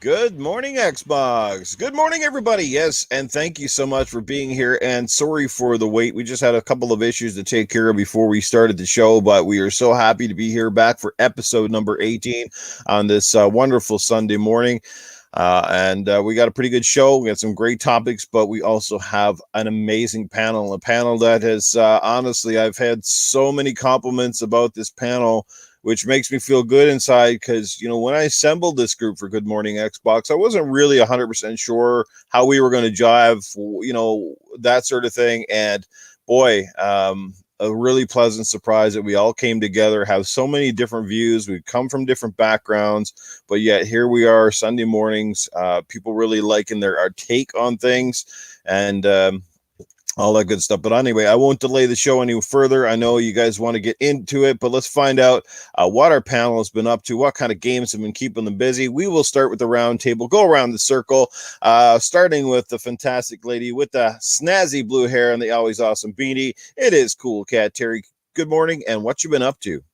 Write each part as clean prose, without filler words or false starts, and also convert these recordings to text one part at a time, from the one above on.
Good morning, Xbox. Good morning, everybody. Yes, and thank you so much for being here. And sorry for the wait. We just had a couple of issues to take care of before we started the show, but we are so happy to be here back for episode number 18 on this wonderful Sunday morning. And we got a pretty good show. We got some great topics, but we also have an amazing panel. A panel that has, honestly, I've had so many compliments about this panel, which makes me feel good inside because, when I assembled this group for Good Morning Xbox, I wasn't really 100% sure how we were going to jive, that sort of thing. And boy, a really pleasant surprise that we all came together, have so many different views. We come from different backgrounds, but yet here we are Sunday mornings, people really liking our take on things and all that good stuff. But anyway, I won't delay the show any further. I know you guys want to get into it, but let's find out what our panel has been up to, what kind of games have been keeping them busy. We will start with the round table, go around the circle, starting with the fantastic lady with the snazzy blue hair and the always awesome beanie. It is Coolcat Terri. Good morning, and what you been up to?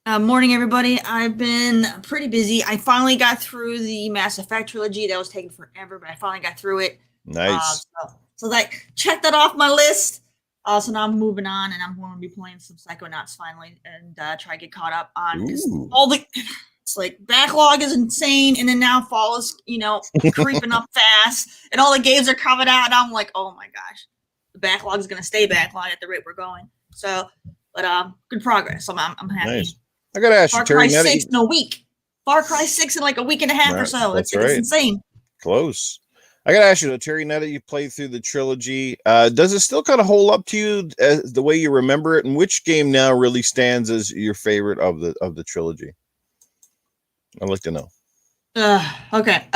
Morning, everybody. I've been pretty busy. I finally got through the Mass Effect trilogy. That was taking forever, but I finally got through it. Nice. So check that off my list. So now I'm moving on, and I'm going to be playing some Psychonauts finally, and try to get caught up on it's like backlog is insane, and then now fall is creeping up fast, and all the games are coming out, and I'm like, oh my gosh, the backlog is going to stay backlog at the rate we're going. So, but good progress. So I'm happy. Nice. I gotta ask you, Terri. Far Cry 6 in a week. Far Cry 6 in like a week and a half or so. That's right. It's insane. Close. I gotta ask you, Terri, now that you played through the trilogy, does it still kind of hold up to you as the way you remember it? And which game now really stands as your favorite of the trilogy? I'd like to know. Okay.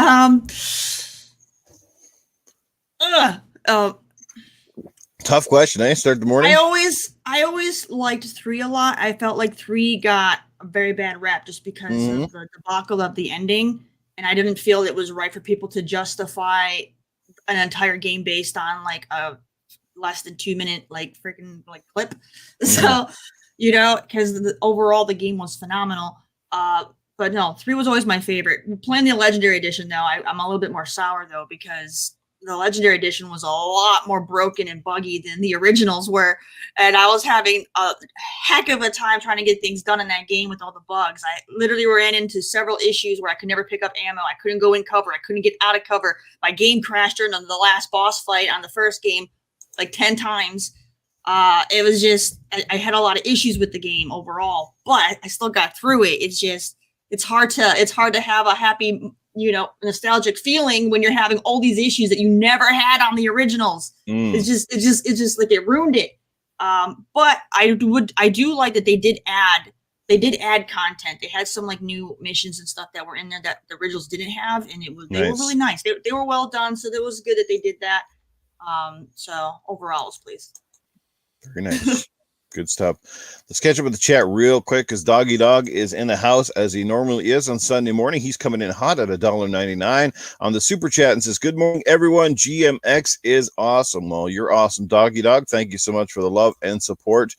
Tough question, eh? Start the morning. I always liked 3 a lot. I felt like 3 got a very bad rap just because of the debacle of the ending. And I didn't feel it was right for people to justify an entire game based on like a less than 2 minute clip. So, because overall the game was phenomenal. But no, 3 was always my favorite. Playing the Legendary Edition though, I'm a little bit more sour though because the Legendary Edition was a lot more broken and buggy than the originals were, and I was having a heck of a time trying to get things done in that game with all the bugs. I literally ran into several issues where I could never pick up ammo. I couldn't go in cover. I couldn't get out of cover. My game crashed during the last boss fight on the first game like 10 times. It was just I had a lot of issues with the game overall, but I still got through it. It's hard to have a happy nostalgic feeling when you're having all these issues that you never had on the originals. It's just like it ruined it. But I do like that they did add content. They had some like new missions and stuff that were in there that the originals didn't have, and they were really nice. They were well done, so it was good that they did that. So overall, I was pleased. Very nice. Good stuff. Let's catch up with the chat real quick because Doggy Dog is in the house as he normally is on Sunday morning. He's coming in hot at $1.99 on the super chat and says, "Good morning, everyone. GMX is awesome." Well, you're awesome, Doggy Dog. Thank you so much for the love and support.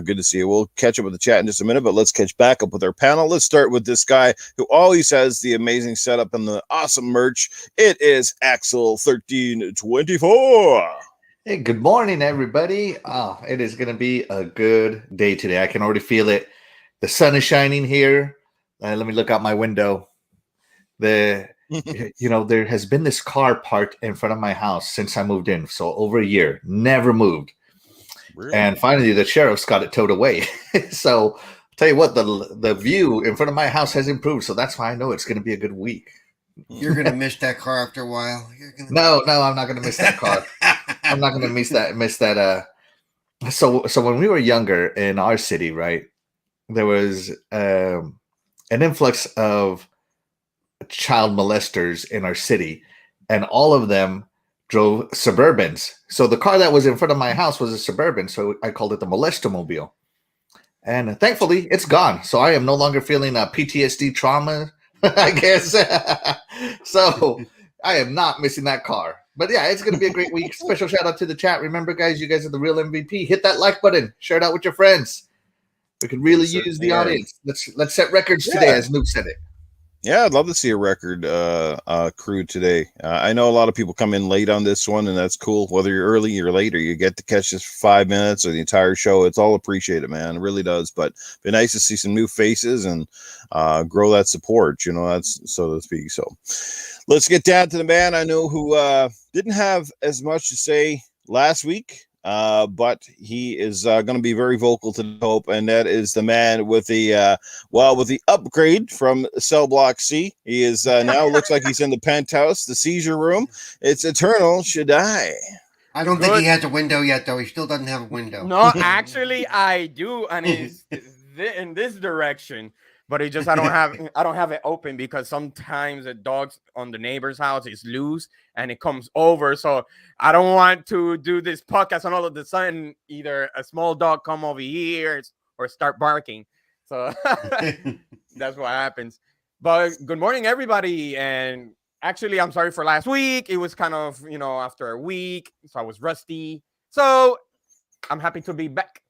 Good to see you. We'll catch up with the chat in just a minute, but let's catch back up with our panel. Let's start with this guy who always has the amazing setup and the awesome merch. It is Axle1324. Hey, good morning, everybody. It is going to be a good day today. I can already feel it. The sun is shining here. Let me look out my window. There has been this car parked in front of my house since I moved in. So over a year, never moved. Really? And finally, the sheriff's got it towed away. So I'll tell you what, the view in front of my house has improved. So that's why I know it's going to be a good week. You're going to miss that car after a while. No, I'm not going to miss that car. I'm not going to miss that. So when we were younger in our city, right, there was an influx of child molesters in our city, and all of them drove Suburbans. So the car that was in front of my house was a Suburban, so I called it the Molestomobile. And thankfully, it's gone. So I am no longer feeling PTSD trauma, I guess. So I am not missing that car. But yeah, it's going to be a great week. Special shout out to the chat. Remember, guys, you guys are the real MVP. Hit that like button. Share it out with your friends. We could really use the audience. Let's set records today, as Newf said it. Yeah, I'd love to see a record crew today. I know a lot of people come in late on this one, and that's cool. Whether you're early or late, or you get to catch this for 5 minutes or the entire show, it's all appreciated, man. It really does. But be nice to see some new faces and grow that support. You know, that's so to speak. So let's get down to the man I know who didn't have as much to say last week. But he is going to be very vocal to the hope, and that is the man with the with the upgrade from Cell Block C. He is now looks like he's in the penthouse, the seizure room. It's Eternal Shaddai. I don't think he has a window yet, though. He still doesn't have a window. No, actually, I do, and it's in this direction. But it just I don't have it open because sometimes the dogs on the neighbor's house is loose and it comes over. So I don't want to do this podcast and all of the sudden either a small dog come over here or start barking. So that's what happens. But good morning, everybody. And actually, I'm sorry for last week. It was kind of, after a week, so I was rusty. So I'm happy to be back.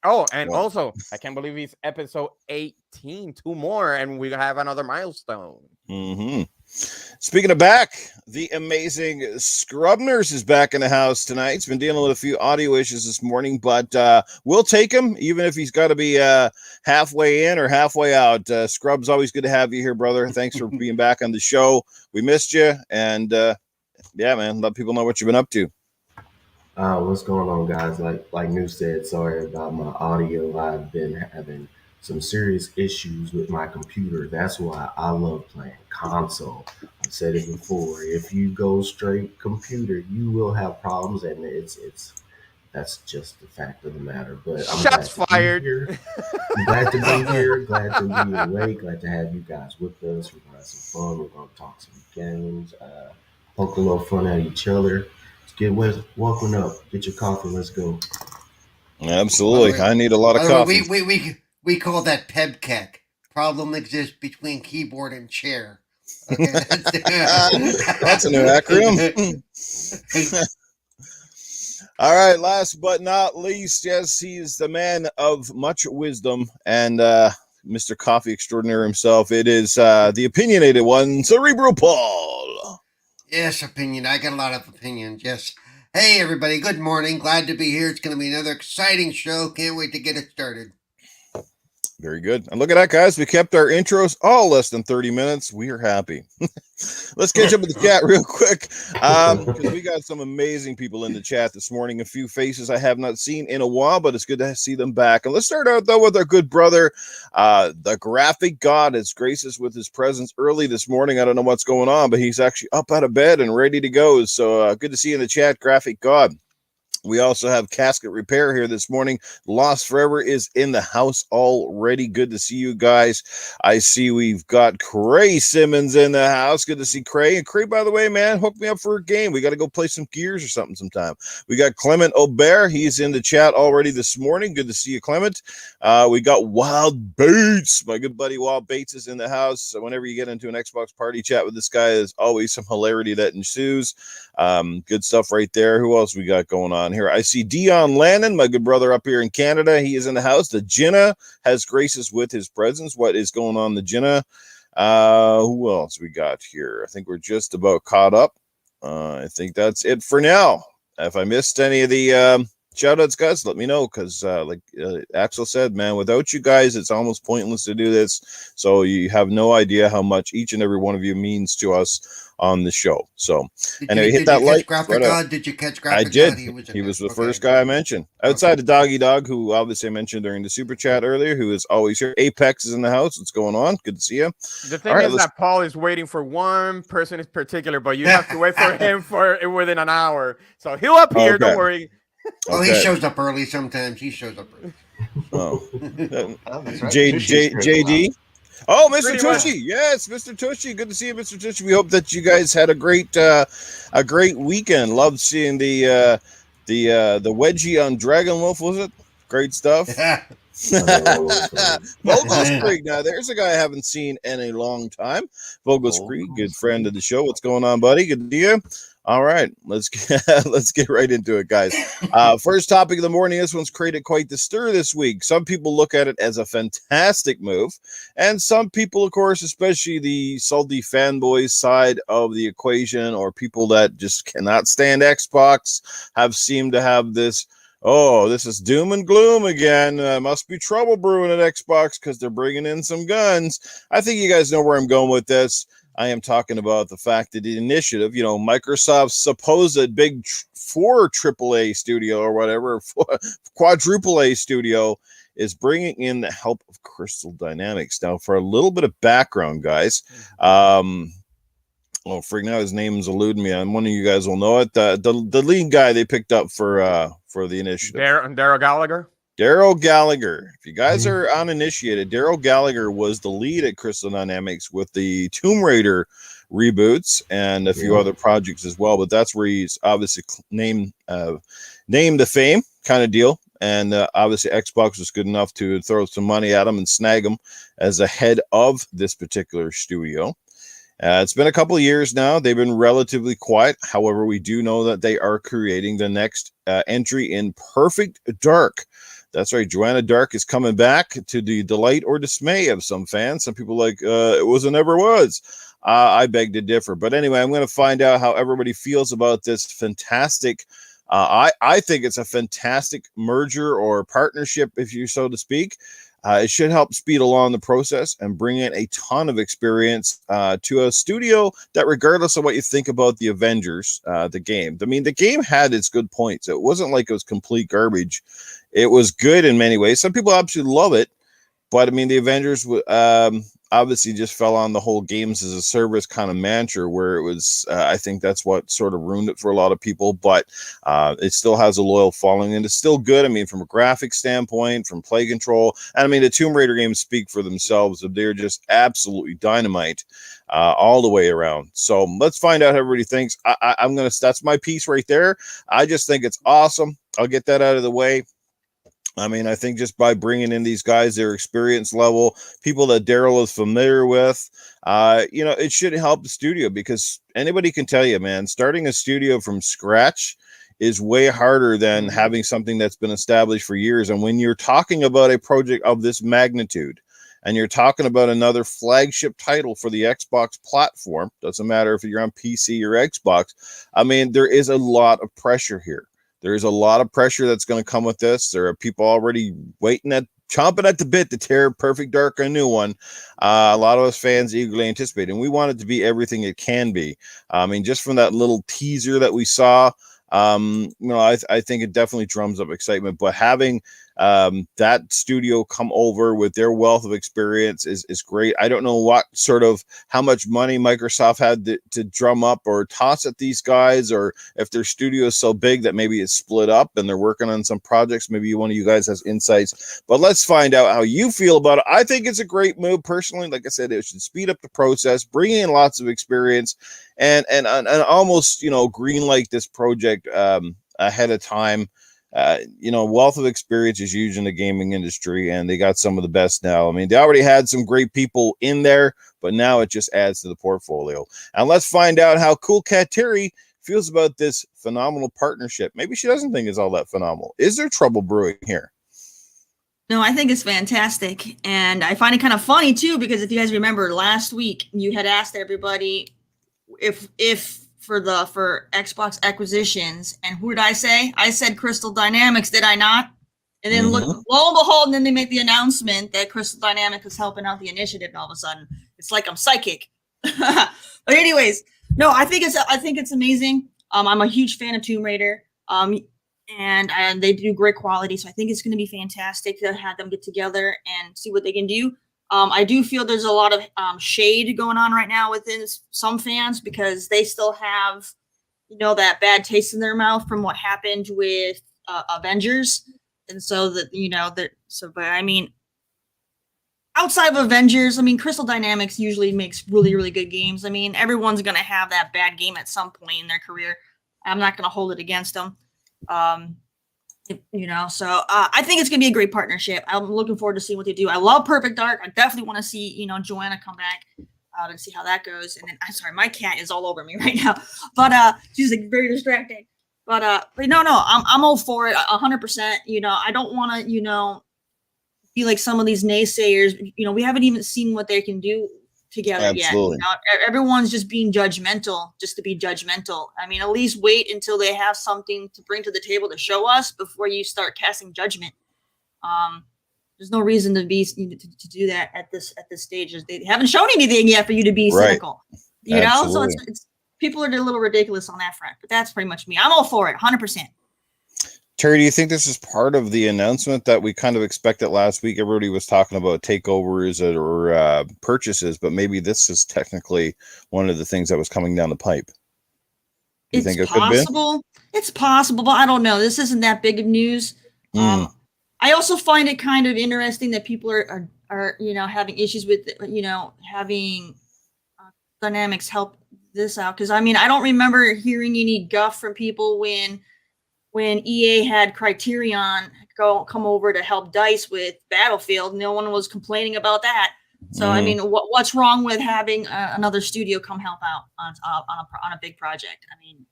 Oh, and also, I can't believe it's episode 18, 2 more, and we have another milestone. Mm-hmm. Speaking of back, the amazing Scrub Nurse is back in the house tonight. He's been dealing with a few audio issues this morning, but we'll take him, even if he's got to be halfway in or halfway out. Scrub's always good to have you here, brother. Thanks for being back on the show. We missed you, and yeah, man, let people know what you've been up to. What's going on, guys? Like Newf said, sorry about my audio. I've been having some serious issues with my computer. That's why I love playing console. I've said it before. If you go straight computer, you will have problems, and that's just the fact of the matter. But I'm Shots fired. Glad to be here. Glad to be awake. Glad to have you guys with us. We're gonna have some fun. We're gonna talk some games. Poke a little fun at each other. Welcome up. Get your coffee. Let's go. Absolutely. I need a lot of coffee. We call that PEBKEC. Problem exists between keyboard and chair. Okay, that's a new acronym. All right. Last but not least, yes, he's the man of much wisdom and Mr. Coffee Extraordinaire himself. It is the opinionated one, Cerebral Paul. Yes, opinion. I got a lot of opinions. Yes. Hey, everybody. Good morning. Glad to be here. It's going to be another exciting show. Can't wait to get it started. Very good. And look at that, guys. We kept our intros all less than 30 minutes. We are happy. Let's catch up with the chat real quick. Because we got some amazing people in the chat this morning. A few faces I have not seen in a while, but it's good to see them back. And let's start out, though, with our good brother, the graphic god, has graced us with his presence early this morning. I don't know what's going on, but he's actually up out of bed and ready to go. So good to see you in the chat, graphic god. We also have Casket Repair here this morning. Lost Forever is in the house already. Good to see you guys. I see we've got Cray Simmons in the house. Good to see Cray. And Cray, by the way, man, hook me up for a game. We got to go play some Gears or something sometime. We got Clement Aubert. He's in the chat already this morning. Good to see you, Clement. We got Wild Bates. My good buddy Wild Bates is in the house. So whenever you get into an Xbox party chat with this guy, there's always some hilarity that ensues. Good stuff right there. Who else we got going on here? I see Dion Lannon, my good brother up here in Canada. He is in the house. The Jinnah has graced us with his presence. What is going on, the Jinnah? Who else we got here? I think we're just about caught up. I think that's it for now. If I missed any of the shout outs, guys, let me know, because like Axel said, man, without you guys, it's almost pointless to do this. So you have no idea how much each and every one of you means to us on the show. So anyway, hit that like. Did you catch Graphic I did. God? He was the first guy I mentioned. Outside of Doggy Dog, who obviously I mentioned during the super chat earlier, who is always here. Apex is in the house. What's going on? Good to see you. The thing is that Paul is waiting for one person in particular, but you have to wait for him for within an hour. So he'll appear. Okay. Don't worry. Oh, okay. He shows up early sometimes. He shows up early. Oh, JD. Oh, Mr. Tushy. Yes, Mr. Tushy. Good to see you, Mr. Tushy. We hope that you guys had a great weekend. Loved seeing the wedgie on Dragon Wolf, was it? Great stuff. Vogel's Creek. Now, there's a guy I haven't seen in a long time. Vogel's Creek, good friend of the show. What's going on, buddy? Good to see you. All right, let's let's get right into it, guys. First topic of the morning. This one's created quite the stir this week. Some people look at it as a fantastic move, and some people, of course, especially the salty fanboys side of the equation, or people that just cannot stand Xbox, have seemed to have this. Oh, this is doom and gloom again. Must be trouble brewing at Xbox because they're bringing in some guns. I think you guys know where I'm going with this. I am talking about the fact that the initiative, Microsoft's supposed big 4 AAA studio or whatever, quadruple A studio, is bringing in the help of Crystal Dynamics. Now, for a little bit of background, guys, for now his name's eluding me. And one of you guys will know it. The lead guy they picked up for the initiative, Daryl Gallagher. Daryl Gallagher. If you guys are uninitiated, Daryl Gallagher was the lead at Crystal Dynamics with the Tomb Raider reboots and a few other projects as well. But that's where he's obviously named to fame kind of deal. And obviously Xbox was good enough to throw some money at him and snag him as the head of this particular studio. It's been a couple of years now. They've been relatively quiet. However, we do know that they are creating the next entry in Perfect Dark. That's right. Joanna Dark is coming back, to the delight or dismay of some fans. Some people like, it was and never was. I beg to differ. But anyway, I'm going to find out how everybody feels about this fantastic. I think it's a fantastic merger or partnership, if you so to speak. It should help speed along the process and bring in a ton of experience to a studio that, regardless of what you think about the Avengers, the game, I mean, the game had its good points. It wasn't like it was complete garbage. It was good in many ways. Some people absolutely love it, but I mean, the Avengers obviously just fell on the whole games as a service kind of mantra, where it was, I think that's what sort of ruined it for a lot of people, but it still has a loyal following and it's still good. I mean, from a graphic standpoint, from play control, and I mean, the Tomb Raider games speak for themselves. They're just absolutely dynamite all the way around. So let's find out how everybody thinks. That's my piece right there. I just think it's awesome. I'll get that out of the way. I mean, I think just by bringing in these guys, their experience level, people that Daryl is familiar with, it should help the studio, because anybody can tell you, man, starting a studio from scratch is way harder than having something that's been established for years. And when you're talking about a project of this magnitude, and you're talking about another flagship title for the Xbox platform, doesn't matter if you're on PC or Xbox, I mean, there is a lot of pressure here. There's a lot of pressure that's going to come with this. There are people already chomping at the bit to tear Perfect Dark a new one. A lot of us fans eagerly anticipate, and we want it to be everything it can be. I mean, just from that little teaser that we saw, I think it definitely drums up excitement. But having that studio come over with their wealth of experience is great. I don't know how much money Microsoft had to drum up or toss at these guys, or if their studio is so big that maybe it's split up and they're working on some projects. Maybe one of you guys has insights, but let's find out how you feel about it. I think it's a great move personally. Like I said, it should speed up the process, bring in lots of experience, and almost, green light this project ahead of time. Wealth of experience is huge in the gaming industry, and they got some of the best now. I mean, they already had some great people in there, but now it just adds to the portfolio. And let's find out how Coolcat Terri feels about this phenomenal partnership. Maybe she doesn't think it's all that phenomenal. Is there trouble brewing here? No, I think it's fantastic. And I find it kind of funny too, because if you guys remember last week, you had asked everybody if for Xbox acquisitions, and who did I say? I said Crystal Dynamics, did I not? And then lo and behold, and then they make the announcement that Crystal Dynamics is helping out the initiative, and all of a sudden it's like I'm psychic. But anyways, no, I think it's amazing. I'm a huge fan of Tomb Raider. And they do great quality, so I think it's going to be fantastic to have them get together and see what they can do. I do feel there's a lot of shade going on right now within some fans, because they still have, that bad taste in their mouth from what happened with Avengers, and so but I mean, outside of Avengers, I mean, Crystal Dynamics usually makes really, really good games. I mean, everyone's going to have that bad game at some point in their career. I'm not going to hold it against them. So I think it's gonna be a great partnership. I'm looking forward to seeing what they do. I love Perfect Dark. I definitely want to see, Joanna come back. out and see how that goes. And then I'm sorry, my cat is all over me right now, but she's like very distracting. But no, I'm all for it 100%. You know, I don't want to, you know, be like some of these naysayers. You know, we haven't even seen what they can do together yet. You know, everyone's just being judgmental just to be judgmental. I mean, at least wait until they have something to bring to the table to show us before you start casting judgment. There's no reason to be to do that at this stage. They haven't shown anything yet for you to be cynical. You know, so it's people are a little ridiculous on that front. But that's pretty much me. I'm all for it, 100%. Terry, do you think this is part of the announcement that we kind of expected last week? Everybody was talking about takeovers or purchases, but maybe this is technically one of the things that was coming down the pipe. Do you think it possible? Could be? It's possible, but I don't know. This isn't that big of news. I also find it kind of interesting that people are you know, having issues with, you know, having Dynamics help this out. Because I mean, I don't remember hearing any guff from people when EA had Criterion come over to help DICE with Battlefield. No one was complaining about that. So I mean, what's wrong with having another studio come help out on a big project? I mean,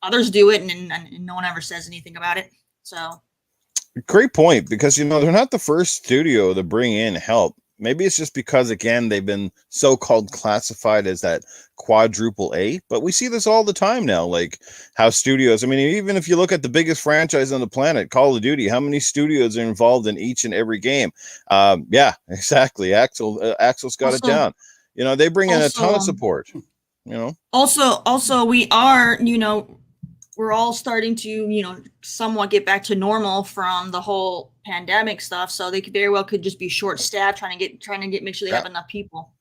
others do it, and no one ever says anything about it. So. Great point, because, you know, they're not the first studio to bring in help. Maybe it's just because, again, they've been so-called classified as that quadruple A, but we see this all the time now, like how studios, I mean, even if you look at the biggest franchise on the planet, Call of Duty, how many studios are involved in each and every game? Yeah, exactly. Axle's got it down. You know, they bring in a ton of support, you know. Also, we are, you know, we're all starting to, you know, somewhat get back to normal from the whole pandemic stuff. So they very well could just be short-staffed, trying to make sure they have enough people.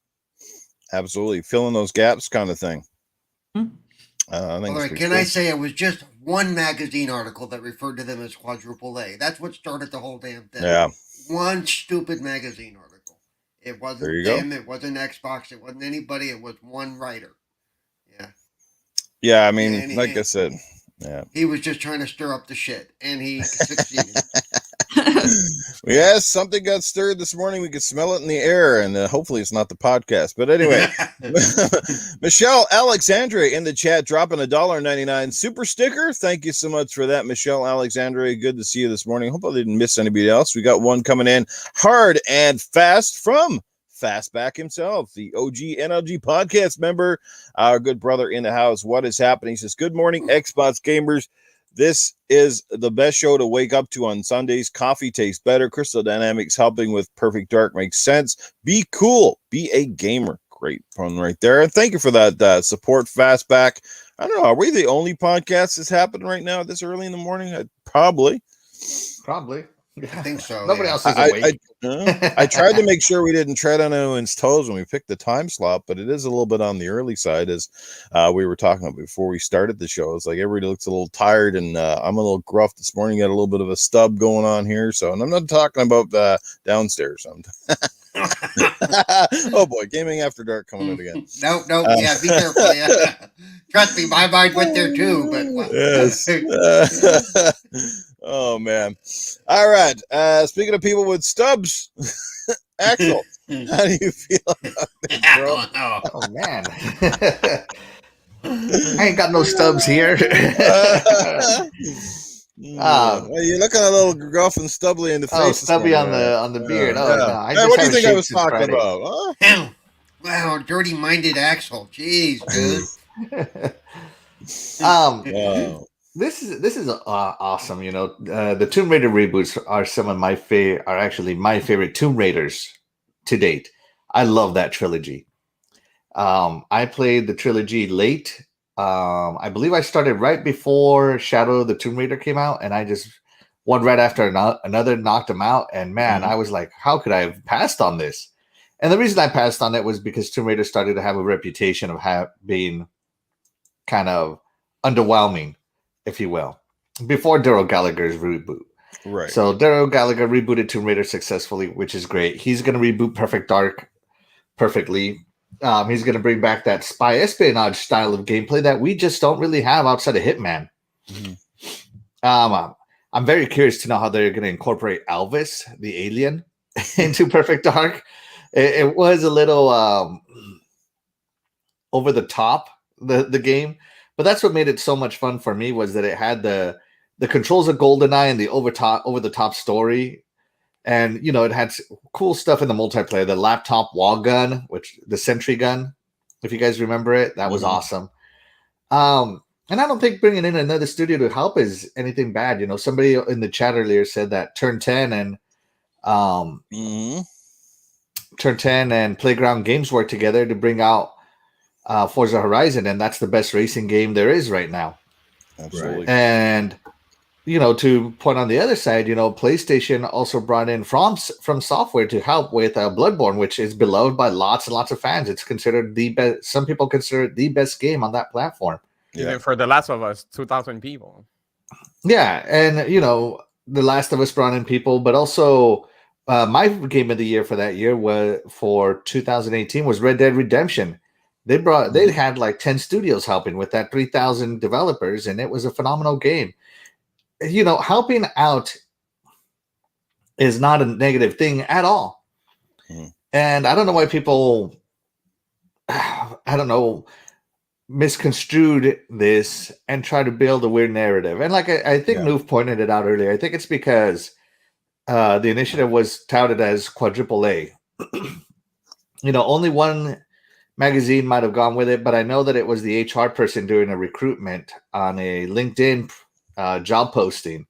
Absolutely, filling those gaps, kind of thing. Can I say it was just one magazine article that referred to them as quadruple A? That's what started the whole damn thing. Yeah, one stupid magazine article. It wasn't them. It wasn't Xbox. It wasn't anybody. It was one writer. Yeah. I mean, like I said. Yeah, he was just trying to stir up the shit, and he succeeded. Yes, something got stirred this morning. We could smell it in the air, and hopefully it's not the podcast. But anyway, Michelle Alexandre in the chat dropping $1.99 super sticker. Thank you so much for that, Michelle Alexandre. Good to see you this morning. Hope I didn't miss anybody else. We got one coming in hard and fast from Fastback himself, the OG NLG podcast member, our good brother in the house. What is happening? He says, good morning, Xbox gamers. This is the best show to wake up to on Sundays. Coffee tastes better. Crystal Dynamics helping with Perfect Dark makes sense. Be cool. Be a gamer. Great fun right there. And thank you for that support, Fastback. I don't know. Are we the only podcast that's happening right now this early in the morning? Probably. I think so. Nobody else is awake. I tried to make sure we didn't tread on anyone's toes when we picked the time slot, but it is a little bit on the early side, as we were talking about before we started the show. It's like everybody looks a little tired, and I'm a little gruff this morning. Got a little bit of a stub going on here, so, and I'm not talking about downstairs. Oh boy, Gaming After Dark coming out again. No, yeah, be careful. Yeah. Trust me, my mind went there too. But yes. Oh man. All right. Speaking of people with stubs, Axle, how do you feel about it, bro? Oh man. I ain't got no stubs here. You're looking a little gruff and stubbly in the face. Oh, stubby on the beard. Yeah. No, what do you think I was talking about? Huh? Wow, dirty-minded Axle. Jeez, dude. Wow. This is awesome. You know, the Tomb Raider reboots are some of are actually my favorite Tomb Raiders to date. I love that trilogy. I played the trilogy late. I believe I started right before Shadow of the Tomb Raider came out, and I just one right after another knocked them out. And man, I was like, how could I have passed on this? And the reason I passed on it was because Tomb Raider started to have a reputation of being kind of underwhelming, if you will, before Daryl Gallagher's reboot. Right. So Daryl Gallagher rebooted Tomb Raider successfully, which is great. He's going to reboot Perfect Dark perfectly. He's going to bring back that spy espionage style of gameplay that we just don't really have outside of Hitman. I'm very curious to know how they're going to incorporate Elvis, the alien, into Perfect Dark. It was a little over the top the game. But that's what made it so much fun for me, was that it had the controls of GoldenEye and the over the top story. And it had cool stuff in the multiplayer, the laptop wall gun, which the sentry gun, if you guys remember it, that was awesome. And I don't think bringing in another studio to help is anything bad. Somebody in the chat earlier said that Turn 10 and Turn 10 and Playground Games work together to bring out Forza Horizon, and that's the best racing game there is right now. Absolutely. And to point on the other side, PlayStation also brought in From Software to help with Bloodborne, which is beloved by lots and lots of fans. It's considered the best. Some people consider it the best game on that platform. Even for The Last of Us, 2,000 people. Yeah, and The Last of Us brought in people, but also my game of the year for that year for 2018 was Red Dead Redemption. They had like 10 studios helping with that, 3,000 developers, and it was a phenomenal game. Helping out is not a negative thing at all. And I don't know why people, misconstrued this and try to build a weird narrative. And like I think Newf pointed it out earlier, I think it's because the initiative was touted as quadruple A. Only one magazine might have gone with it, but I know that it was the HR person doing a recruitment on a LinkedIn job posting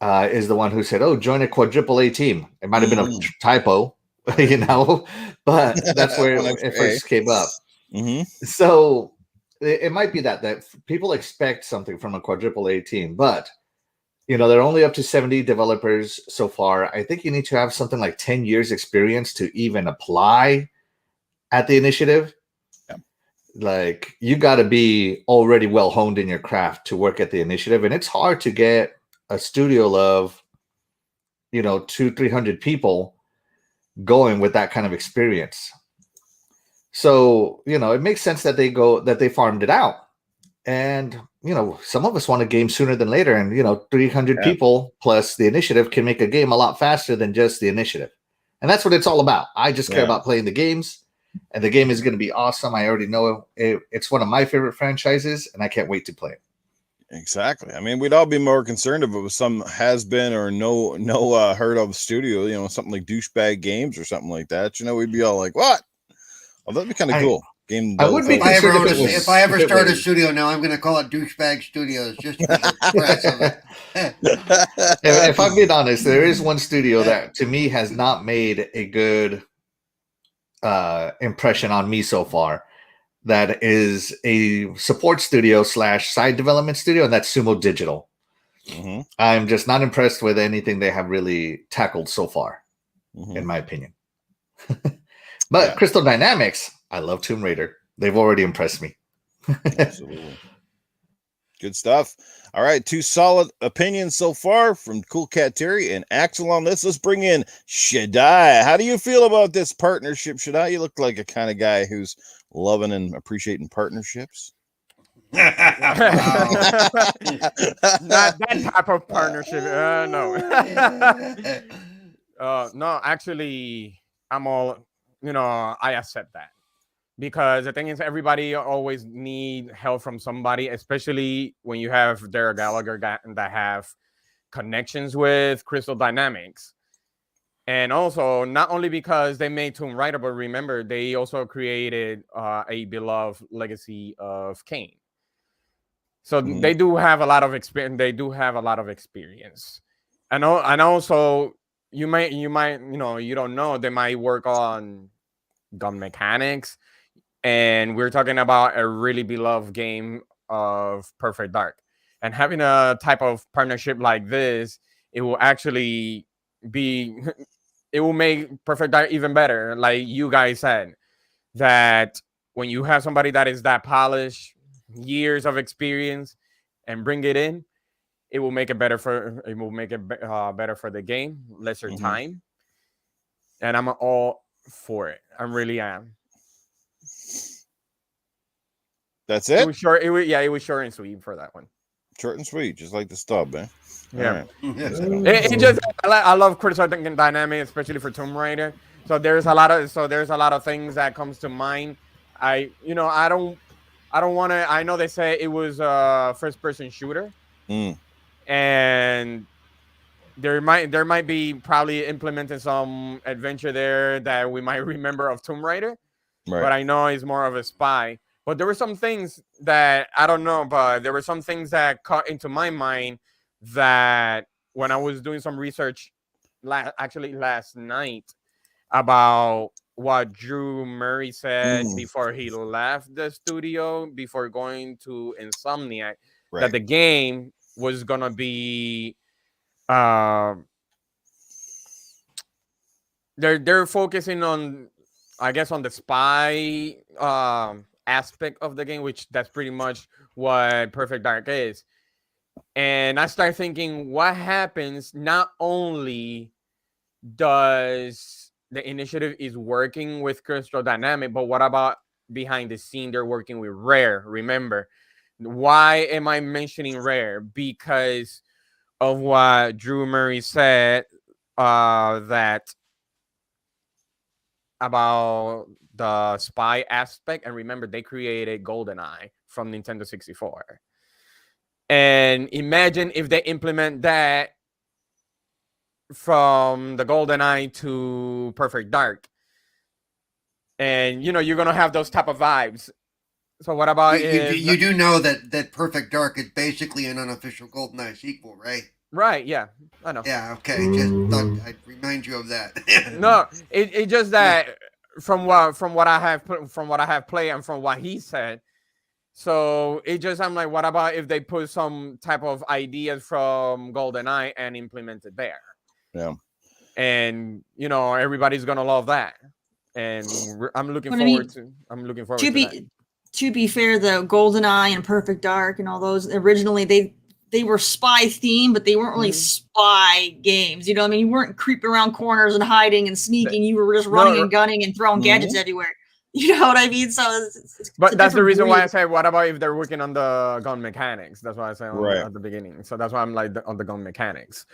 is the one who said, "Oh, join a quadruple A team." It might have been a typo, but that's where it first came up. So it might be that people expect something from a quadruple A team, but they're only up to 70 developers so far. I think you need to have something like 10 years experience to even apply at the initiative. Like, you got to be already well honed in your craft to work at the initiative, and it's hard to get a studio of 200-300 people going with that kind of experience. So it makes sense that they farmed it out, and some of us want a game sooner than later, and 300 people plus the initiative can make a game a lot faster than just the initiative, and that's what it's all about. I just care about playing the games. And the game is going to be awesome. I already know it's one of my favorite franchises, and I can't wait to play it. Exactly. I mean, we'd all be more concerned if it was some has-been or no heard of studio, something like Douchebag Games or something like that. We'd be all like, "What? Well, that'd be kind of cool." Game. I would be if I ever start a studio now, I'm going to call it Douchebag Studios, just for the press of it. If I'm being honest, there is one studio that to me has not made a good impression on me so far. That is a support studio / side development studio, and that's Sumo Digital. I'm just not impressed with anything they have really tackled so far, in my opinion. But Crystal Dynamics, I love Tomb Raider. They've already impressed me. Absolutely. Good stuff. All right, 2 solid opinions so far from Coolcat Terri and Axle on this. Let's bring in Shaddai. How do you feel about this partnership, Shaddai? You look like a kind of guy who's loving and appreciating partnerships. Not that type of partnership. No. No, actually, I'm all, I accept that. Because the thing is, everybody always need help from somebody, especially when you have Derek Gallagher that have connections with Crystal Dynamics. And also, not only because they made Tomb Raider, but remember, they also created a beloved legacy of Kane. So they do have a lot of experience. And also, you don't know, they might work on gun mechanics. And we're talking about a really beloved game of Perfect Dark. And having a type of partnership like this, it will actually it will make Perfect Dark even better. Like you guys said, that when you have somebody that is that polished, years of experience, and bring it in, it will make it better for better for the game, lesser time. And I'm all for it. I really am. That's it. It was short. It was short and sweet for that one. Short and sweet, just like the stub, man. Yeah. I love Crystal Dynamics, especially for Tomb Raider. So there's a lot of things that comes to mind I don't want to. I know they say it was a first-person shooter, Mm, and there might be probably implementing some adventure there that we might remember of Tomb Raider, right. but I know it's more of a spy. But there were some things that I don't know, but there were some things that caught into my mind that when I was doing some research, actually last night, about what Drew Murray said Mm, before he left the studio, before going to Insomniac, that right. the game was gonna be uh, they're focusing on, I guess, on the spy aspect of the game, which that's pretty much what Perfect Dark is. And I start thinking, what happens not only does the initiative is working with Crystal Dynamic, but what about behind the scene? They're working with Rare. Remember, why am I mentioning Rare? Because of what Drew Murray said, that about the spy aspect. And remember, they created GoldenEye from Nintendo 64. And imagine if they implement that from the GoldenEye to Perfect Dark. And you're gonna have those type of vibes. So what about if You do know that Perfect Dark is basically an unofficial GoldenEye sequel, right? right? Yeah, I know. Yeah, okay. Just thought Mhm. I'd remind you of that. No, it just that from what I have played and from what he said. So it just, I'm like, what about if they put some type of ideas from GoldenEye and implement it there? Yeah. And everybody's gonna love that. And I'm looking But I forward mean, to to that. be fair, the GoldenEye and Perfect Dark and all those originally they were spy themed, but they weren't really Mhm. spy games. You know, what I mean, you weren't creeping around corners and hiding and sneaking. You were just running No, and gunning and throwing gadgets Mhm. everywhere. You know what I mean? So it's a but that's the different reason why I breed. say, what about if they're working on the gun mechanics? That's why I say Right. at the beginning. So that's why I'm like on the gun mechanics.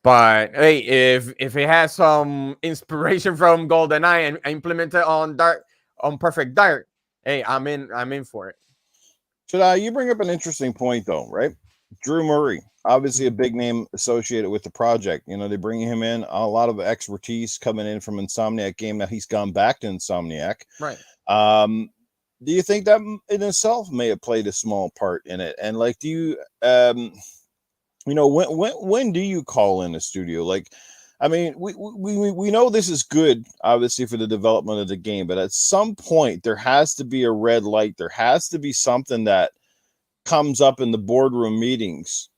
But hey, if it has some inspiration from GoldenEye and implement it on Perfect Dark, hey, I'm in for it. Shaddai, you bring up an interesting point, though, right? Drew Murray, obviously a Mhm. big name associated with the project. They bring him in, a lot of expertise coming in from Insomniac game. Now he's gone back to Insomniac. Right. Um, do you think that in itself may have played a small part in it? And like, do you, when do you call in a studio? Like, I mean, we know this is good, obviously, for the development of the game, but at some point there has to be a red light. There has to be something that comes up in the boardroom meetings,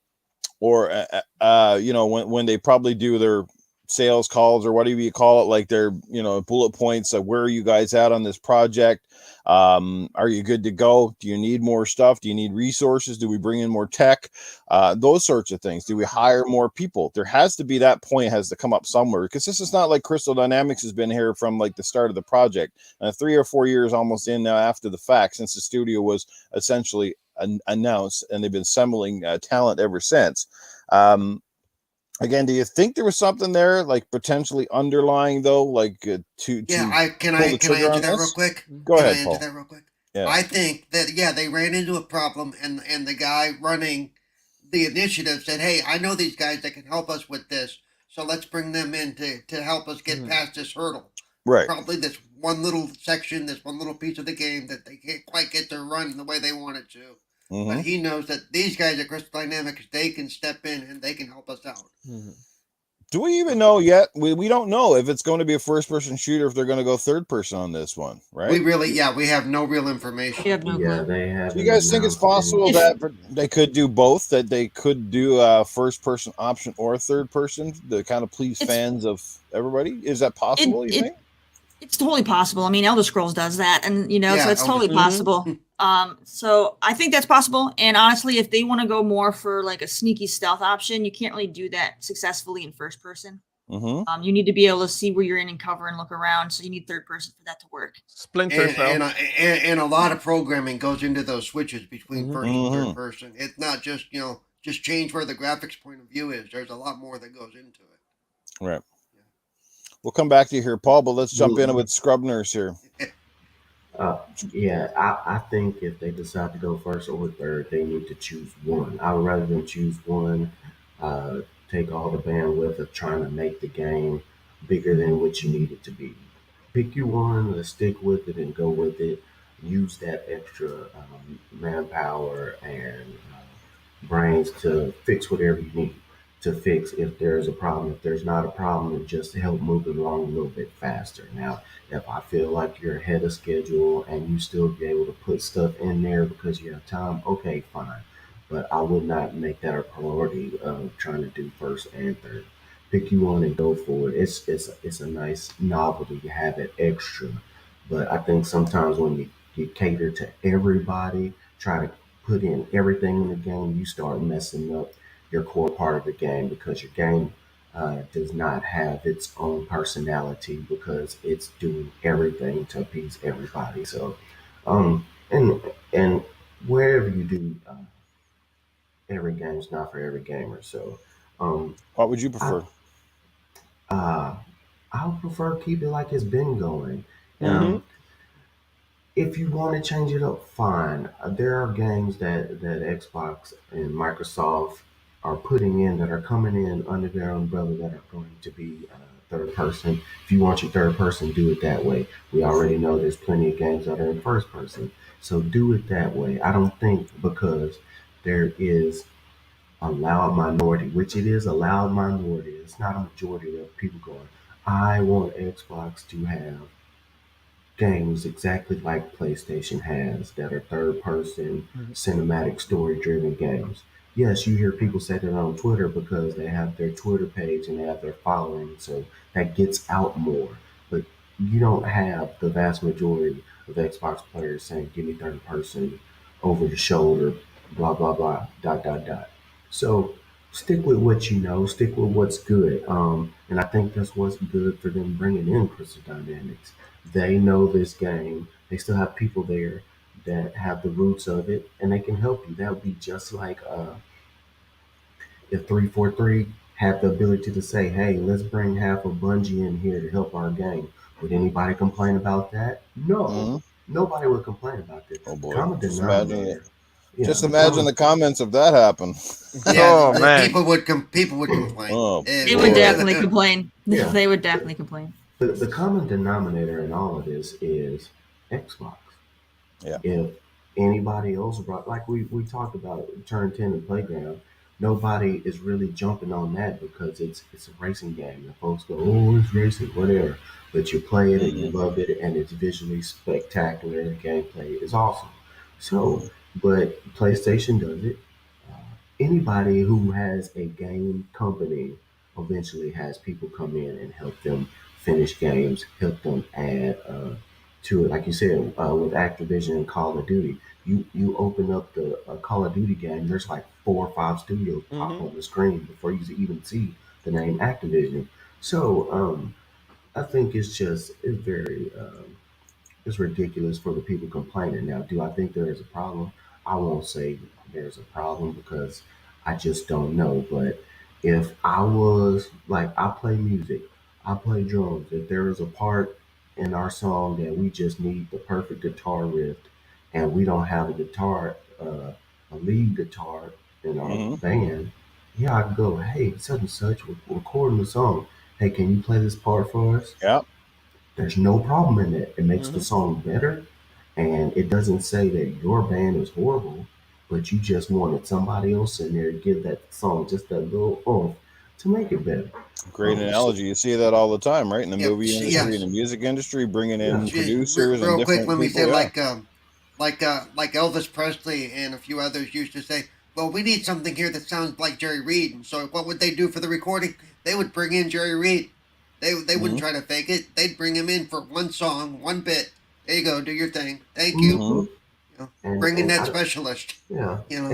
or when they probably do their sales calls or whatever you call it, like their bullet points of where are you guys at on this project. Are you good to go? Do you need more stuff? Do you need resources? Do we bring in more tech? Those sorts of things. Do we hire more people? There has to be, that point has to come up somewhere, because this is not like Crystal Dynamics has been here from like the start of the project, 3 or 4 years almost in now after the fact, since the studio was essentially announced, and they've been assembling talent ever since. um Again, do you think there was something there, like potentially underlying, though, like Yeah, to I can pull I the can I trigger answer on that real this? quick? Go Can I ahead, answer Paul. that real quick? Yeah. I think that they ran into a problem, and the guy running the initiative said, "Hey, I know these guys that can help us with this, so let's bring them in to help us get Mhm. past this hurdle." Right. Probably this one little section, this one little piece of the game that they can't quite get to run the way they want it to. But Mm-hmm. he knows that these guys at Crystal Dynamics, they can step in and they can help us out. Mhm. Do we even know yet? We don't know if it's going to be a first person shooter, if they're going to go third person on this one, We right? really, yeah, we have no real We information. have no Yeah, clue. they Do you haven't guys think it's announced possible If that anything. they could do both? That they could do a first person option or third person to kind of please it's fans of everybody? Is that it possible, you it think? it's totally possible. I mean, Elder Scrolls does that, and so Yeah, it's Elder totally Scrolls. Mhm. possible. So I think that's possible. And honestly, if they want to go more for like a sneaky stealth option, you can't really do that successfully in first person. Mm-hmm. You need to be able to see where you're in cover and look around. So you need third person for that to work. Splinter and Cell. and, and a lot of programming goes into those switches between Mhm. first and Mm-hmm. third person. It's not just just change where the graphics point of view is. There's a lot more that goes into Right. We'll come back to you here, Paul, but let's jump in Well, with Scrub Nurse here. it. Uh, yeah, I think if they decide to go first or third, they need to choose one. I would rather than choose one, uh, take all the bandwidth of trying to make the game bigger than what you need it to be. Pick you one, let's stick with it and go with it. Use that extra manpower and brains to fix whatever you need to fix if there's a problem. If there's not a problem, then just to help move it along a little bit faster. Now, if I feel like you're ahead of schedule and you still be able to put stuff in there because you have time, okay, fine. But I would not make that a priority of trying to do first and third. Pick you one and go for it. It's a nice novelty to have it extra. But I think sometimes when you cater to everybody, try to put in everything in the game, you start messing up your core part of the game because your game does not have its own personality because it's doing everything to appease everybody. So, and wherever you do, every game's not for every gamer. So, What would you I prefer? uh, I would prefer keep it like it's been going. Mm-hmm. If you want to change it up, fine. There are games that Xbox and Microsoft are putting in that are coming in under their umbrella that are going to be third person. If you want your third person, do it that way. We already know there's plenty of games that are in first person, so do it that way. I don't think because there is a loud minority, which it is a loud minority. It's not a majority of people going. I want Xbox to have games exactly like PlayStation has that are third person cinematic story driven games. Yes, you hear people say that on Twitter because they have their Twitter page and they have their following, so that gets out more. But you don't have the vast majority of Xbox players saying, give me third person, over the shoulder, blah, blah, blah, dot, dot, dot. So stick with what you know, stick with what's good. And I think that's what's good for them bringing in Crystal Dynamics. They know this game. They still have people there that have the roots of it, and they can help you. That would be just like if 343 had the ability to say, "Hey, let's bring half of Bungie in here to help our game." Would anybody complain about that? No, Hmm. nobody would complain about that. Oh The boy, common just imagine it. denominator, yeah, Just the imagine common, the comments if that happened. Yeah, Oh the man. people would complain. Oh They would boy. definitely complain. yeah, They would definitely complain. the common denominator in all of this is Xbox. Yeah. If anybody else brought, like we talked about turn 10 and playground, nobody is really jumping on that because it's a racing game and folks go, oh, it's racing, whatever, but you play it and you Hmm. love it and it's visually spectacular and the gameplay is awesome. So Hmm. but PlayStation does it. Anybody who has a game company eventually has people come in and help them finish games, help them add to it. Like you said, with Activision and Call of Duty, you open up the Call of Duty game, there's like 4 or 5 studios pop Mm-hmm. on the screen before you even see the name Activision. So I think it's very it's ridiculous for the people complaining. Now, do I think there is a problem? I won't say there's a problem because I just don't know. But if I was like, I play music, I play drums. If there is a part in our song that we just need the perfect guitar riff, and we don't have a lead guitar in our Hmm. band, yeah, I could go, hey, such and such, we're recording the song. Hey, can you play this part for us? Yeah. There's no problem in it. It makes the Mm-hmm. song better, and it doesn't say that your band is horrible, but you just wanted somebody else in there to give that song just that little oomph to make it better. Great So, analogy. You see that all the time, right? In the Yep. movie industry, in Yes. the music industry, bringing yeah, in producers and Real quick, different let me say people. Yeah. like Elvis Presley and a few others used to say, well, we need something here that sounds like Jerry Reed. And so what would they do for the recording? They would bring in Jerry Reed. They wouldn't Hmm. try to fake it. They'd bring him in for one song, one bit. There you go, do your thing. Thank you. Hmm. hmm You know, and bring in and that I, specialist. yeah, You know.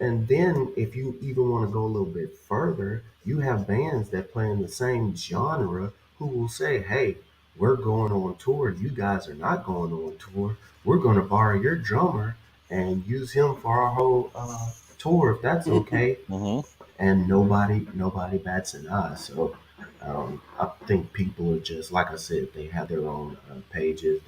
and then if you even want to go a little bit further, you have bands that play in the same genre who will say, "Hey, we're going on tour. You guys are not going on tour. We're going to borrow your drummer and use him for our whole tour, if that's okay." Hmm. And nobody bats an eye. So I think people are just like I said, they have their own pages.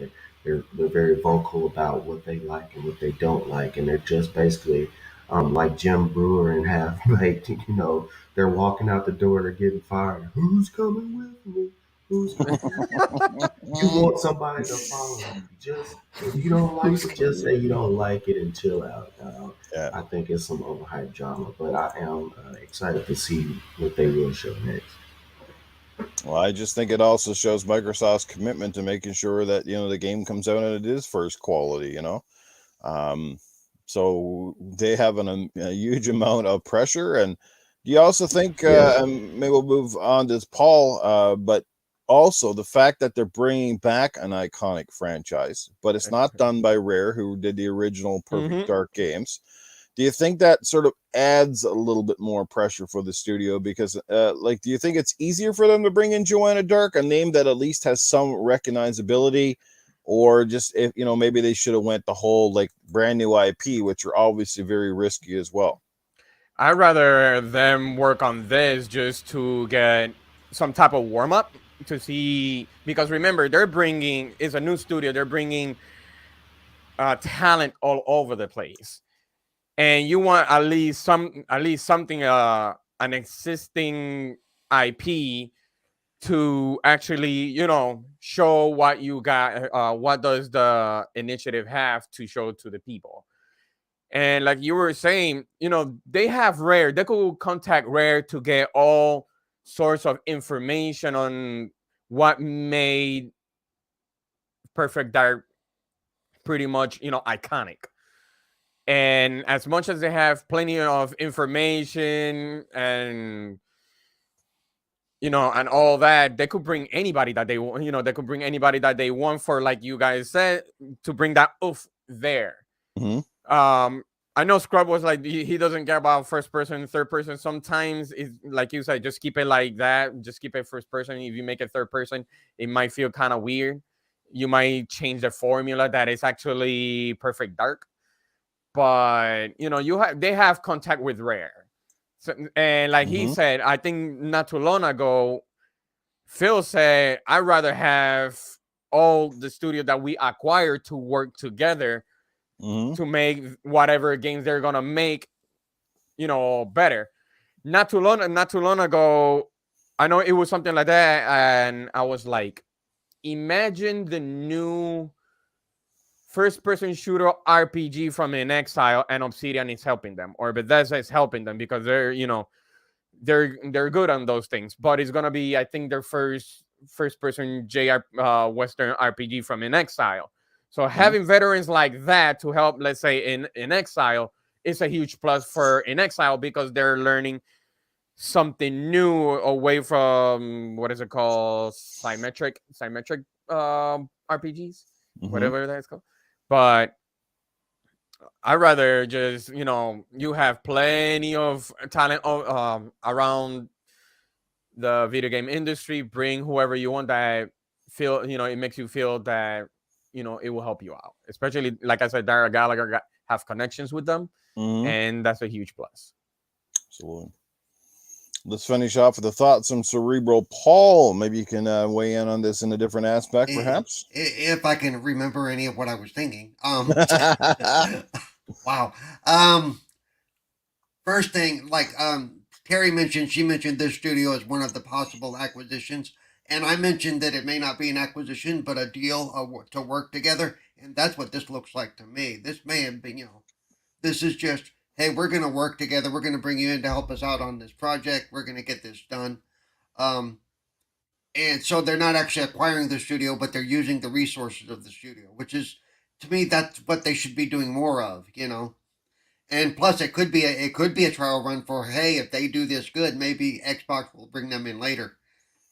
they're very vocal about what they like and what they don't like, and they're just basically like Jim Brewer and Half Baked. You know, they're walking out the door, they're getting fired. Who's coming with me? Who's coming with me? You want somebody to follow you. Just if you don't like Who's it, just say you don't like it and chill out. Yeah. I think it's some overhyped drama, but I am excited to see what they will show next. Well, I just think it also shows Microsoft's commitment to making sure that, you know, the game comes out and it is first quality, you know. So they have a huge amount of pressure. And do you also think, and maybe we'll move on to Paul, but also the fact that they're bringing back an iconic franchise, but it's not done by Rare, who did the original Perfect Dark games. Do you think that sort of adds a little bit more pressure for the studio? Because, like, do you think it's easier for them to bring in Joanna Dark, a name that at least has some recognizability, or just, if you know, maybe they should have went the whole like brand new IP, which are obviously very risky as well? I'd rather them work on this just to get some type of warm up to see, because remember, it's a new studio. They're bringing talent all over the place. And you want at least something, an existing IP to actually, you know, show what you got, what does the initiative have to show to the people. And like you were saying, you know, they have Rare, they could contact Rare to get all sorts of information on what made Perfect Dark pretty much, you know, iconic. And as much as they have plenty of information and, you know, and all that, they could bring anybody that they want. You know, they could bring anybody that they want, for, like you guys said, to bring that oof there. I know Scrub was like, he doesn't care about first person, third person. Sometimes it's like you said, just keep it like that. Just keep it first person. If you make it third person, it might feel kind of weird. You might change the formula that is actually Perfect Dark. But you know, they have contact with Rare, so, and like he said, I think not too long ago, Phil said, I'd rather have all the studio that we acquired to work together to make whatever games they're gonna make, you know, better. Not too long ago, I know it was something like that, and I was like, imagine the new first-person shooter RPG from In Exile, and Obsidian is helping them, or Bethesda is helping them, because they're, you know, they're good on those things. But it's gonna be, I think, their first-person Western RPG from In Exile. So having veterans like that to help, let's say in Exile, is a huge plus for In Exile, because they're learning something new away from, what is it called, symmetric RPGs, whatever that's called. But I'd rather just, you know, you have plenty of talent around the video game industry. Bring whoever you want that feel, you know, it makes you feel that, you know, it will help you out. Especially, like I said, Dara Gallagher have connections with them, and that's a huge plus. Absolutely. Let's finish off with the thoughts from Cerebral Paul. Maybe you can weigh in on this in a different aspect, perhaps. If I can remember any of what I was thinking. Wow. First thing, like Terri mentioned, she mentioned this studio as one of the possible acquisitions, and I mentioned that it may not be an acquisition, but a deal to work together, and that's what this looks like to me. This may have been, you know, this is just, hey, we're going to work together. We're going to bring you in to help us out on this project. We're going to get this done. And so they're not actually acquiring the studio, but they're using the resources of the studio, which is, to me, that's what they should be doing more of, you know. And plus, it could be a trial run for, hey, if they do this good, maybe Xbox will bring them in later.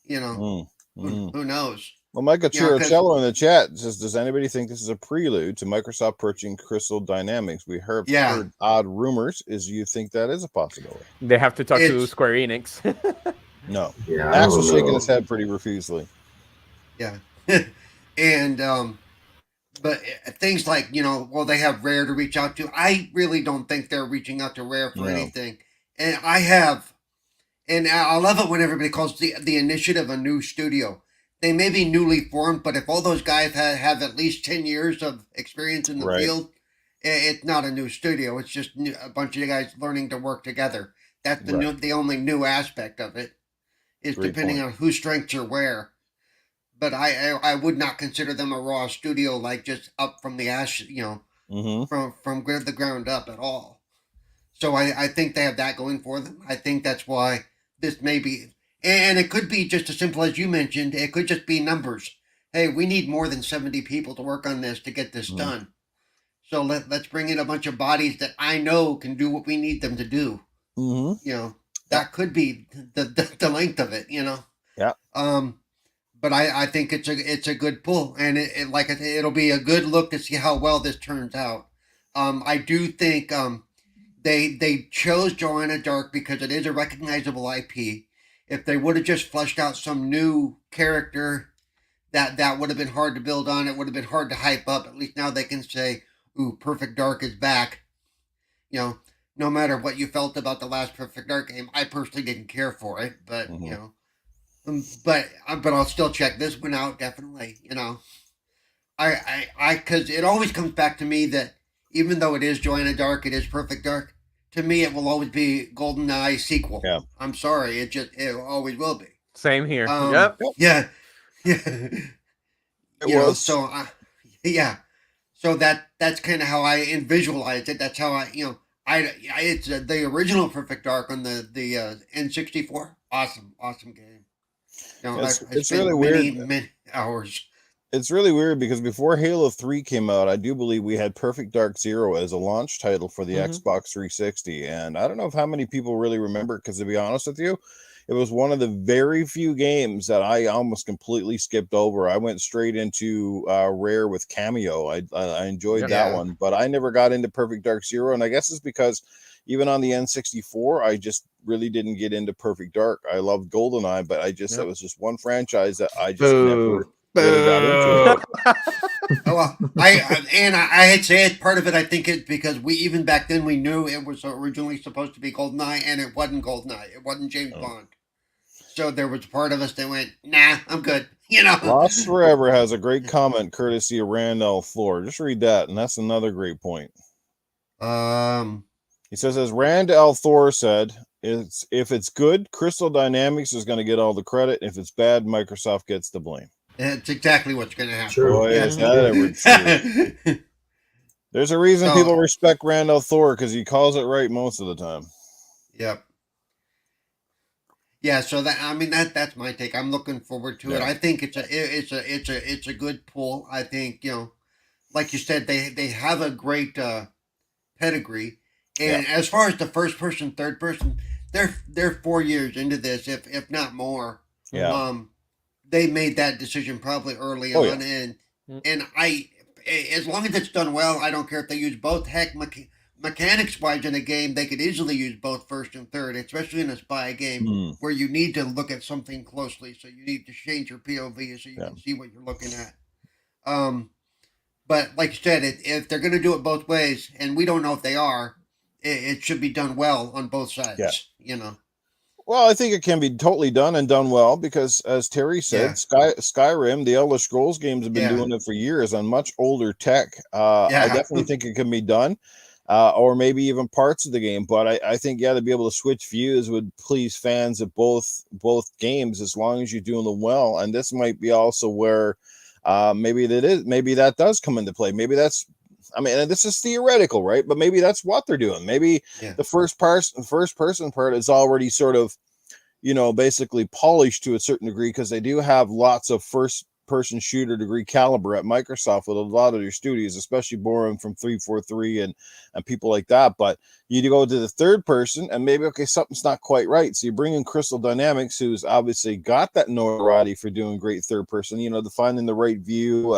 You know, who knows? Well, Michael You know, 'cause- Chiricello in the chat says, does anybody think this is a prelude to Microsoft purchasing Crystal Dynamics? We heard odd rumors. You think that is a possibility? They have to talk to Square Enix. No. Yeah, Axel shaking his head pretty refusely. Yeah. And but things like, you know, well, they have Rare to reach out to. I really don't think they're reaching out to Rare for anything. And I love it when everybody calls the initiative a new studio. they may be newly formed, but if all those guys have at least 10 years of experience in the Right. field, it's not a new studio. It's just a bunch of guys learning to work together. That's the only new aspect of it, is Great depending point. on whose strengths are where. But I would not consider them a raw studio, like just up from the ash, Mm-hmm. from the ground up at all. So I think they have that going for them. I think that's why this may be, and it could be just as simple as you mentioned. It could just be numbers. Hey, we need more than 70 people to work on this to get this done. So let's bring in a bunch of bodies that I know can do what we need them to do. Mm-hmm. That could be the length of it. Yeah. But I think it's a good pull, and it'll be a good look to see how well this turns out. I do think they chose Joanna Dark because it is a recognizable IP. If they would have just fleshed out some new character, that would have been hard to build on. It would have been hard to hype up. At least now they can say, "Ooh, Perfect Dark is back." No matter what you felt about the last Perfect Dark game, I personally didn't care for it, but but I'll still check this one out definitely. Because it always comes back to me that even though it is Joanna Dark, it is Perfect Dark. To me, it will always be GoldenEye sequel. Yeah. I'm sorry, it always will be. Same here. Yeah. It was. So that's kind of how I visualize it. That's how it's the original Perfect Dark on the N64. Awesome game. It's really weird. Many hours. It's really weird because before Halo 3 came out, I do believe we had Perfect Dark Zero as a launch title for the Xbox 360. And I don't know if how many people really remember it, because to be honest with you, it was one of the very few games that I almost completely skipped over. I went straight into Rare with Cameo. I enjoyed that one, but I never got into Perfect Dark Zero. And I guess it's because even on the N64, I just really didn't get into Perfect Dark. I loved GoldenEye, but that was just one franchise that I just never really got into it. Well, I'd say it's part of it. I think it's because even back then we knew it was originally supposed to be GoldenEye, and it wasn't GoldenEye. It wasn't James Bond. So there was part of us that went, "Nah, I'm good." Lost Forever has a great comment courtesy of Randall Floor. Just read that, and that's another great point. He says, as Rand L. Thor said, if it's good, Crystal Dynamics is going to get all the credit. If it's bad, Microsoft gets the blame. That's exactly what's going to happen. True. Is that ever true? There's a reason people respect Rand L. Thor, because he calls it right most of the time. Yep. Yeah, so that's my take. I'm looking forward to it. I think it's a good pull. I think, like you said, they have a great pedigree. And as far as the first person, third person, they're 4 years into this, if not more. Yeah. They made that decision probably early on, and as long as it's done well, I don't care if they use both. Heck, mechanics wise in a game, they could easily use both first and third, especially in a spy game where you need to look at something closely. So you need to change your POV so you can see what you're looking at. But like you said, if they're going to do it both ways, and we don't know if they are, it should be done well on both sides. Well, I think it can be totally done and done well because, as Terry said, Skyrim, the Elder Scrolls games have been doing it for years on much older tech. I definitely think it can be done, or maybe even parts of the game. But I think, to be able to switch views would please fans of both games as long as you're doing them well. And this might be also where maybe that does come into play. Maybe that's. I mean, this is theoretical, right? But maybe that's what they're doing. Maybe the first person part is already sort of, basically polished to a certain degree, because they do have lots of first person shooter degree caliber at Microsoft with a lot of their studios, especially borrowing from 343 and people like that. But you go to the third person and maybe, something's not quite right. So you bring in Crystal Dynamics, who's obviously got that notoriety for doing great third person, the finding the right view,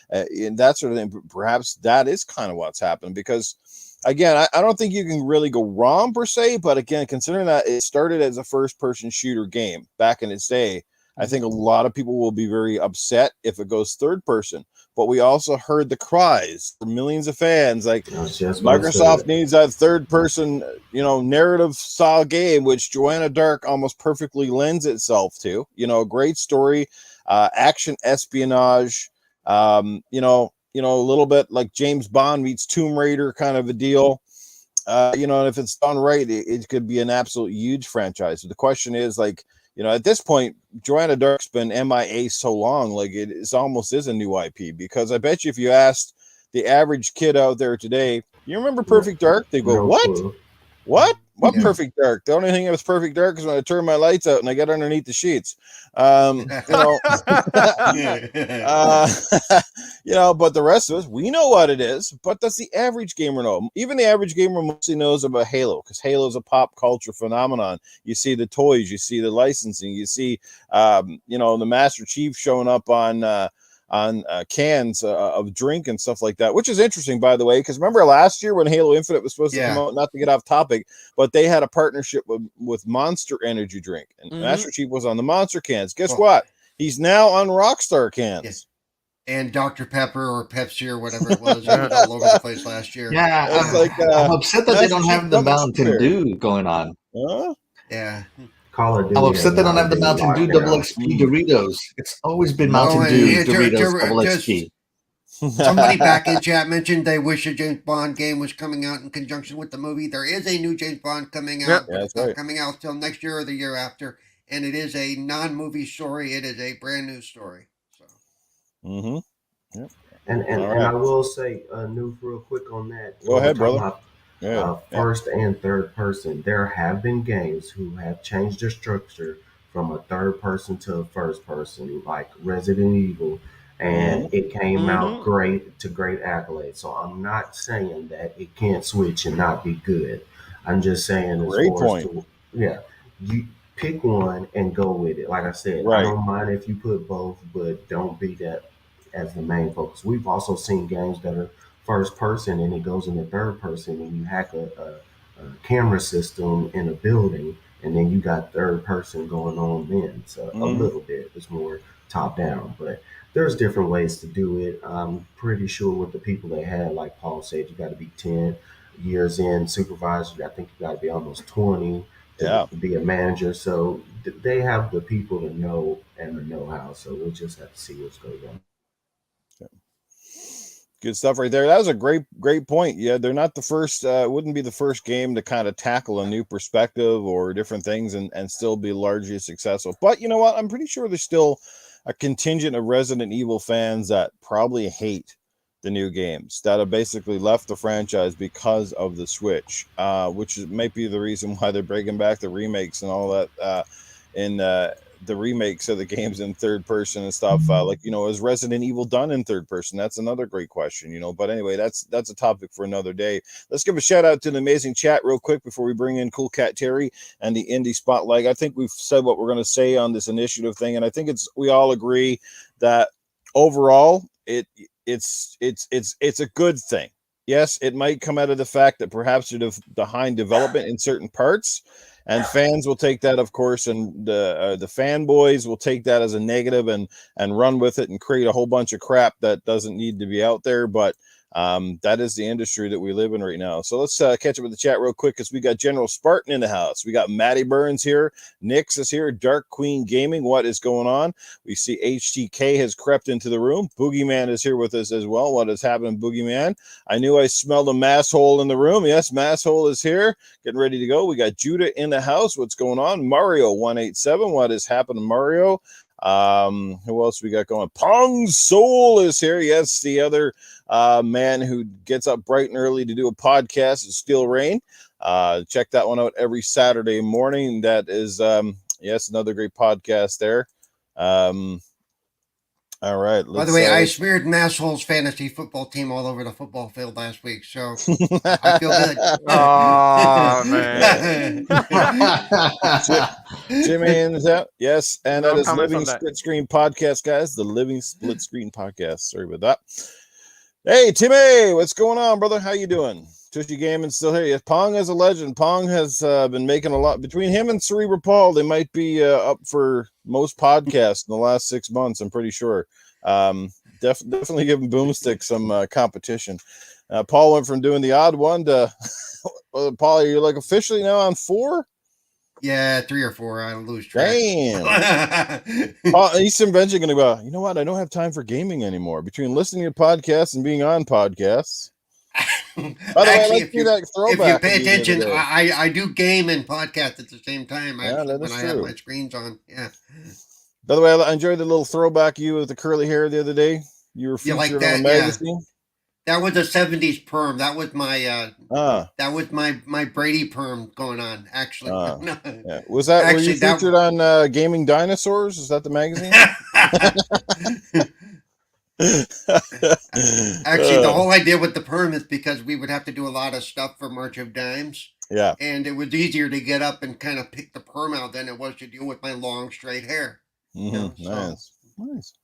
and that sort of thing. Perhaps that is kind of what's happened, because again, I don't think you can really go wrong per se, but again, considering that it started as a first person shooter game back in its day, I think a lot of people will be very upset if it goes third person. But we also heard the cries from millions of fans, like Microsoft needs that third person, narrative style game, which Joanna Dark almost perfectly lends itself to. A great story, action espionage, a little bit like James Bond meets Tomb Raider kind of a deal. And if it's done right, it could be an absolute huge franchise. The question is, like, at this point, Joanna Dark's been MIA so long, like it almost is a new IP, because I bet you if you asked the average kid out there today, you remember Perfect Dark? They go, what? Clue. What Perfect Dark? The only thing that was Perfect Dark is when I turn my lights out and I get underneath the sheets. But the rest of us, we know what it is, but does the average gamer know? Even the average gamer mostly knows about Halo, because Halo is a pop culture phenomenon. You see the toys, you see the licensing, you see, the Master Chief showing up on cans of drink and stuff like that, which is interesting, by the way, because remember last year when Halo Infinite was supposed to come out, not to get off topic, but they had a partnership with Monster Energy drink, and Master Chief was on the Monster cans. Guess what? He's now on Rockstar cans. Yeah. And Dr. Pepper or Pepsi or whatever it was, it was all over the place last year. Yeah, I'm upset that they don't have the Mountain Dew going on. Yeah. Call of Duty. I'm upset they don't have the Mountain Dew Double XP Doritos. It's always been Mountain Dew Doritos Double XP. Somebody back in chat mentioned they wish a James Bond game was coming out in conjunction with the movie. There is a new James Bond coming out, but it's not coming out till next year or the year after. And it is a non-movie story. It is a brand new story. So. Yep. And I will say, Newf, real quick on that. Go ahead, brother. First and third person. There have been games who have changed their structure from a third person to a first person, like Resident Evil, and it came out great accolades. So I'm not saying that it can't switch and not be good. I'm just saying, you pick one and go with it. Like I said, I don't mind if you put both, but don't be that as the main focus. We've also seen games that are first person and it goes into third person, and you hack a camera system in a building, and then you got third person going on then. So a little bit, it's more top down, but there's different ways to do it. I'm pretty sure with the people they had, like Paul said, you got to be 10 years in supervisor. I think you got to be almost 20 to be a manager. So they have the people to know and the know-how. So we'll just have to see what's going on. Good stuff right there. That was a great point. Yeah, they're not the first, wouldn't be the first game to kind of tackle a new perspective or different things and still be largely successful. But you know what? I'm pretty sure there's still a contingent of Resident Evil fans that probably hate the new games, that have basically left the franchise because of the Switch, which might be the reason why they're bringing back the remakes and all that in the remakes of the games in third person and stuff. Is Resident Evil done in third person? That's another great question, but anyway, that's a topic for another day. Let's give a shout out to the amazing chat real quick before we bring in Coolcat Terri and the indie spotlight. I think we've said what we're going to say on this initiative thing, and I think we all agree that overall it's a good thing. Yes, it might come out of the fact that perhaps you're behind development in certain parts, and fans will take that, of course, and the fanboys will take that as a negative and run with it and create a whole bunch of crap that doesn't need to be out there. But that is the industry that we live in right now. So let's catch up with the chat real quick, because we got General Spartan in the house. We got Matty Burns here. Nix is here. Dark Queen Gaming. What is going on? We see HTK has crept into the room. Boogeyman is here with us as well. What is happening, Boogeyman? I knew I smelled a masshole in the room. Yes, masshole is here. Getting ready to go. We got Judah in the house. What's going on? Mario 187. What is happening, Mario? Who else we got going? Pong Soul is here. Yes, the other man who gets up bright and early to do a podcast is Steel Rain. Check that one out every Saturday morning. That is another great podcast there. All right. By the way, I smeared Masshole's fantasy football team all over the football field last week, so I feel good. Oh, man. Jimmy is out. Yes, and that is Living Split Screen Podcast, guys. The Living Split Screen Podcast. Sorry about that. Hey, Timmy, what's going on, brother? How you doing? Tushy Gaming's still here. Yes, Pong is a legend. Pong has been making a lot between him and Cerebral Paul. They might be up for most podcasts in the last 6 months. I'm pretty sure. Definitely giving Boomstick some competition. Paul went from doing the odd one to Paul. You're like officially now on 4. Yeah, 3 or 4. I lose track. Damn. Paul, he's eventually going to go, you know what? I don't have time for gaming anymore. Between listening to podcasts and being on podcasts. By the Actually, way, if you pay attention, I do game and podcast at the same time. Yeah, that when is I true. have my screens on. Yeah. By the way, I enjoyed the little throwback you with the curly hair the other day. You were featured like on that, a magazine. That was a 70s perm. That was my that was my Brady perm going on, actually. Yeah. Was that actually, were you featured on Gaming Dinosaurs? Is that the magazine? Actually, the whole idea with the perm is because we would have to do a lot of stuff for March of Dimes. Yeah. And it was easier to get up and kind of pick the perm out than it was to deal with my long straight hair. Mm-hmm. Nice.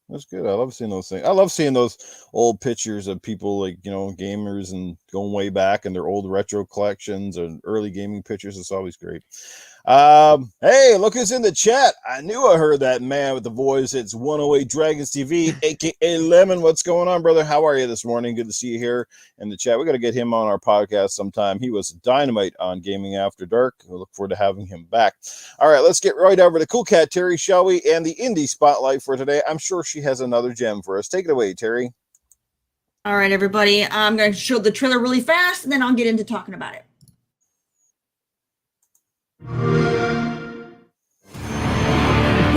That's good. I love seeing those things. I love seeing those old pictures of people like, gamers and going way back and their old retro collections and early gaming pictures. It's always great. Hey, look who's in the chat. I knew I heard that man with the voice. It's 108 Dragons TV, aka Lemon. What's going on, brother? How are you this morning? Good to see you here in the chat. We got to get him on our podcast sometime. He was dynamite on Gaming After Dark. We look forward to having him back. All right, let's get right over to Coolcat Terri, shall we? And the indie spotlight for today. I'm sure she has another gem for us. Take it away, Terri. All right, everybody. I'm going to show the trailer really fast, and then I'll get into talking about it.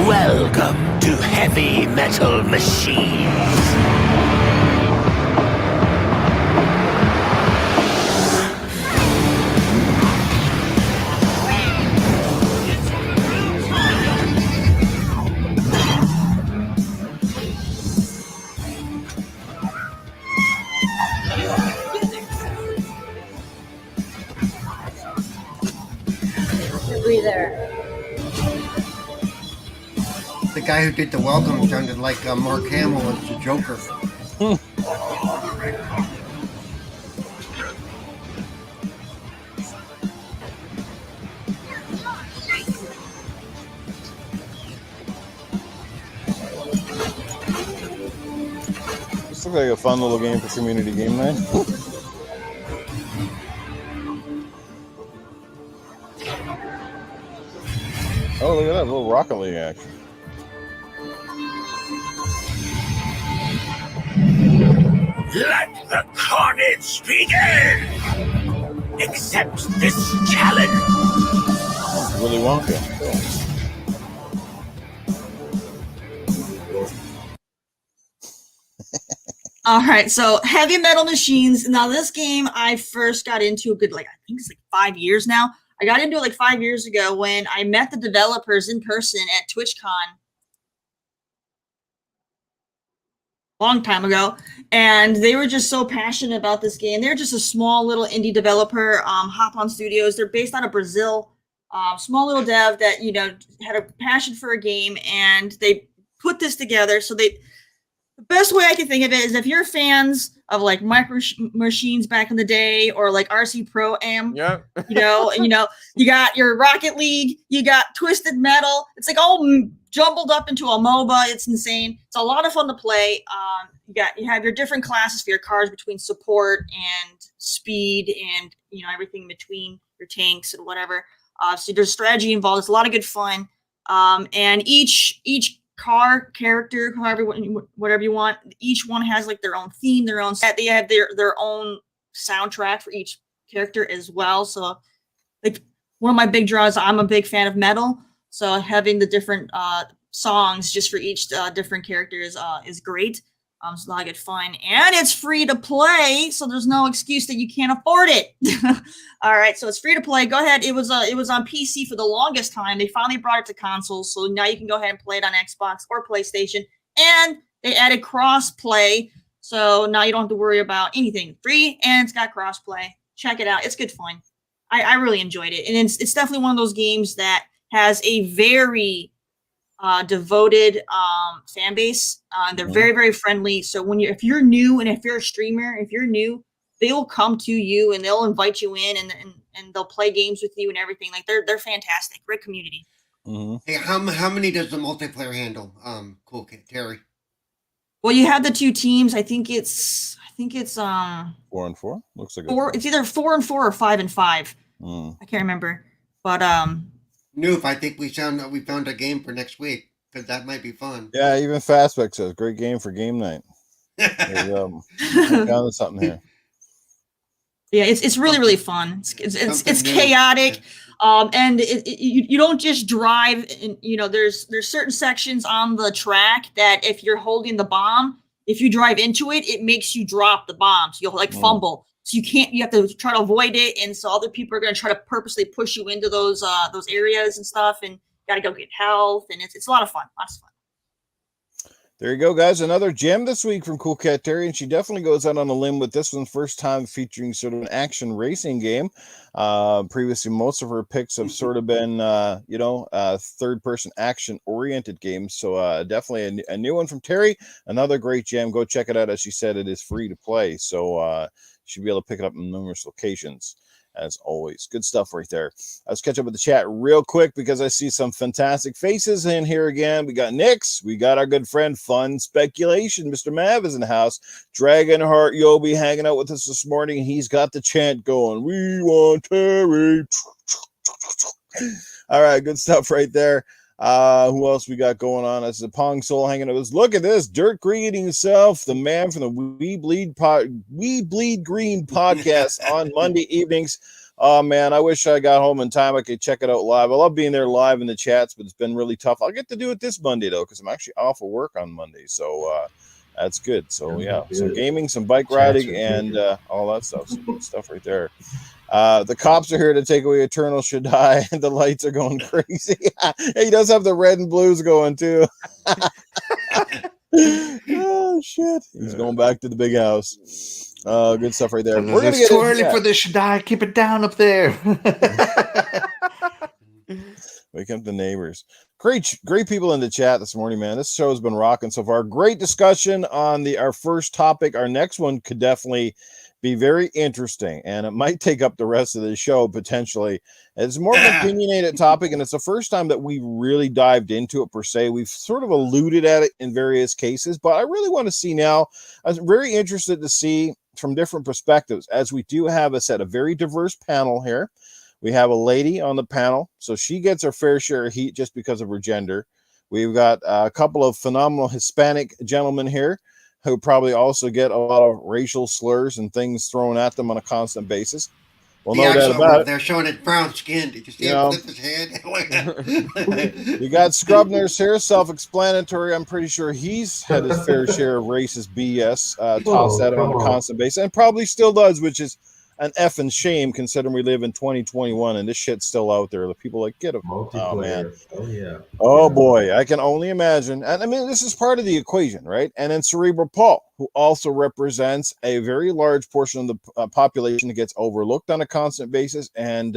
Welcome to Heavy Metal Machines. Breather. The guy who did the welcome sounded like Mark Hamill as the Joker. This looks like a fun little game for community game night. Oh, look at that little Rocket League action. Let the carnage begin! Accept this challenge! Willy Wonka. Cool. All right, so Heavy Metal Machines. Now, this game I first got into I think it's like 5 years now. I got into it like 5 years ago when I met the developers in person at TwitchCon. Long time ago, and they were just so passionate about this game. They're just a small little indie developer, Hop On Studios. They're based out of Brazil. Small little dev that had a passion for a game, and they put this together. So the best way I can think of it is if you're fans of like Micro Machines back in the day, or like RC Pro Am, Yeah. you got your Rocket League, you got Twisted Metal. It's like all jumbled up into a MOBA. It's insane. It's a lot of fun to play. You have your different classes for your cars between support and speed, and everything in between your tanks and whatever. So there's strategy involved. It's a lot of good fun. And each car character, whatever you want, each one has like their own theme, their own set. They have their own soundtrack for each character as well. So like one of my big draws, I'm a big fan of metal. So having the different songs just for each different characters is great. It's a lot of good fun, and it's free to play, so there's no excuse that you can't afford it. All right, so it's free to play. Go ahead. It was on PC for the longest time. They finally brought it to consoles, so now you can go ahead and play it on Xbox or PlayStation. And they added cross-play, so now you don't have to worry about anything. Free, and it's got cross-play. Check it out. It's good fun. I really enjoyed it, and it's definitely one of those games that has a very devoted fan base. They're very, very friendly. So if you're new, and if you're a streamer, if you're new, they will come to you and they'll invite you in and they'll play games with you and everything. Like they're fantastic. Great community. Mm-hmm. Hey, how many does the multiplayer handle? Coolcat Terri. Well, you have the 2 teams. I think it's 4-4. Looks like 4. It's either 4-4 or 5-5. Mm. I can't remember. But Newf, I think we found a game for next week because that might be fun. Yeah, even Fastback says great game for game night. There you go. I found something here. Yeah, it's really really fun. It's new. chaotic, and you don't just drive. And there's certain sections on the track that if you're holding the bomb, if you drive into it, it makes you drop the bomb. So you'll like fumble. So you have to try to avoid it, and so other people are going to try to purposely push you into those areas and stuff, and you got to go get health, and it's a lot of fun. Lots of fun. There you go, guys. Another gem this week from Coolcat Terri, and she definitely goes out on a limb with this one. First time featuring sort of an action racing game. Previously, most of her picks have sort of been, third-person action-oriented games. So definitely a new one from Terri. Another great gem. Go check it out. As she said, it is free to play. So you should be able to pick it up in numerous locations. As always, good stuff right there. Let's catch up with the chat real quick because I see some fantastic faces in here again. We got Nix, we got our good friend Fun Speculation. Mr. Mav is in the house. Dragonheart Yobi hanging out with us this morning. He's got the chant going. We want Terri. All right, good stuff right there. Who else we got going on? That's the Pong Soul hanging out with us. Look at this, Dirt Green himself, the man from the We Bleed Green podcast on Monday evenings. Oh man, I wish I got home in time. I could check it out live. I love being there live in the chats, but it's been really tough. I'll get to do it this Monday though, because I'm actually off of work on Monday, so that's good. So yeah, some gaming, some bike riding, and all that stuff. Some good stuff right there. The cops are here to take away Eternal Shaddai, and the lights are going crazy. He does have the red and blues going too. Oh shit! He's going back to the big house. Good stuff right there. We're gonna get too early for this Shaddai. Keep it down up there. Wake up the neighbors. Great people in the chat this morning, man. This show has been rocking so far. Great discussion on our first topic. Our next one could definitely be very interesting, and it might take up the rest of the show potentially. It's more of an opinionated topic, and it's the first time that we really dived into it per se. We've sort of alluded at it in various cases, but I really want to see now. I'm very interested to see from different perspectives, as we do have a very diverse panel here. We have a lady on the panel, so she gets her fair share of heat just because of her gender. We've got a couple of phenomenal Hispanic gentlemen here who probably also get a lot of racial slurs and things thrown at them on a constant basis. Well, no doubt about it. They're showing it brown skin. Did you see him flip his head? You got Scrub Nurse here, self-explanatory. I'm pretty sure he's had his fair share of racist BS tossed at him on a constant basis, and probably still does, which is an effing shame considering we live in 2021 and this shit's still out there. The people like get them. Oh man. Oh yeah. Oh boy, I can only imagine. And I mean, this is part of the equation, right? And then Cerebral Paul, who also represents a very large portion of the population that gets overlooked on a constant basis, and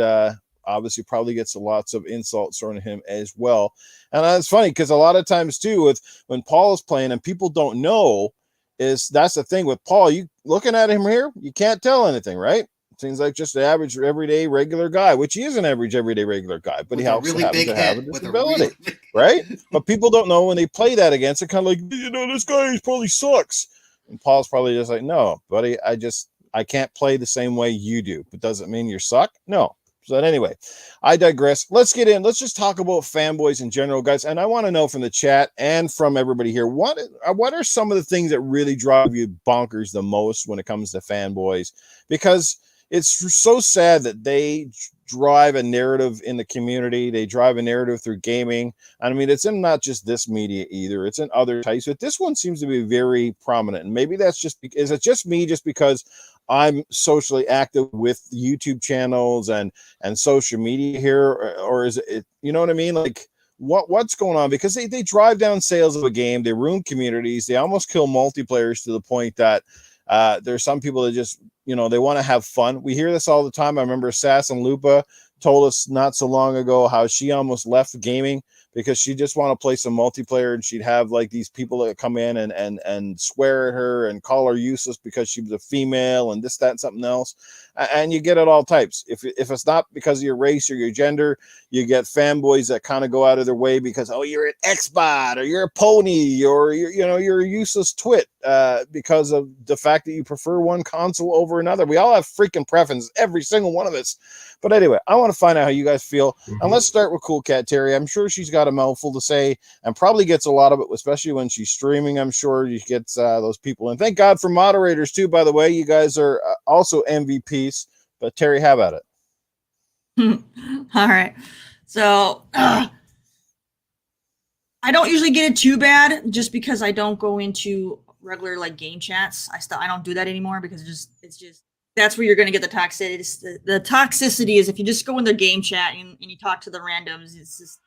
obviously probably gets lots of insults thrown at him as well. And that's funny because a lot of times too, when Paul is playing and people don't know, that's the thing with Paul. You looking at him here, you can't tell anything, right? Seems like just an average, everyday, regular guy, which he is an average, everyday, regular guy, but he also happens to have a disability, right? But people don't know when they play that against it, kind of like, this guy probably sucks. And Paul's probably just like, no, buddy, I can't play the same way you do. But does it mean you suck? No. So anyway, I digress. Let's get in. Let's just talk about fanboys in general, guys. And I want to know from the chat and from everybody here, what are some of the things that really drive you bonkers the most when it comes to fanboys? Because it's so sad that they drive a narrative in the community. They drive a narrative through gaming. I mean, it's in not just this media either. It's in other types, but this one seems to be very prominent. And maybe that's is it just me just because I'm socially active with YouTube channels and social media here, or is it, you know what I mean? Like what's going on? Because they drive down sales of a game. They ruin communities. They almost kill multiplayers to the point that there's some people that just, they want to have fun. We hear this all the time. I remember Sass and Lupa told us not so long ago how she almost left gaming because she just want to play some multiplayer, and she'd have like these people that come in and swear at her and call her useless because she was a female and this, that, and something else. And you get it all types. If it's not because of your race or your gender, you get fanboys that kind of go out of their way because, oh, you're an Xbot or you're a pony or you're a useless twit because of the fact that you prefer one console over another. We all have freaking preferences, every single one of us. But anyway, I want to find out how you guys feel. And let's start with Coolcat Terri. I'm sure she's got a mouthful to say and probably gets a lot of it, especially when she's streaming. I'm sure she gets those people. And thank God for moderators too, by the way. You guys are also MVPs. But Terri, have at it. All right. So I don't usually get it too bad just because I don't go into regular like game chats. I don't do that anymore because it's just that's where you're going to get the toxicity. The toxicity is if you just go in the game chat and you talk to the randoms, it's just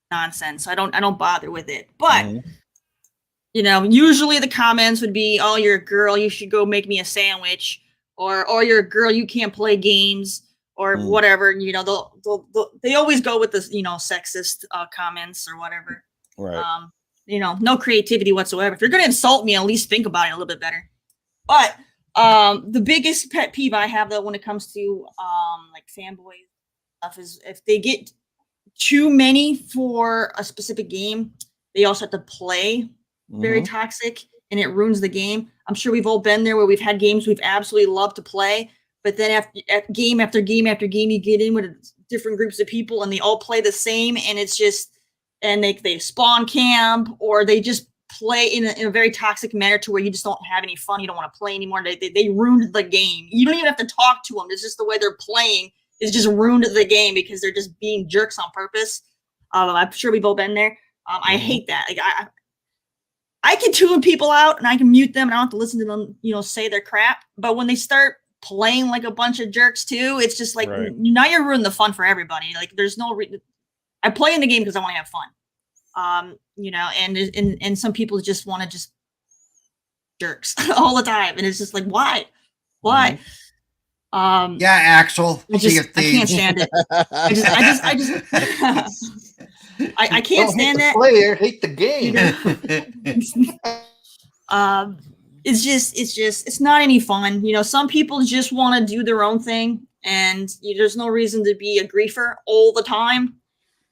nonsense. So I don't bother with it. But usually the comments would be, "Oh, you're a girl. You should go make me a sandwich," or "Oh, you're a girl. You can't play games," or whatever. They always go with this, sexist comments or whatever. Right. No creativity whatsoever. If you're gonna insult me, at least think about it a little bit better. But the biggest pet peeve I have though when it comes to like fanboy stuff is if they get too many for a specific game, they also have to play very toxic and it ruins the game. I'm sure we've all been there where we've had games we've absolutely loved to play, but then game after game after game, you get in with different groups of people and they all play the same, and it's just, and they spawn camp or they just play in a very toxic manner to where you just don't have any fun. You don't want to play anymore. They ruined the game. You don't even have to talk to them. It's just the way they're playing is just ruined the game because they're just being jerks on purpose. I'm sure we've all been there. I hate that. Like I can tune people out and I can mute them and I don't have to listen to them, say their crap. But when they start playing like a bunch of jerks too, it's just like, now you're ruining the fun for everybody. Like there's no I play in the game because I want to have fun. And some people just want to just jerks all the time. And it's just like, why? Yeah, Axle. I can't stand it. I can't stand that. Player hate the game. It's not any fun. Some people just want to do their own thing, and there's no reason to be a griefer all the time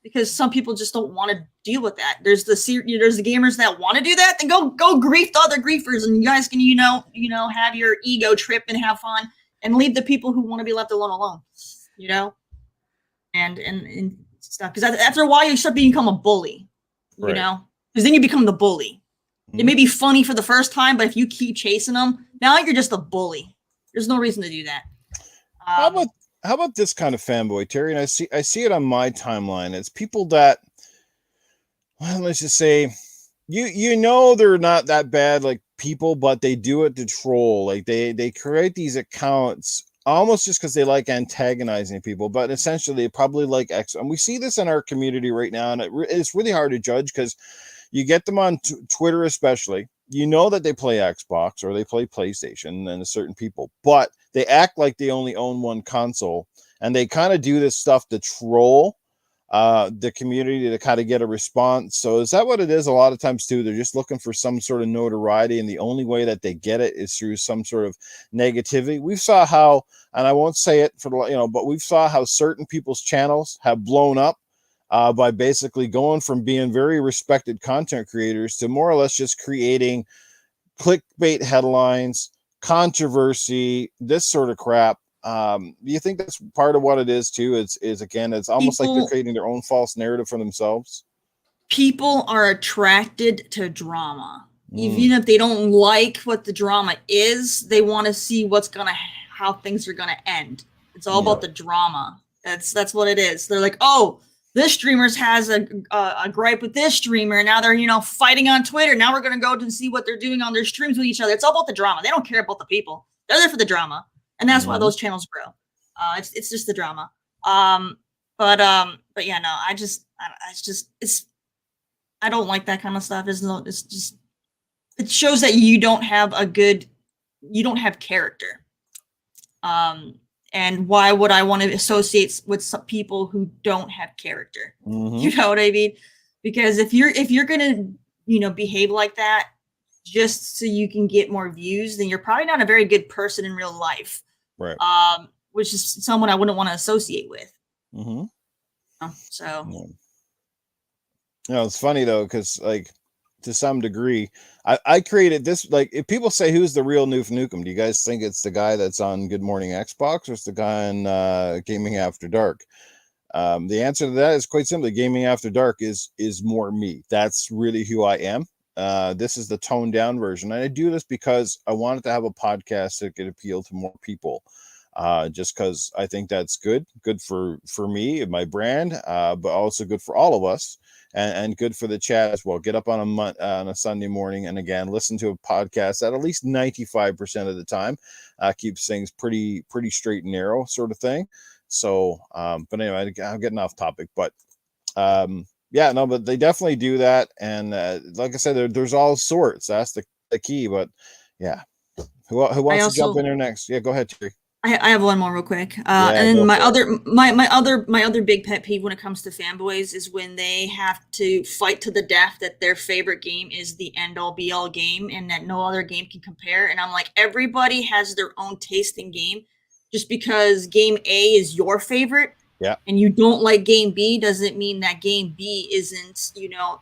because some people just don't want to deal with that. There's the gamers that want to do that. Then go grief the other griefers, and you guys can have your ego trip and have fun, and leave the people who want to be left alone. And stuff, because after a while you start to become a bully, because then you become the bully. It may be funny for the first time, but if you keep chasing them, now you're just a bully. There's no reason to do that. How about this kind of fanboy, Terri? And I see it on my timeline. It's people that, well, let's just say, they're not that bad like people, but they do it to troll. Like they create these accounts almost just because they like antagonizing people, but essentially they probably like X. And we see this in our community right now, and it's really hard to judge because you get them on Twitter, especially. That they play Xbox or they play PlayStation and certain people, but they act like they only own one console, and they kind of do this stuff to troll the community to kind of get a response. So is that what it is? A lot of times too, they're just looking for some sort of notoriety, and the only way that they get it is through some sort of negativity. We saw how, and I won't say it but we saw how certain people's channels have blown up by basically going from being very respected content creators to more or less just creating clickbait headlines, controversy, this sort of crap. Do you think that's part of what it is too? It's almost like they're creating their own false narrative for themselves. People are attracted to drama. Even if they don't like what the drama is, they want to see how things are gonna end. It's all about the drama. That's what it is. They're like, oh, this streamer has a gripe with this streamer. Now they're, fighting on Twitter. Now we're going to go and see what they're doing on their streams with each other. It's all about the drama. They don't care about the people. They're there for the drama. And that's why those channels grow. It's just the drama. But yeah, no, I don't like that kind of stuff. It shows that you don't have character. And why would I want to associate with some people who don't have character? Mhm. You know what I mean? Because if you're gonna, behave like that just so you can get more views, then you're probably not a very good person in real life. Right. Which is someone I wouldn't want to associate with. Mhm. So It's funny though, because like to some degree, I created this. Like, if people say who's the real Newf Nukem, do you guys think it's the guy that's on Good Morning Xbox, or it's the guy on Gaming After Dark? The answer to that is quite simply, Gaming After Dark is more me. That's really who I am. This is the toned down version, and I do this because I wanted to have a podcast that could appeal to more people. Just because I think that's good for me and my brand, but also good for all of us, and good for the chat as well. Get up on a Sunday morning, and again, listen to a podcast that at least 95% of the time keeps things pretty straight and narrow, sort of thing. So, but anyway, I'm getting off topic, but yeah, no, but they definitely do that, and like I said, there's all sorts. That's the key. But yeah, who wants to jump in there next? Yeah, go ahead, Terry. I have one more real quick. Yeah, and go then for it. my other big pet peeve when it comes to fanboys is when they have to fight to the death that their favorite game is the end all be all game and that no other game can compare. And I'm like, everybody has their own taste in game. Just because game A is your favorite, Yeah, and you don't like game B doesn't mean that game B isn't,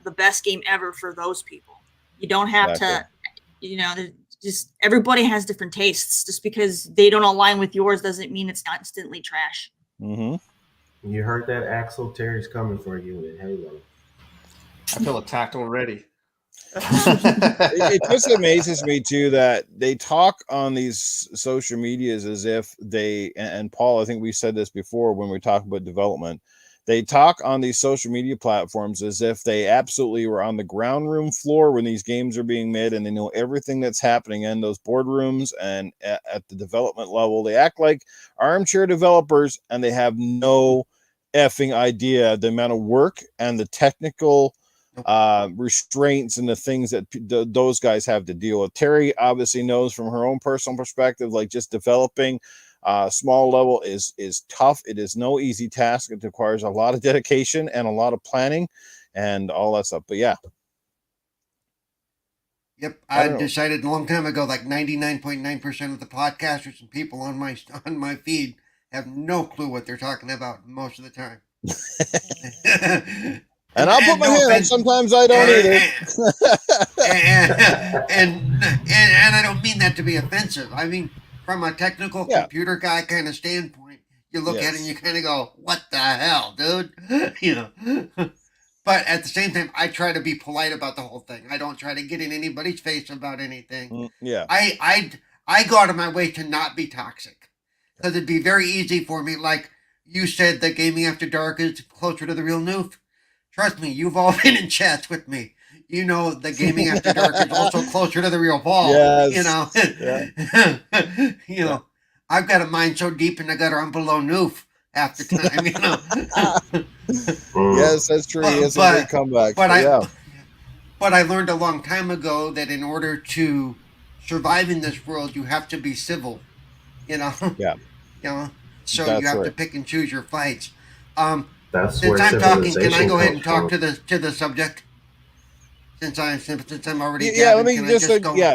the best game ever for those people. You don't have exactly. to, just everybody has different tastes. Just because they don't align with yours doesn't mean it's instantly trash. Mm-hmm. You heard that, Axle? Terry's coming for you in Halo. I feel attacked already. It just amazes me too that they talk on these social medias as if and Paul, I think we said this before when we talk about development, they talk on these social media platforms as if they absolutely were on the ground room floor when these games are being made, and they know everything that's happening in those boardrooms and at the development level. They act like armchair developers, and they have no effing idea the amount of work and the technical restraints and the things that those guys have to deal with. Terri obviously knows from her own personal perspective, like just developing small level is tough. It is no easy task. It requires a lot of dedication and a lot of planning and all that stuff. But yeah. Yep, I decided a long time ago, like 99.9% of the podcasters and people on my feed have no clue what they're talking about most of the time. And I'll put my hand up. Sometimes I don't either. And I don't mean that to be offensive. I mean, from a technical computer guy kind of standpoint, you look at it and you kind of go, "What the hell, dude?" But at the same time, I try to be polite about the whole thing. I don't try to get in anybody's face about anything. Yeah. I go out of my way to not be toxic, because it'd be very easy for me. Like you said, that Gaming After Dark is closer to the real Newf. Trust me, you've all been in chats with me. You know, the Gaming After Dark is also closer to the real Paul. Yes. You know, I've got a mind so deep in the gutter, I'm below Newf half the time. Yes, that's true. He has a great comeback. But I learned a long time ago that in order to survive in this world, you have to be civil. Yeah. So that's you have right. to pick and choose your fights. That's Since where I'm talking, can I go ahead civilization and talk comes to the subject? Since I'm already let gabbing, me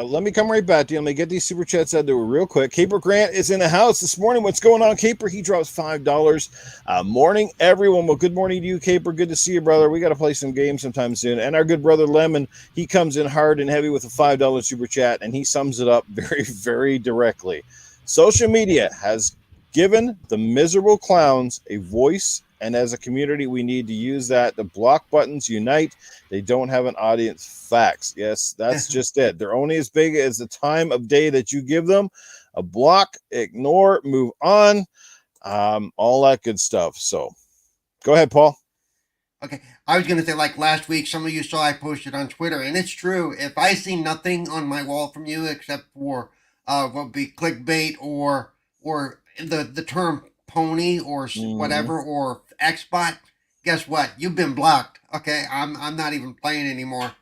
let me come right back to you. Let me get these super chats out there real quick. Caper Grant is in the house this morning. What's going on, Caper? He drops $5. Morning, everyone. Well, good morning to you, Caper. Good to see you, brother. We got to play some games sometime soon. And our good brother Lemon, he comes in hard and heavy with a $5 super chat, and he sums it up very, very directly. Social media has given the miserable clowns a voice, and as a community, we need to use that. The block buttons unite. They don't have an audience. Facts. Yes, that's just it. They're only as big as the time of day that you give them. A block, ignore, move on, all that good stuff. So go ahead, Paul. Okay, I was going to say, like last week, some of you saw I posted on Twitter, and it's true. If I see nothing on my wall from you except for what would be clickbait or the term pony or whatever or Xbot, guess what? You've been blocked. Okay, I'm not even playing anymore.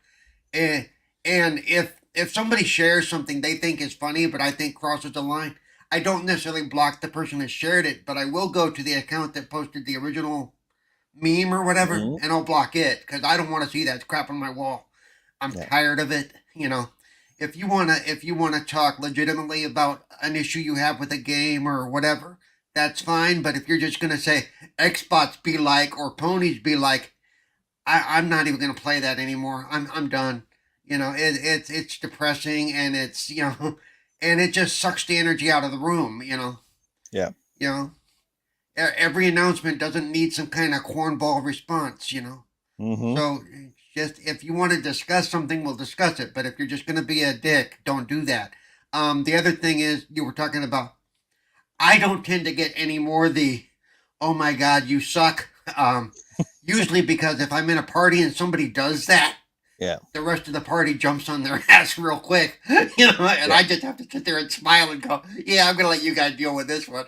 And if somebody shares something they think is funny, but I think crosses the line, I don't necessarily block the person that shared it, but I will go to the account that posted the original meme or whatever, Mhm. and I'll block it because I don't want to see that crap on my wall. I'm tired of it. If you wanna talk legitimately about an issue you have with a game or whatever, that's fine. But if you're just gonna say Xbox be like or ponies be like, I'm not even gonna play that anymore. I'm done. It's depressing and it's and it just sucks the energy out of the room. Yeah. Every announcement doesn't need some kind of cornball response. Mm-hmm. So just if you want to discuss something, we'll discuss it. But if you're just going to be a dick, don't do that. The other thing is you were talking about. I don't tend to get any more the, oh my god, you suck. Usually because if I'm in a party and somebody does that, Yeah. the rest of the party jumps on their ass real quick, and Yeah. I just have to sit there and smile and go, yeah, I'm gonna let you guys deal with this one.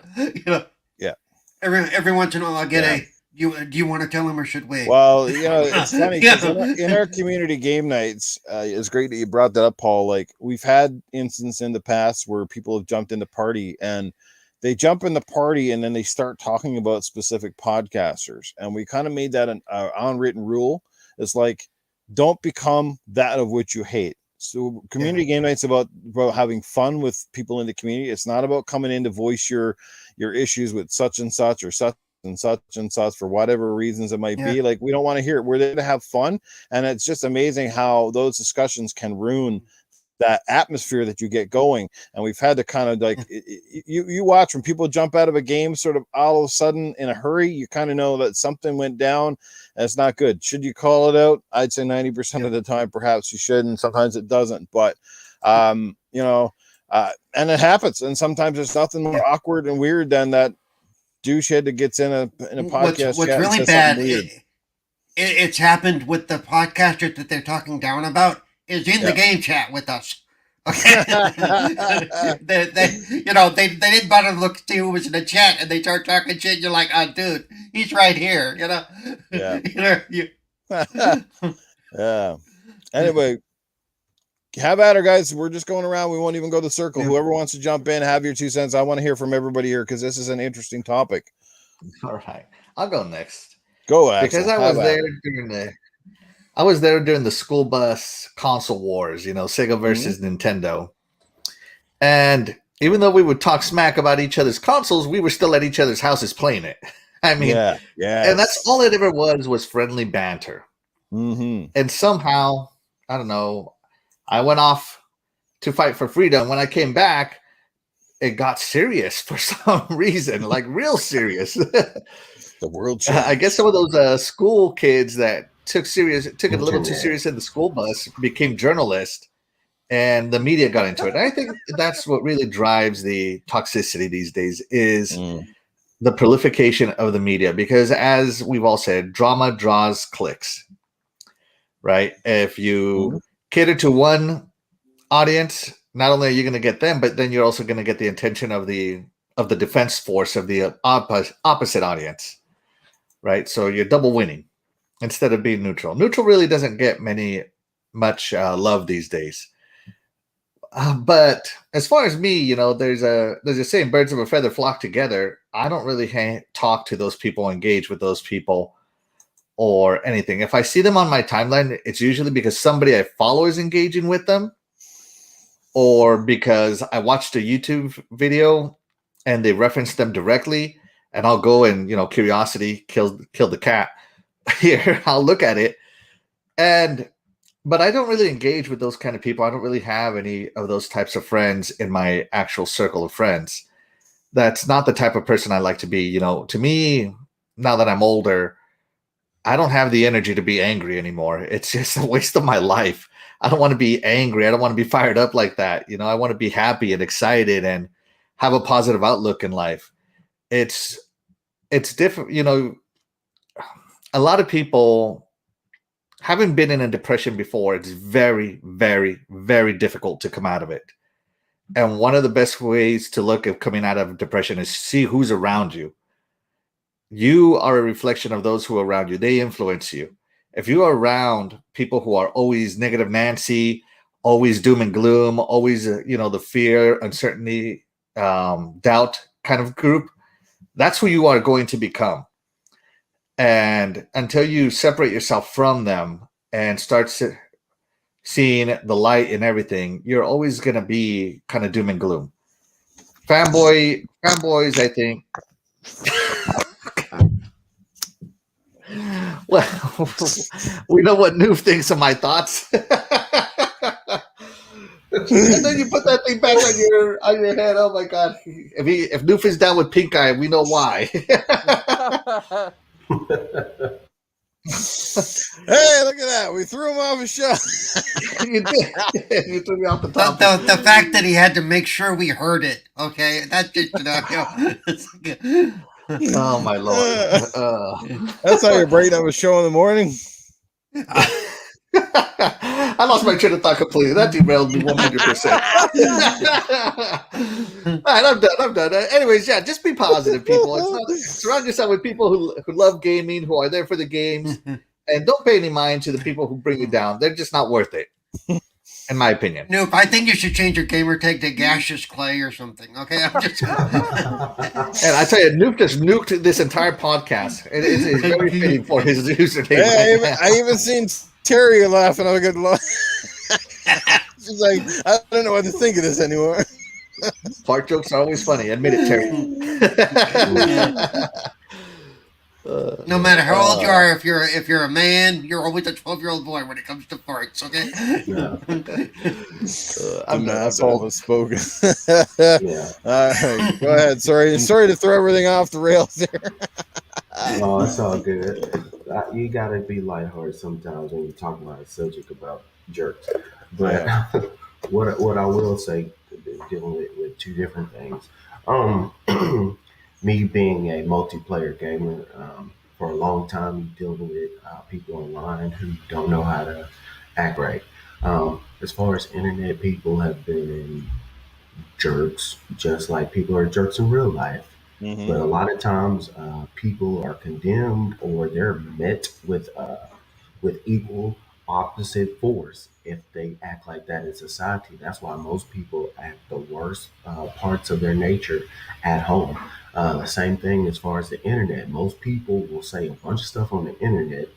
Yeah. Every once in a while I'll get Yeah. a. Do you want to tell him or should we? Well, it's funny because in our community game nights, it's great that you brought that up, Paul. Like we've had instances in the past where people have jumped in the party and they jump in the party and then they start talking about specific podcasters. And we kind of made that an unwritten rule. It's like, don't become that of which you hate. So community game nights about having fun with people in the community. It's not about coming in to voice your issues with such and such or such and such for whatever reasons it might be. Like we don't want to hear it. We're there to have fun, and it's just amazing how those discussions can ruin that atmosphere that you get going. And we've had to kind of like you watch when people jump out of a game sort of all of a sudden in a hurry, you kind of know that something went down and it's not good. Should you call it out? I'd say 90% of the time perhaps you should, and sometimes it doesn't. But and it happens, and sometimes there's nothing more awkward and weird than that douchehead that gets in a podcast What's chat really and says bad, something weird. it's happened with the podcaster that they're talking down about is in the game chat with us. Okay, they didn't bother to look to see who was in the chat, and they start talking shit. And you're like, oh, dude, he's right here. Yeah. Yeah. Anyway, have at her, guys. We're just going around. We won't even go the circle. Whoever wants to jump in, have your 2 cents. I want to hear from everybody here because this is an interesting topic. All right, I'll go next. Go, Axle. Because I was there during the school bus console wars. Sega versus Nintendo, and even though we would talk smack about each other's consoles, we were still at each other's houses playing it. I mean, and that's all it ever was friendly banter. Mm-hmm. And somehow, I don't know, I went off to fight for freedom. When I came back, it got serious for some reason, like real serious. The world changed. I guess some of those school kids that took it a little too serious in the school bus became journalists, and the media got into it. And I think that's what really drives the toxicity these days is the proliferation of the media. Because as we've all said, drama draws clicks, right? If you cater to one audience, not only are you going to get them, but then you're also going to get the attention of the defense force of the opposite audience, right? So you're double winning instead of being neutral. Neutral really doesn't get much love these days. But as far as me, there's a saying, birds of a feather flock together. I don't really talk to those people, engage with those people or anything. If I see them on my timeline, it's usually because somebody I follow is engaging with them, or because I watched a YouTube video and they referenced them directly, and I'll go and, curiosity killed the cat. Here, I'll look at it, but I don't really engage with those kind of people. I don't really have any of those types of friends in my actual circle of friends. That's not the type of person I like to be. To me, now that I'm older, I don't have the energy to be angry anymore. It's just a waste of my life. I don't want to be angry. I don't want to be fired up like that. I want to be happy and excited and have a positive outlook in life. It's different. A lot of people, having been in a depression before, it's very, very, very difficult to come out of it. And one of the best ways to look at coming out of depression is see who's around you. You are a reflection of those who are around you. They influence you. If you are around people who are always negative Nancy, always doom and gloom, always, the fear, uncertainty doubt kind of group, that's who you are going to become. And until you separate yourself from them and start seeing the light in everything, you're always going to be kind of doom and gloom. Fanboys, I think. Well, we know what Newf thinks of my thoughts. And then you put that thing back on your head. Oh my god! If Newf is down with pink eye, we know why. Hey, look at that! We threw him off a show. You did. You threw me off the top. The fact that he had to make sure we heard it. Okay, that just Oh my lord! That's how you're breaking up a show in the morning. I lost my train of thought completely. That derailed me 100%. All right, I'm done. Anyways, yeah, just be positive, people. Surround yourself with people who love gaming, who are there for the games, and don't pay any mind to the people who bring you down. They're just not worth it, in my opinion. Nope, I think you should change your gamer tag to Gaseous Clay or something. Okay, I'm just. And I tell you, Newf just nuked this entire podcast. It's very fitting for his username. Hey, I even seen Terri laughing. I was good. She's like, I don't know what to think of this anymore. Fart jokes are always funny. Admit it, Terri. No matter how old you are, if you're a man, you're always a 12-year-old boy when it comes to farts. Okay. I'm an asshole that's spoken. Yeah. All right, go ahead. Sorry to throw everything off the rails there. No, it's all good. You gotta be lighthearted sometimes when you talk about a subject about jerks. But what I will say, dealing with two different things. Me being a multiplayer gamer, for a long time, dealing with people online who don't know how to act right. As far as internet, people have been jerks, just like people are jerks in real life. But a lot of times, people are condemned or they're met with equal opposite force if they act like that in society. That's why most people act the worst parts of their nature at home. Same thing as far as the internet. Most people will say a bunch of stuff on the internet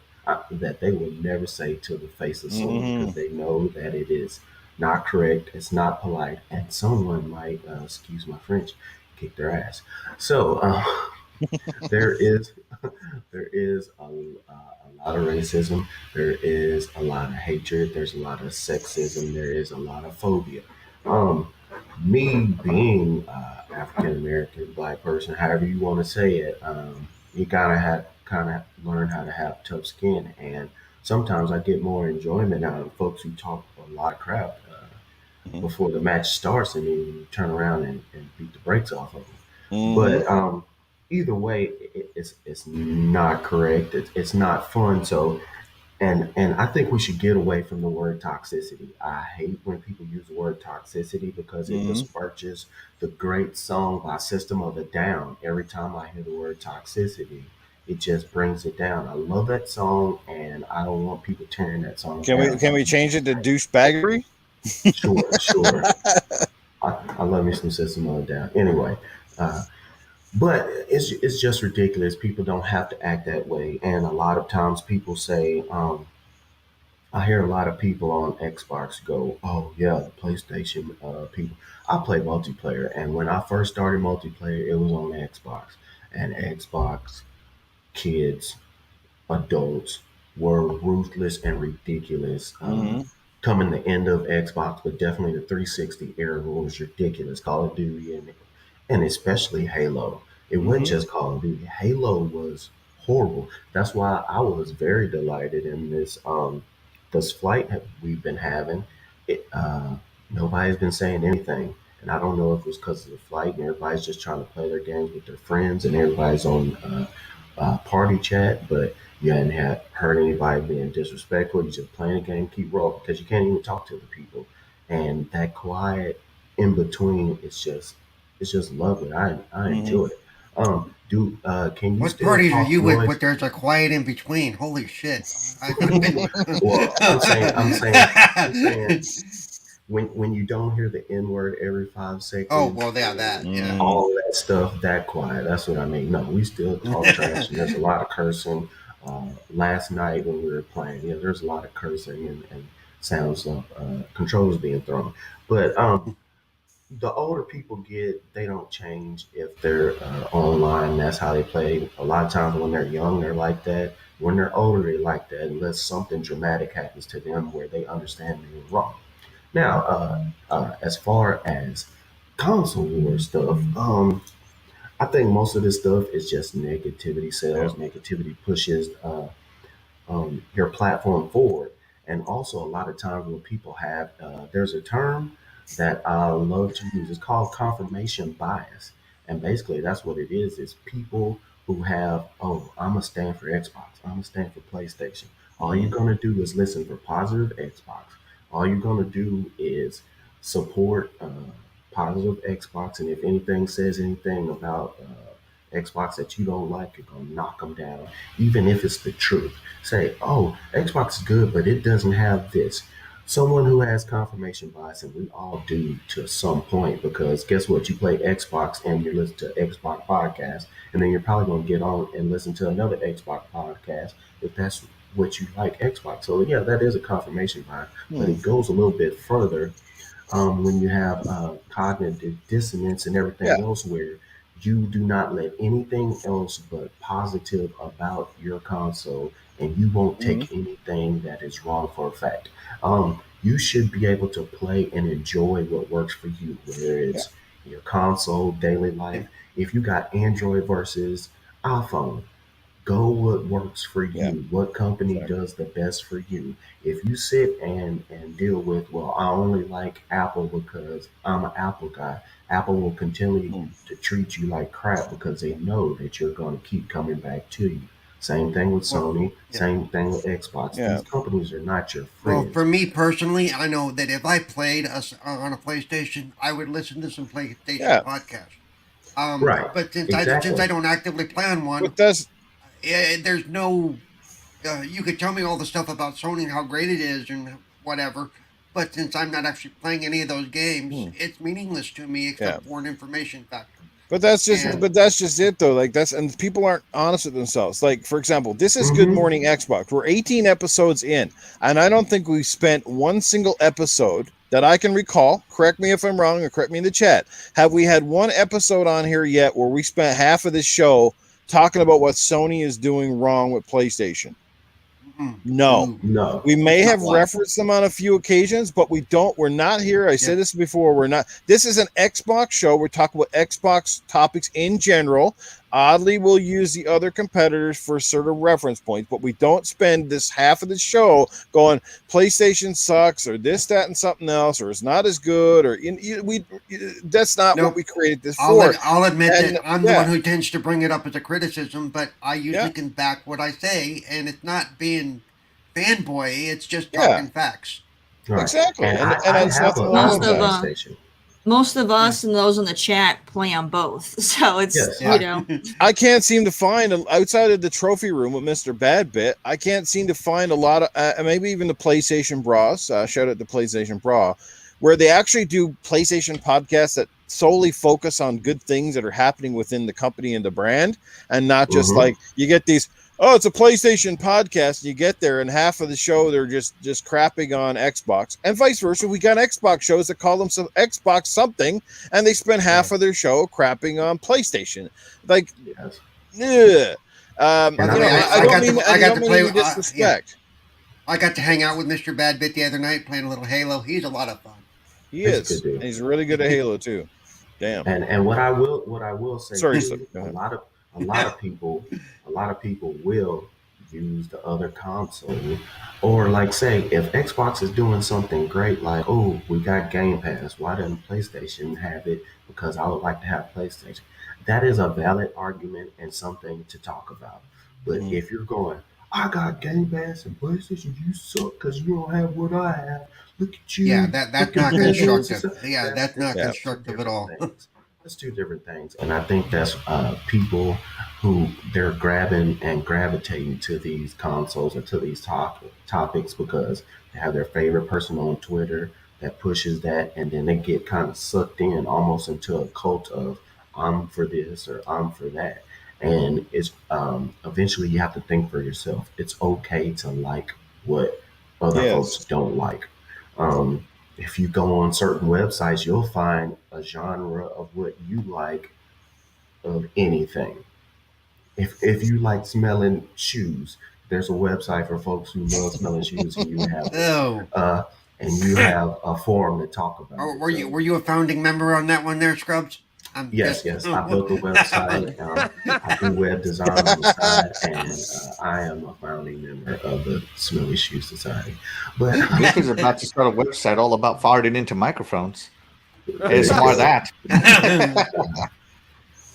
that they will never say to the face of someone because they know that it is not correct, it's not polite, and someone might, excuse my French, kick their ass. So there is a lot of racism. There is a lot of hatred. There's a lot of sexism. There is a lot of phobia. Me being African American, black person, however you want to say it, you gotta kind of learn how to have tough skin. And sometimes I get more enjoyment out of folks who talk a lot of crap before the match starts, and then you turn around and beat the brakes off of them. But either way, it's not correct. It's not fun. So, and I think we should get away from the word toxicity. I hate when people use the word toxicity because it besmirches the great song by System of a Down. Every time I hear the word toxicity, it just brings it down. I love that song, and I don't want people tearing that song down. Can we change it to douchebaggery? Sure. I love me some System of a Down. Anyway, but it's just ridiculous. People don't have to act that way. And a lot of times people say, I hear a lot of people on Xbox go, oh yeah, the PlayStation people. I play multiplayer, and when I first started multiplayer, it was on Xbox. And Xbox kids, adults were ruthless and ridiculous. Coming the end of Xbox, but definitely the 360 era was ridiculous. Call of Duty and especially Halo. It wasn't just Call of Duty. Halo was horrible. That's why I was very delighted in this flight that we've been having. Nobody's been saying anything, and I don't know if it was because of the flight and everybody's just trying to play their games with their friends and everybody's on party chat, but you hadn't heard anybody being disrespectful. You're just playing a game, keep rolling, because you can't even talk to the people. And that quiet in between, it's just lovely. I enjoy it. Can you? What still parties are talk you noise? with? But there's a quiet in between. Holy shit! Well, I'm saying, when you don't hear the N word every 5 seconds. Oh well, yeah, that yeah. All that stuff that quiet. That's what I mean. No, we still talk trash, and there's a lot of cursing. Last night when we were playing, there's a lot of cursing and sounds of controls being thrown. But the older people get, they don't change if they're online. That's how they play. A lot of times when they're young, they're like that. When they're older, they like that, unless something dramatic happens to them where they understand they were wrong. Now, as far as console war stuff, I think most of this stuff is just negativity sales. Negativity pushes your platform forward. And also, a lot of times when people have, there's a term that I love to use. It's called confirmation bias. And basically, that's what it is. It's people who have, oh, I'm going to stand for Xbox. I'm going to stand for PlayStation. All you're going to do is listen for positive Xbox. All you're going to do is support positive Xbox. And if anything says anything about Xbox that you don't like, you're going to knock them down, even if it's the truth. Say, oh, Xbox is good, but it doesn't have this. Someone who has confirmation bias, and we all do to some point, because guess what? You play Xbox and you listen to Xbox podcast, and then you're probably going to get on and listen to another Xbox podcast if that's what you like Xbox. So yeah, that is a confirmation bias, but it goes a little bit further when you have cognitive dissonance and everything else, where you do not let anything else but positive about your console, and you won't take anything that is wrong for a fact. You should be able to play and enjoy what works for you, whether it's your console, daily life. If you got Android versus iPhone, go what works for you. What company does the best for you? If you sit and deal with, well, I only like Apple because I'm an Apple guy, Apple will continue to treat you like crap because they know that you're going to keep coming back to you. Same thing with Sony, same thing with Xbox. These companies are not your friends. Well, for me personally, I know that if I played on a PlayStation, I would listen to some PlayStation podcasts. Right. But since I don't actively play on one, there's no. You could tell me all the stuff about Sony and how great it is and whatever, but since I'm not actually playing any of those games, it's meaningless to me except for an information factor. But that's just it though. Like and people aren't honest with themselves. Like, for example, this is Good Morning Xbox. We're 18 episodes in, and I don't think we've spent one single episode that I can recall. Correct me if I'm wrong, or correct me in the chat. Have we had one episode on here yet where we spent half of this show talking about what Sony is doing wrong with PlayStation? No. We may have referenced them on a few occasions, but we don't. We're not here. I said this before. We're not. This is an Xbox show. We're talking about Xbox topics in general. Oddly, we'll use the other competitors for sort of reference points, but we don't spend this half of the show going, PlayStation sucks, or this, that, and something else, or it's not as good, or that's not what we created this for. I'll admit that I'm the one who tends to bring it up as a criticism, but I usually can back what I say, and it's not being fanboy, it's just talking facts. Right. Exactly. And I have a PlayStation. Most of us and those in the chat play on both, so it's you know. I can't seem to find outside of the trophy room with Mr. Badbit. I can't seem to find a lot of maybe even the PlayStation Bras. Shout out to PlayStation Bra, where they actually do PlayStation podcasts that solely focus on good things that are happening within the company and the brand, and not just like you get these. Oh, it's a PlayStation podcast. And you get there, and half of the show they're just crapping on Xbox, and vice versa. We got Xbox shows that call themselves Xbox something, and they spend half of their show crapping on PlayStation. Like, I don't mean disrespect. I got to hang out with Mr. Badbit the other night playing a little Halo. He's a lot of fun. He is. And he's really good at Halo too. Damn. And what I will say, a lot of people will use the other console, or like say if Xbox is doing something great, like, oh, we got Game Pass, why doesn't PlayStation have it? Because I would like to have PlayStation. That is a valid argument and something to talk about. But if you're going, I got Game Pass and PlayStation, you suck because you don't have what I have. Look at you. Yeah, that's not constructive. Yeah, that's not constructive at all. That's two different things. And I think that's people who they're grabbing and gravitating to these consoles or to these topics because they have their favorite person on Twitter, that pushes that, and then they get kind of sucked in almost into a cult of I'm for this or I'm for that. And it's eventually you have to think for yourself. It's okay to like what other folks Yes. don't like. If you go on certain websites, you'll find a genre of what you like of anything. If you like smelling shoes, there's a website for folks who love smelling shoes, and you have Oh, and you have a forum to talk about oh, it. were you a founding member on that one there, Scrubs? I'm Yes, just. yes. I built a website. I do web design on the side, and I am a founding member of the Smelly Shoe Society. But Newf is about to start a website all about farting into microphones. there you ASMR go. that.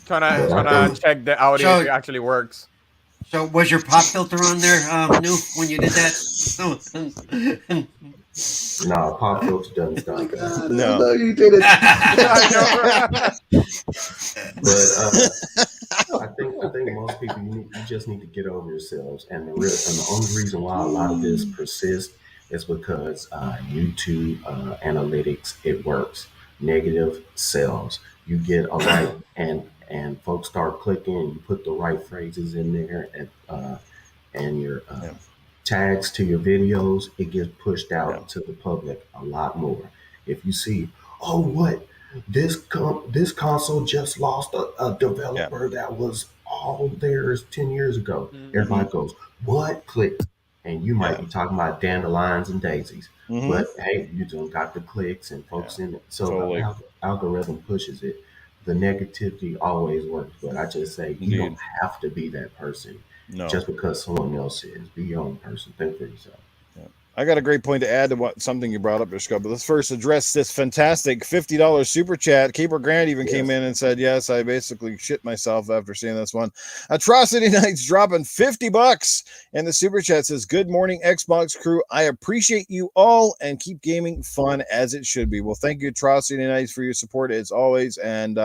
But I Trying think to check the audio if So- it actually works. So was your pop filter on there, Newf, when you did that? no, pop filter doesn't stop that. No. you did it. I know. But I think most people you just need to get over yourselves, and the only reason why a lot of this persists is because YouTube analytics, it works. Negative sells. You get a right and folks start clicking. You put the right phrases in there and your Yeah. tags to your videos. It gets pushed out Yeah. to the public a lot more. If you see, oh, what this console just lost a developer that was all theirs 10 years ago. Everybody goes, what? Click. And you might Yeah. be talking about dandelions and daisies. Mhm. But hey, you just got the clicks and folks in it. So Totally. the algorithm pushes it. The negativity always works. But I just say you don't Indeed. have to be that person No. just because someone else is. Be your own person. Think for yourself. I got a great point to add to what something you brought up, there, Scott. But let's first address this fantastic $50 super chat. Keeper Grant even came in and said, "Yes, I basically shit myself after seeing this one." Atrocity Nights dropping $50 and the super chat says, "Good morning, Xbox crew. I appreciate you all and keep gaming fun as it should be." Well, thank you, Atrocity Nights, for your support as always, and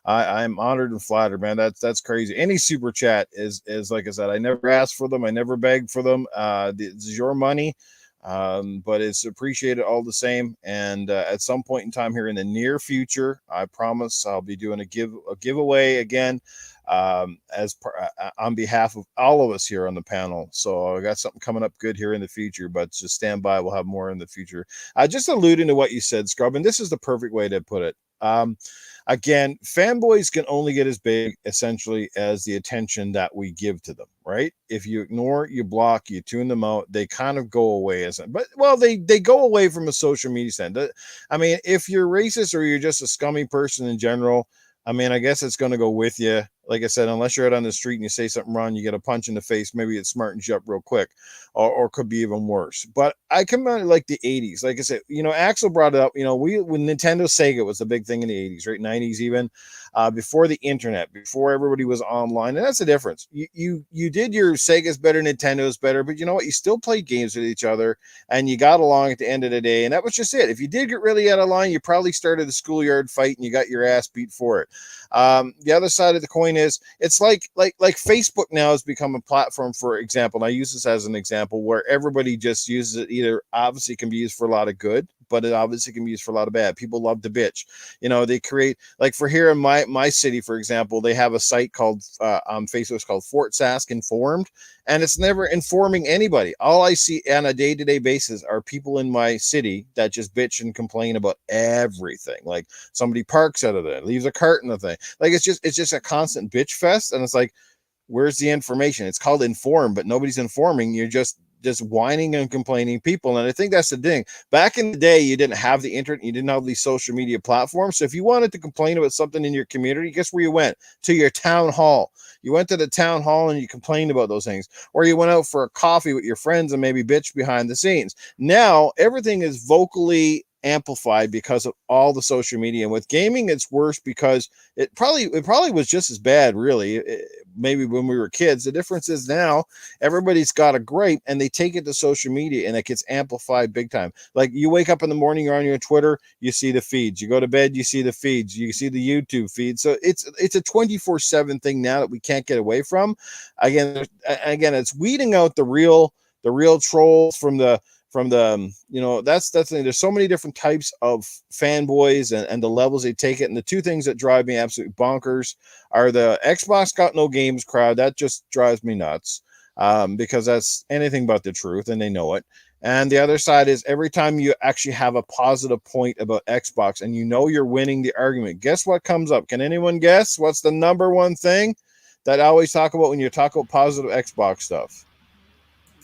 I'm honored and flattered, man. That's crazy. Any super chat is like I said. I never asked for them. I never begged for them. This is your money. But it's appreciated all the same. And at some point in time here in the near future, I promise I'll be doing a giveaway again on behalf of all of us here on the panel. So I got something coming up good here in the future, but just stand by. We'll have more in the future. Just alluding to what you said, Scrub, and this is the perfect way to put it. Again, fanboys can only get as big essentially as the attention that we give to them, right? If you ignore, you block, you tune them out, they kind of go away they go away from a social media stand. I mean, if you're racist or you're just a scummy person in general, I mean, I guess it's going to go with you. Like I said, unless you're out on the street and you say something wrong, you get a punch in the face. Maybe it smartens you up real quick, or could be even worse. But I come out like the 80s. Like I said, Axel brought it up. When Nintendo Sega was the big thing in the 80s, right? 90s even, before the internet, before everybody was online. And that's the difference. You did your Sega's better, Nintendo's better, but you know what? You still played games with each other and you got along at the end of the day. And that was just it. If you did get really out of line, you probably started the schoolyard fight and you got your ass beat for it. The other side of the coin is it's like Facebook now has become a platform, for example, and I use this as an example, where everybody just uses it. Either obviously can be used for a lot of good, but it obviously can be used for a lot of bad. People love to bitch. They create, like for here in my city, for example, they have a site called on Facebook, it's called Fort Sask Informed, and it's never informing anybody. All I see on a day-to-day basis are people in my city that just bitch and complain about everything. Like somebody parks out of there, leaves a cart in the thing. Like it's just a constant bitch fest, and it's like, where's the information? It's called inform, but nobody's informing. You're just whining and complaining people. And I think that's the thing. Back in the day, you didn't have the internet, you didn't have these social media platforms. So if you wanted to complain about something in your community, guess where you went? To your town hall. You went to the town hall and you complained about those things, or you went out for a coffee with your friends and maybe bitch behind the scenes. Now everything is vocally amplified because of all the social media. And with gaming, it's worse because it probably was just as bad, really. Maybe when we were kids. The difference is now everybody's got a gripe and they take it to social media and it gets amplified big time. Like you wake up in the morning, you're on your Twitter, you see the feeds. You go to bed, you see the feeds. You see the YouTube feed. So it's a 24/7 thing now that we can't get away from. Again, it's weeding out the real trolls from the from the, that's the thing. There's so many different types of fanboys and the levels they take it. And the two things that drive me absolutely bonkers are the Xbox got no games crowd. That just drives me nuts, because that's anything but the truth, and they know it. And the other side is every time you actually have a positive point about Xbox and you're winning the argument, guess what comes up? Can anyone guess what's the number one thing that I always talk about when you talk about positive Xbox stuff?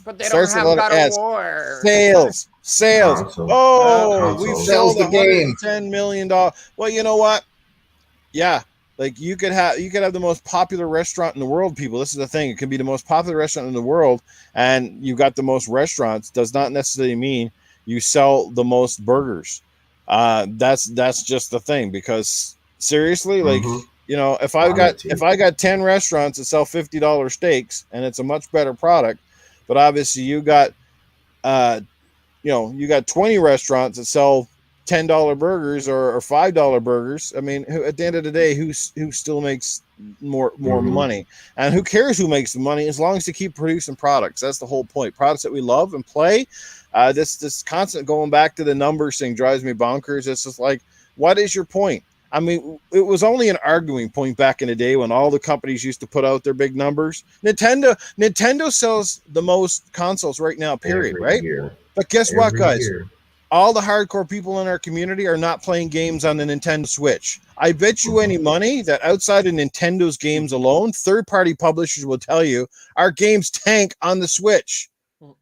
But they Starts don't with a have letter God of S. War. Sales. Console. Oh, Okay. we've Console. sold Sells the game. $110 million. Well, you know what? Yeah. Like you could have the most popular restaurant in the world, people. This is the thing. It can be the most popular restaurant in the world, and you got the most restaurants. Does not necessarily mean you sell the most burgers. That's just the thing. Because seriously, like if I got 10 restaurants that sell $50 steaks, and it's a much better product, but obviously you got 20 restaurants that sell $10 burgers or $5 burgers. I mean, at the end of the day, who still makes more money? And who cares who makes the money as long as they keep producing products? That's the whole point. Products that we love and play. This constant going back to the numbers thing drives me bonkers. It's just like, what is your point? I mean, it was only an arguing point back in the day when all the companies used to put out their big numbers. Nintendo sells the most consoles right now, period, right? Year. But guess what, guys? Year. All the hardcore people in our community are not playing games on the Nintendo Switch. I bet you any money that outside of Nintendo's games alone, third-party publishers will tell you our games tank on the Switch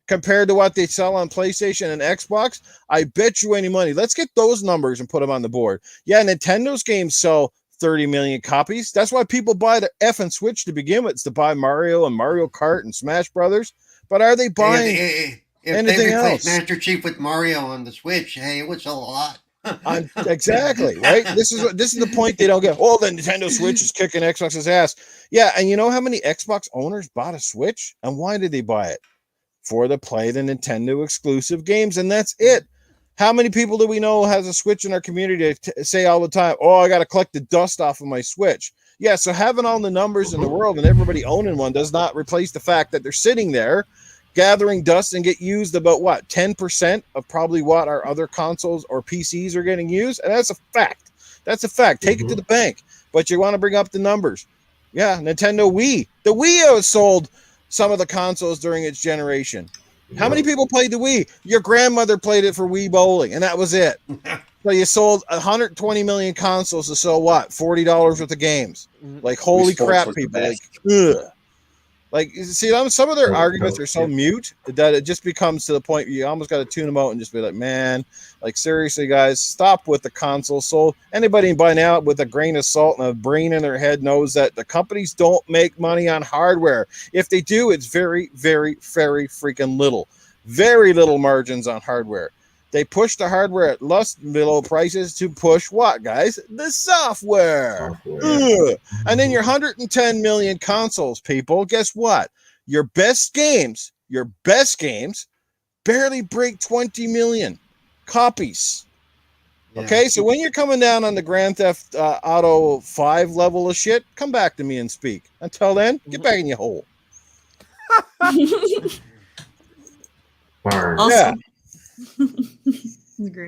compared to what they sell on PlayStation and Xbox. I bet you any money. Let's get those numbers and put them on the board. Yeah, Nintendo's games sell 30 million copies. That's why people buy the effing Switch to begin with. It's to buy Mario and Mario Kart and Smash Brothers. But are they buying anything else? Master Chief with Mario on the Switch, hey, it would sell a lot. Exactly, right? This is the point they don't get. Oh, the Nintendo Switch is kicking Xbox's ass. Yeah, and you know how many Xbox owners bought a Switch? And why did they buy it? For the play the Nintendo exclusive games, and that's it. How many people do we know has a Switch in our community say all the time, oh, I got to collect the dust off of my Switch? Yeah, so having all the numbers in the world and everybody owning one does not replace the fact that they're sitting there gathering dust and get used about 10% of probably what our other consoles or PCs are getting used. And that's a fact. Take it to the bank. But you want to bring up the numbers. Yeah, Nintendo Wii. The Wii outsold some of the consoles during its generation. How many people played the Wii? Your grandmother played it for Wii bowling, and that was it. So you sold 120 million consoles to sell $40 worth of games. Like, holy crap, people. Like, ugh. Like, see, some of their arguments are so mute that it just becomes to the point where you almost got to tune them out and just be like, man, like, seriously, guys, stop with the console. So anybody by now with a grain of salt and a brain in their head knows that the companies don't make money on hardware. If they do, it's very, very, very freaking little. Very little margins on hardware. They push the hardware at below prices to push what, guys? The software. And then your 110 million consoles, people, guess what? Your best games barely break 20 million copies. Yeah. Okay, so when you're coming down on the Grand Theft Auto 5 level of shit, come back to me and speak. Until then, get back in your hole. Burn. Yeah.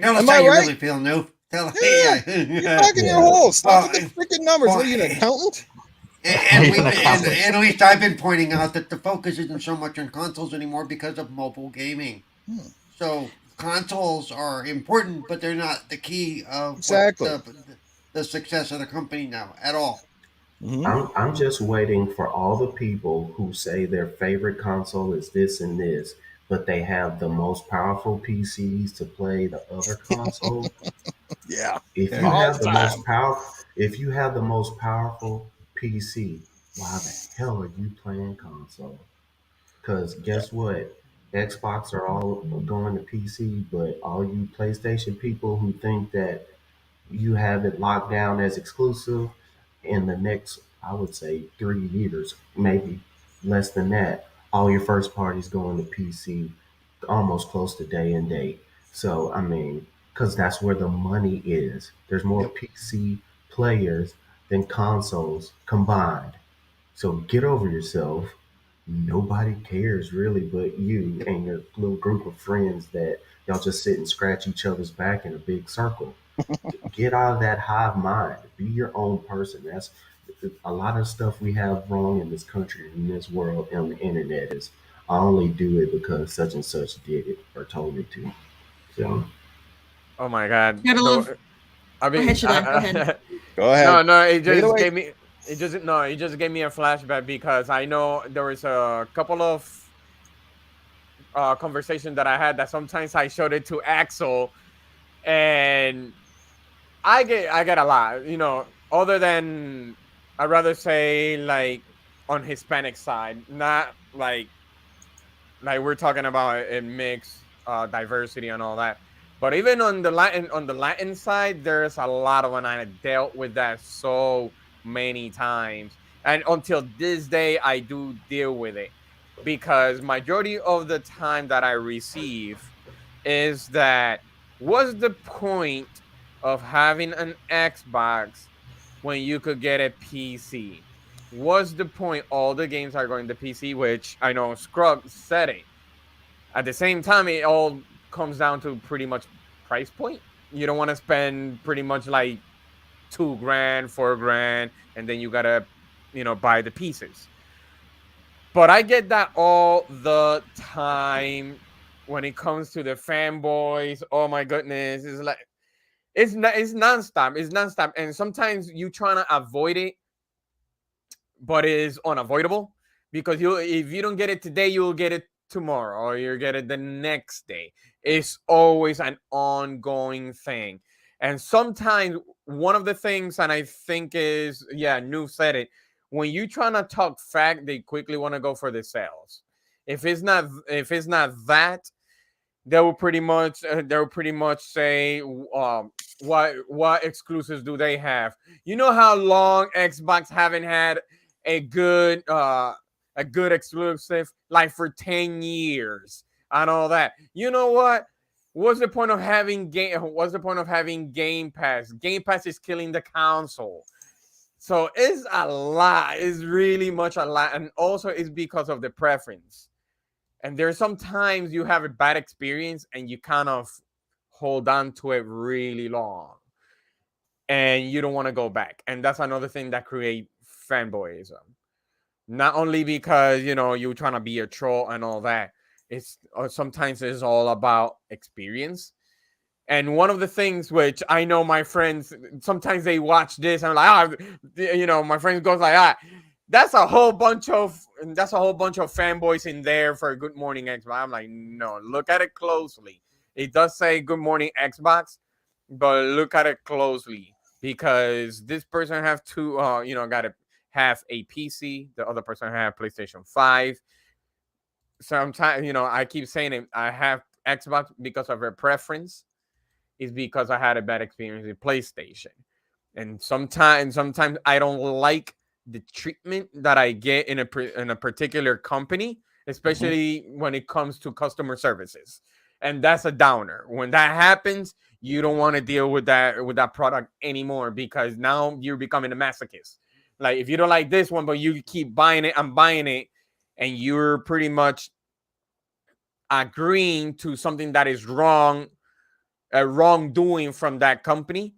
Tell us how you really feel, Newf. Tell us. Yeah. Get back in your hole. Stop with the freaking numbers. What are you, an accountant? And at least I've been pointing out that the focus isn't so much on consoles anymore because of mobile gaming. So consoles are important, but they're not the key of the success of the company now at all. I'm just waiting for all the people who say their favorite console is this and this, but they have the most powerful PCs to play the other console. Yeah. If you have the most powerful PC, why the hell are you playing console? Because guess what? Xbox are all going to PC, but all you PlayStation people who think that you have it locked down as exclusive in the next, I would say, 3 years, maybe less than that, all your first parties going to PC almost close to day and date. So, I mean, because that's where the money is. There's more PC players than consoles combined. So get over yourself nobody cares really but you and your little group of friends that y'all just sit and scratch each other's back in a big circle. Get out of that hive mind. Be your own person. That's a lot of stuff we have wrong in this country, in this world, on the internet is I only do it because such and such did it or told me to. So Oh my God. Gotta love. I Go mean, ahead, Shaddai. Go ahead. Go ahead. no, it Take it just away. gave me. It just gave me a flashback because I know there was a couple of conversations that I had that sometimes I showed it to Axel, and I get a lot, other than I'd rather say like on Hispanic side, not like we're talking about a mix diversity and all that. But even on the Latin side, there's a lot of, and I dealt with that so many times. And until this day, I do deal with it because majority of the time that I receive is that what's the point of having an Xbox when you could get a PC? What's the point? All the games are going to PC, which I know Scrub said it. At the same time, it all comes down to pretty much price point. You don't want to spend pretty much like $2,000, $4,000, and then you gotta, buy the pieces. But I get that all the time when it comes to the fanboys. Oh my goodness, it's like it's nonstop. It's nonstop, and sometimes you trying to avoid it, but it is unavoidable because if you don't get it today, you'll get it tomorrow or you'll get it the next day. It's always an ongoing thing. And sometimes one of the things, and I think is, Newf said it, when you trying to talk fact, they quickly want to go for the sales. If it's not that, they will pretty much say what exclusives do they have. You know how long Xbox haven't had a good exclusive, like for 10 years and all that. You know what? What's the point of having Game Pass? Game Pass is killing the console. So it's a lot. It's really much a lot. And also it's because of the preference. And there's sometimes you have a bad experience and you kind of hold on to it really long. And you don't want to go back. And that's another thing that creates fanboyism. Not only because, you're trying to be a troll and all that. It's sometimes it's all about experience. And one of the things which I know my friends, sometimes they watch this and I'm like, my friends goes like, that's a whole bunch of fanboys in there for a Good Morning Xbox. I'm like, no, look at it closely. It does say Good Morning Xbox, but look at it closely because this person have to, got to have a PC. The other person have PlayStation 5. Sometimes, I keep saying it. I have Xbox because of her preference. Is because I had a bad experience with PlayStation. And sometimes I don't like the treatment that I get in a particular company, especially when it comes to customer services. And that's a downer. When that happens, you don't want to deal with that product anymore because now you're becoming a masochist. Like if you don't like this one, but you keep buying it, I'm buying it, and you're pretty much agreeing to something that is wrong, a wrongdoing from that company,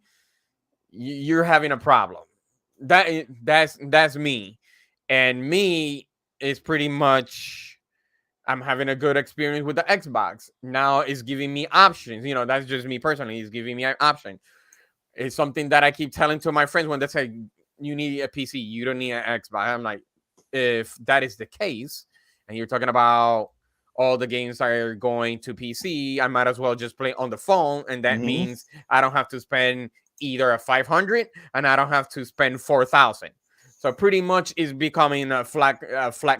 you're having a problem. That's me, and me is pretty much I'm having a good experience with the Xbox. Now it's giving me options. That's just me personally. It's giving me an option. It's something that I keep telling to my friends when they say you need a PC, you don't need an Xbox. I'm like, if that is the case, and you're talking about all the games are going to PC, I might as well just play on the phone, and that means I don't have to spend either a 500 and I don't have to spend 4,000. So pretty much is becoming a flat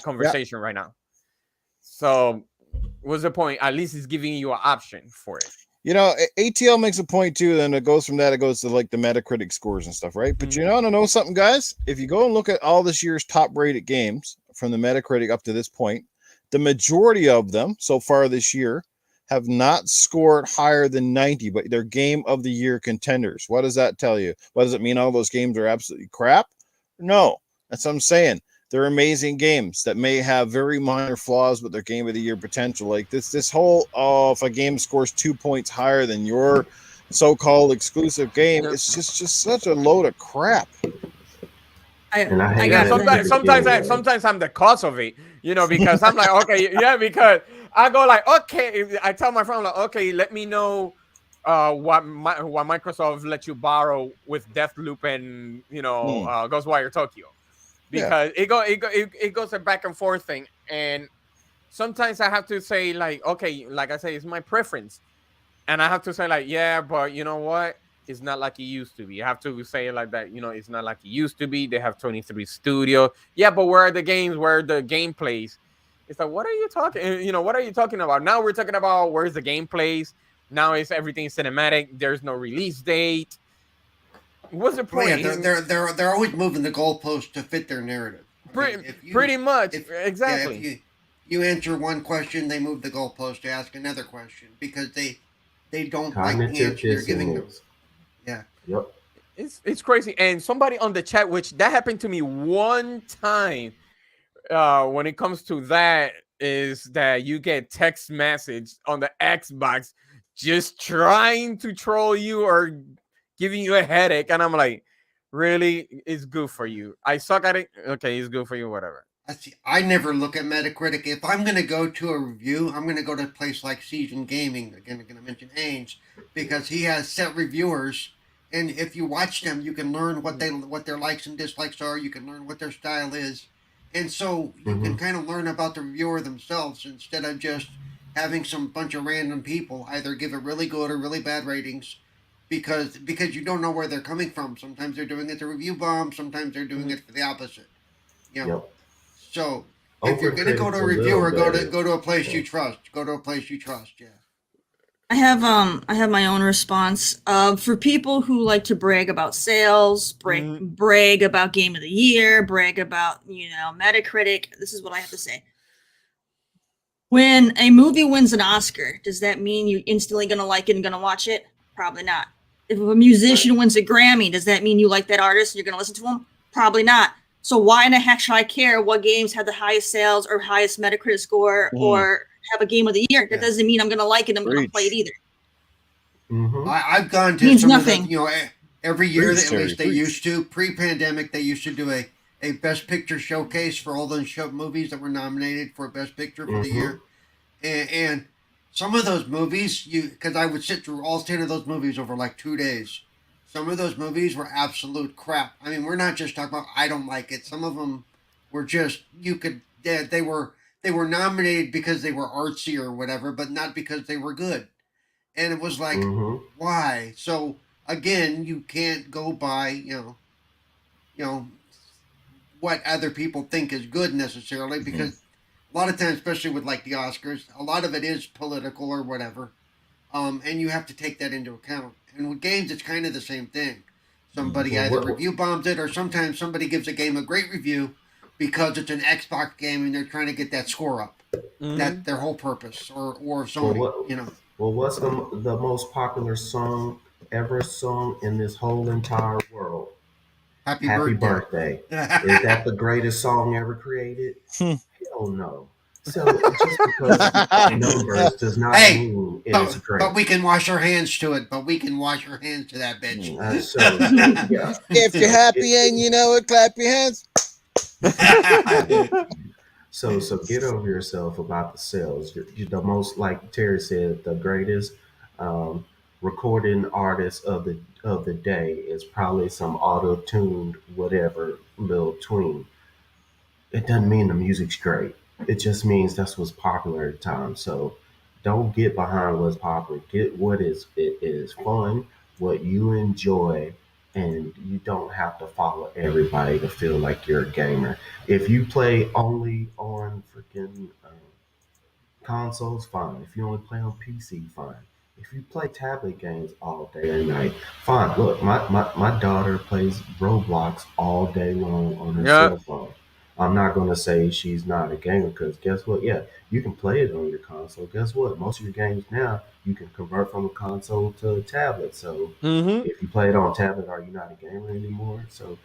conversation right now. So what's the point? At least it's giving you an option for it. ATL makes a point too. Then it goes from that. It goes to like the Metacritic scores and stuff, right? But you know something, guys. If you go and look at all this year's top-rated games from the Metacritic up to this point, the majority of them so far this year have not scored higher than 90, but they're Game of the Year contenders. What does that tell you? What does it mean? All those games are absolutely crap? No, that's what I'm saying. they're amazing games that may have very minor flaws, but they're game of the year potential. Like this whole if a game scores 2 points higher than your so-called exclusive game, it's just such a load of crap. I hate got that Sometimes I'm the cause of it, because I'm like, okay, yeah, because I go like, okay, I tell my friend like, okay, let me know what Microsoft let you borrow with Deathloop and Ghostwire Tokyo, because it goes a back and forth thing, and sometimes I have to say like, okay, like I say, it's my preference, and I have to say like, yeah, but you know what? It's not like it used to be. You have to say it like that. It's not like it used to be. They have 23 studio. Yeah, but where are the games? Where are the gameplays? It's like, what are you talking? What are you talking about? Now we're talking about where's the gameplays. Now it's everything cinematic. There's no release date. What's the point? Well, yeah, they're always moving the goalpost to fit their narrative. Pretty much, exactly. Yeah, if you answer one question, they move the goalpost to ask another question because they don't like the answer you're giving them. Yeah. Yep. It's crazy. And somebody on the chat, which that happened to me one time, when it comes to that, is that you get text message on the Xbox just trying to troll you or giving you a headache, and I'm like, really? It's good for you. I suck at it. Okay, it's good for you. Whatever. I never look at Metacritic. If I'm going to go to a review, I'm going to go to a place like Season Gaming. Again, I'm going to mention Ains because he has set reviewers, and if you watch them, you can learn what their likes and dislikes are. You can learn what their style is, and so you can kind of learn about the reviewer themselves instead of just having some bunch of random people either give it really good or really bad ratings. Because you don't know where they're coming from. Sometimes they're doing it to review bomb. Sometimes they're doing it for the opposite. Yep. So if you're going to go to a reviewer, go to a place you trust. Go to a place you trust. Yeah. I have my own response. For people who like to brag about sales, brag about game of the year, brag about Metacritic. This is what I have to say. When a movie wins an Oscar, does that mean you're instantly gonna like it and gonna watch it? Probably not. If a musician wins a Grammy, does that mean you like that artist and you're gonna listen to him? Probably not. So why in the heck should I care what games have the highest sales or highest Metacritic score or have a game of the year? That doesn't mean I'm gonna like it and I'm gonna play it either. I've gone to means some nothing. of the, every year at least they used to, pre-pandemic, they used to do a Best Picture showcase for all those movies that were nominated for Best Picture for the year. And some of those movies, because I would sit through all 10 of those movies over like 2 days. Some of those movies were absolute crap. I mean, we're not just talking about I don't like it. Some of them were just they were nominated because they were artsy or whatever, but not because they were good. And it was like, why? So again, you can't go by what other people think is good necessarily, because a lot of times, especially with like the Oscars, a lot of it is political or whatever, and you have to take that into account. And with games, it's kind of the same thing. Somebody either review bombs it, or sometimes somebody gives a game a great review because it's an Xbox game and they're trying to get that score up. That's their whole purpose, or Sony, Well, what's the most popular song ever sung in this whole entire world? Happy birthday. Is that the greatest song ever created? Hell no. So just because numbers does not mean it's great. But we can wash our hands to it. But we can wash our hands to that bitch. If you're happy and you know it, clap your hands. So get over yourself about the sales. You're the most, like Terry said, the greatest recording artist of the day is probably some auto-tuned whatever little tween. It doesn't mean the music's great. It just means that's what's popular at the time. So don't get behind what's popular. Get what it is fun, what you enjoy, and you don't have to follow everybody to feel like you're a gamer. If you play only on freaking consoles, fine. If you only play on PC, fine. If you play tablet games all day and night, fine. Look, my daughter plays Roblox all day long on her cell phone. I'm not going to say she's not a gamer, because guess what? Yeah, you can play it on your console. Guess what? Most of your games now, you can convert from a console to a tablet. So if you play it on tablet, are you not a gamer anymore? So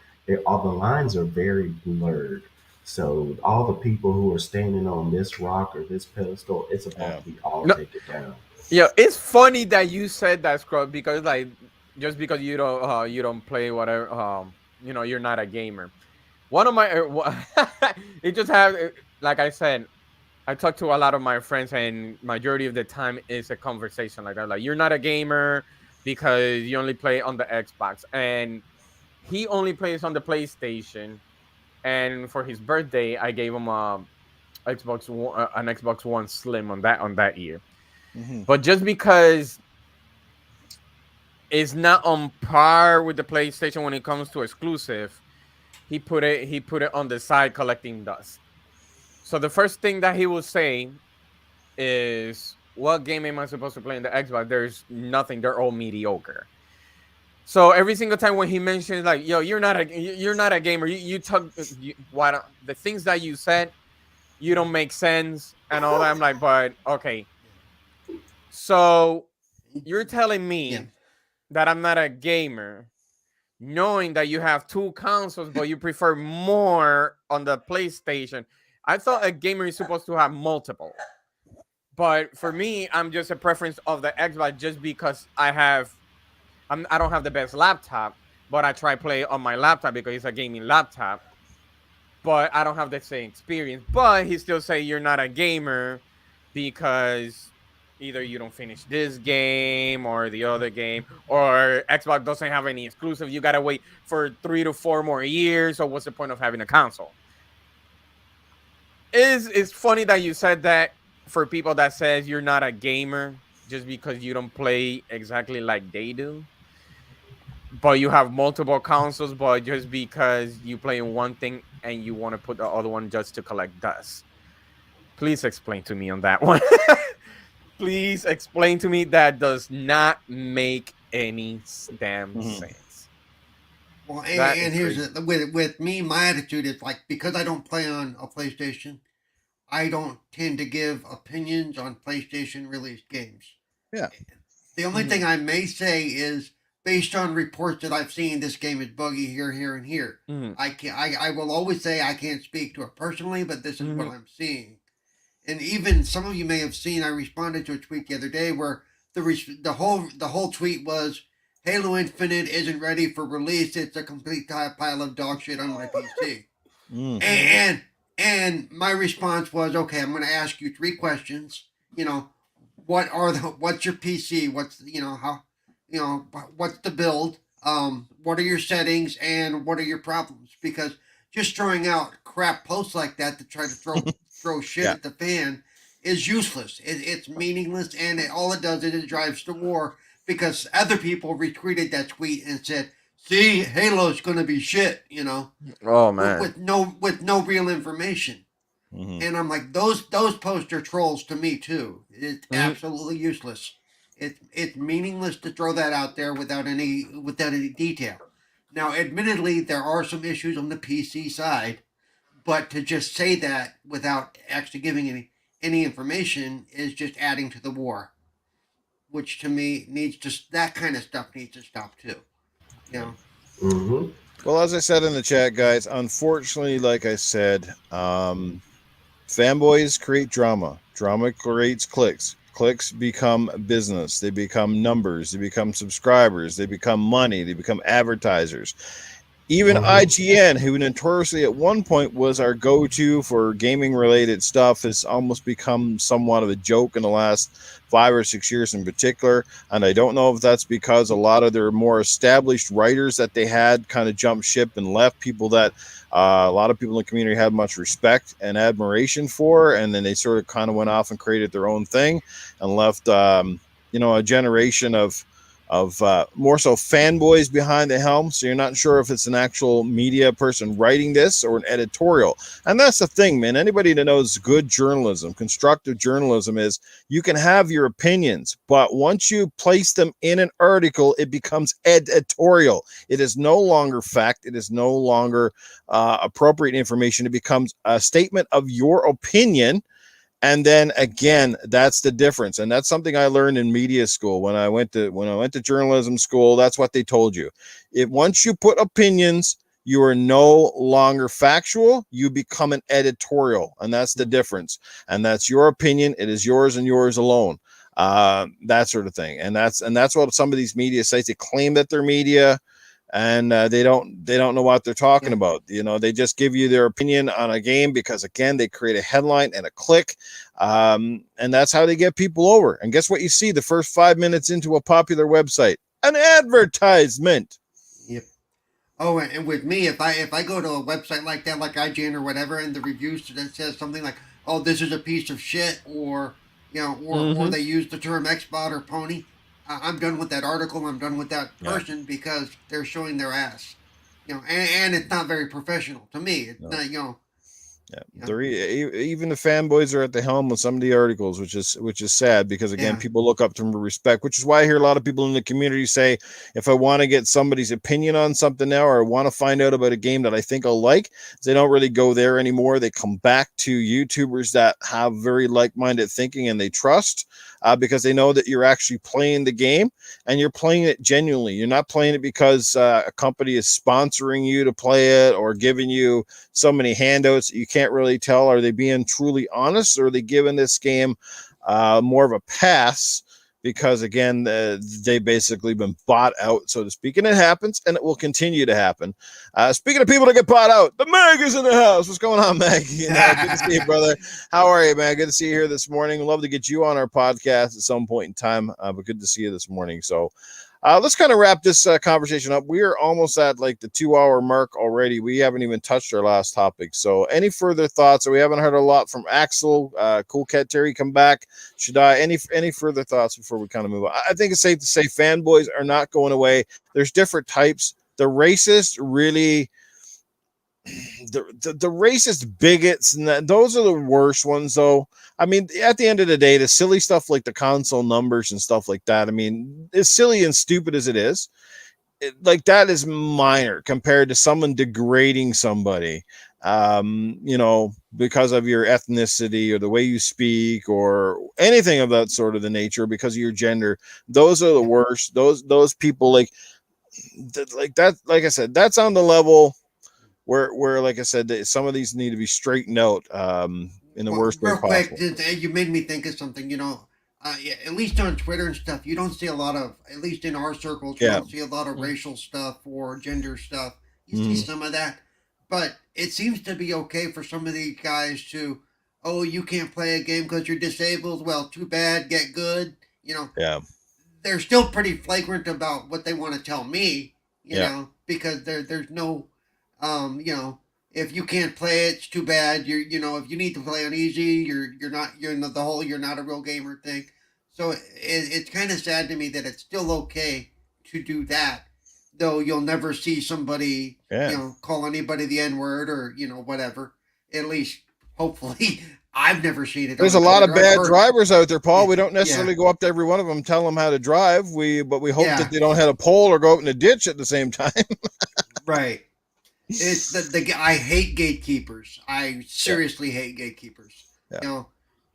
all the lines are very blurred. So all the people who are standing on this rock or this pedestal, it's about to be all No, taken down. yeah, it's funny that you said that, Scrub, because like just because you don't play whatever, you're not a gamer. One of my it just have like I said, I talk to a lot of my friends, and majority of the time it's a conversation like that. Like, you're not a gamer because you only play on the Xbox, and he only plays on the PlayStation. And for his birthday, I gave him an Xbox One Slim on that year. Mhm. But just because it's not on par with the PlayStation when it comes to exclusive, he put it on the side collecting dust. So the first thing that he will say is, what game am I supposed to play in the Xbox? There's nothing. They're all mediocre. So every single time when he mentions like, yo, you're not a gamer. You talk the things that you said, you don't make sense and all that. I'm like, but okay. So you're telling me Yeah. that I'm not a gamer, knowing that you have two consoles, but you prefer more on the PlayStation. I thought a gamer is supposed to have multiple. But for me, I'm just a preference of the Xbox just because I don't have the best laptop, but I try play on my laptop because it's a gaming laptop. But I don't have the same experience. But he still say you're not a gamer because either you don't finish this game or the other game, or Xbox doesn't have any exclusive. You gotta wait for 3 to 4 more years. So what's the point of having a console? It's funny that you said that for people that says you're not a gamer just because you don't play exactly like they do, but you have multiple consoles, but just because you play one thing and you want to put the other one just to collect dust. Please explain to me on that one. Please explain to me. That does not make any damn sense. Well, That and is here's crazy. with me, my attitude is like, because I don't play on a PlayStation, I don't tend to give opinions on PlayStation released games. Yeah. The only Mhm. thing I may say is, based on reports that I've seen, this game is buggy here, here, and here. Mhm. I will always say I can't speak to it personally, but this is what Mhm. I'm seeing. And even some of you may have seen, I responded to a tweet the other day where the whole tweet was, Halo Infinite isn't ready for release. It's a complete pile of dog shit on my PC. Mm. And my response was, okay, I'm going to ask you 3 questions. You know, what's your PC? What's how, what's the build? What are your settings and what are your problems? Because just throwing out crap posts like that to try to throw shit Yeah. at the fan is useless. It's meaningless, and all it does is it drives to war because other people retweeted that tweet and said, "See, Halo's going to be shit," Oh with, man. with no real information. Mhm. And I'm like, those posts are trolls to me too. It's Mhm. absolutely useless. It's meaningless to throw that out there without any detail. Now, admittedly, there are some issues on the PC side, but to just say that without actually giving any information is just adding to the war, which to me that kind of stuff needs to stop too. You know. Mm-hmm. Well, as I said in the chat, guys, unfortunately, like I said, fanboys create drama. Drama creates clicks. Clicks become business. They become numbers. They become subscribers. They become money. They become advertisers. Even IGN, who notoriously at one point was our go-to for gaming-related stuff, has almost become somewhat of a joke in the last 5 or 6 years in particular. And I don't know if that's because a lot of their more established writers that they had kind of jumped ship and left, people that a lot of people in the community had much respect and admiration for, and then they sort of kind of went off and created their own thing and left, a generation of more so fanboys behind the helm. So you're not sure if it's an actual media person writing this or an editorial. And that's the thing, man. Anybody that knows good journalism, constructive journalism, is you can have your opinions, but once you place them in an article, it becomes editorial. It is no longer fact. It is no longer appropriate information. It becomes a statement of your opinion. And then again, that's the difference. And that's something I learned in media school. When I went to journalism school, that's what they told you. Once you put opinions, you are no longer factual. You become an editorial, and that's the difference. And that's your opinion. It is yours and yours alone. That sort of thing. And that's what some of these media sites, they claim that they're media, and they don't know what they're talking about. You know, they just give you their opinion on a game because, again, they create a headline and a click, and that's how they get people over. And guess what? You see the first 5 minutes into a popular website, an advertisement. Yep. Oh, and with me, if I go to a website like that, like IGN or whatever, and the reviews that says something like, "Oh, this is a piece of shit," or or they use the term Xbot or pony, I'm done with that article. I'm done with that person because they're showing their ass. And it's not very professional to me. It's not, They're even the fanboys are at the helm with some of the articles, which is sad because, again, people look up to them with respect, which is why I hear a lot of people in the community say, if I want to get somebody's opinion on something now, or I want to find out about a game that I think I'll like, they don't really go there anymore. They come back to YouTubers that have very like-minded thinking and they trust, because they know that you're actually playing the game and you're playing it genuinely. You're not playing it because a company is sponsoring you to play it or giving you so many handouts. You can't really tell, are they being truly honest, or are they giving this game more of a pass because, again, they basically been bought out, so to speak. And it happens, and it will continue to happen. Speaking of people that get bought out, the Mag is in the house. What's going on, Mag? Good to see you, brother. How are you, man? Good to see you here this morning. Love to get you on our podcast at some point in time, but good to see you this morning. So let's kind of wrap this conversation up. We are almost at like the 2-hour mark already. We haven't even touched our last topic. So any further thoughts? We haven't heard a lot from Axle, Coolcat Terri come back. Shaddai, any further thoughts before we kind of move on? I think it's safe to say fanboys are not going away. There's different types. The racist really... The racist bigots, and those are the worst ones, though. I mean, at the end of the day, the silly stuff like the console numbers and stuff like that, I mean, as silly and stupid as it is, like that is minor compared to someone degrading somebody, because of your ethnicity or the way you speak or anything of that sort of the nature, because of your gender. Those are the worst. Those people like that. Like I said, that's on the level where like I said, some of these need to be straightened out in the worst way possible. Quick, you made me think of something. At least on Twitter and stuff, you don't see a lot of, at least in our circles, you don't see a lot of racial stuff or gender stuff. You see some of that, but it seems to be okay for some of these guys to, oh, you can't play a game because you're disabled. Well, too bad. Get good. They're still pretty flagrant about what they want to tell me. Because there's no. If you can't play it, it's too bad. If you need to play on easy, you're not a real gamer thing. So it's kind of sad to me that it's still okay to do that, though you'll never see somebody, call anybody the N-word or, whatever. At least, hopefully, I've never seen it. There's a lot of bad drivers out there, Paul. We don't necessarily go up to every one of them and tell them how to drive. But we hope that they don't hit a pole or go out in a ditch at the same time. Right. It's I hate gatekeepers. I seriously hate gatekeepers.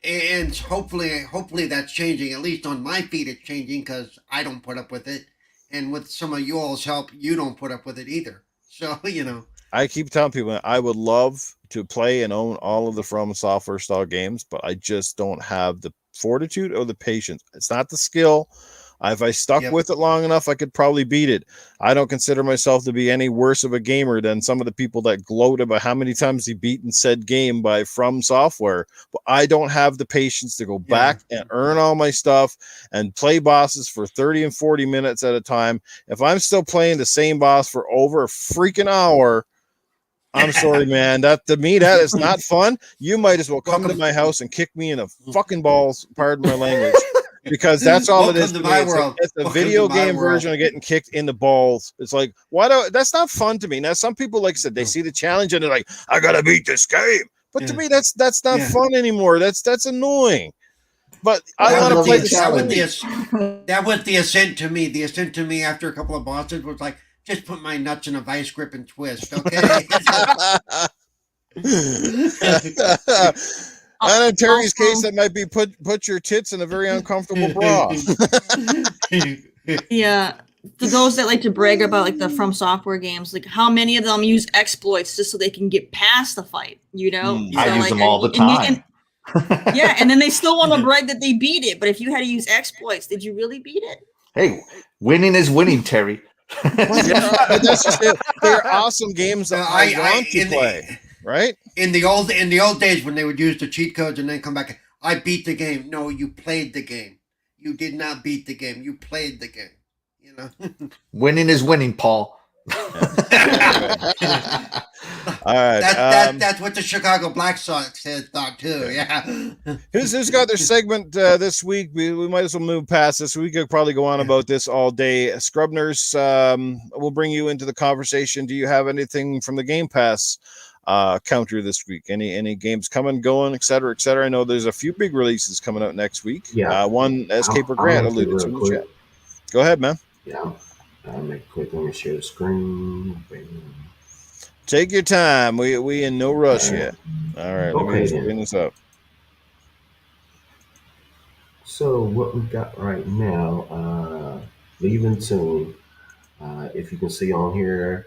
And hopefully that's changing. At least on my feed, it's changing because I don't put up with it, and with some of you all's help, you don't put up with it either. So I keep telling people I would love to play and own all of the From Software style games, but I just don't have the fortitude or the patience. It's not the skill. If I stuck with it long enough, I could probably beat it. I don't consider myself to be any worse of a gamer than some of the people that gloat about how many times he beaten said game by From Software. But I don't have the patience to go back and earn all my stuff and play bosses for 30 and 40 minutes at a time. If I'm still playing the same boss for over a freaking hour, I'm sorry, man. That to me, that is not fun. You might as well come to my house and kick me in the fucking balls. Pardon my language. Because that's all it is. It's a video game version of getting kicked in the balls. It's like, that's not fun to me. Now, some people, like I said, they see the challenge and they're like, I gotta beat this game. But to me, that's not fun anymore. That's annoying. But I want to play the challenge. That was the ascent to me. The ascent to me after a couple of bosses was like, just put my nuts in a vice grip and twist, okay? And in Terry's case, that might be put your tits in a very uncomfortable bra. Yeah. for those that like to brag about like the From Software games, like how many of them use exploits just so they can get past the fight, you know? Mm. So, I use like, them all the and time. yeah, and then they still want to brag that they beat it. But if you had to use exploits, did you really beat it? Hey, winning is winning, Terry. But that's just it. They're awesome games that I want to in play, right? In the old days when they would use the cheat codes and then come back, I beat the game. No, you played the game. You did not beat the game. You played the game. You know. Winning is winning, Paul. All right. That's what the Chicago Black Sox thought too. Yeah. Who's got their segment this week? We might as well move past this. We could probably go on about this all day. Scrubners, we'll bring you into the conversation. Do you have anything from the Game Pass counter this week? Any games coming, going, et cetera, et cetera? I know there's a few big releases coming out next week. Yeah. One, as Caper Grant alluded to in the chat. Go ahead, man. Yeah. I'll make it quick. Let me share the screen. Take your time. We in no rush yet. All right, let me just bring this up. So what we got right now, leaving soon. If you can see on here,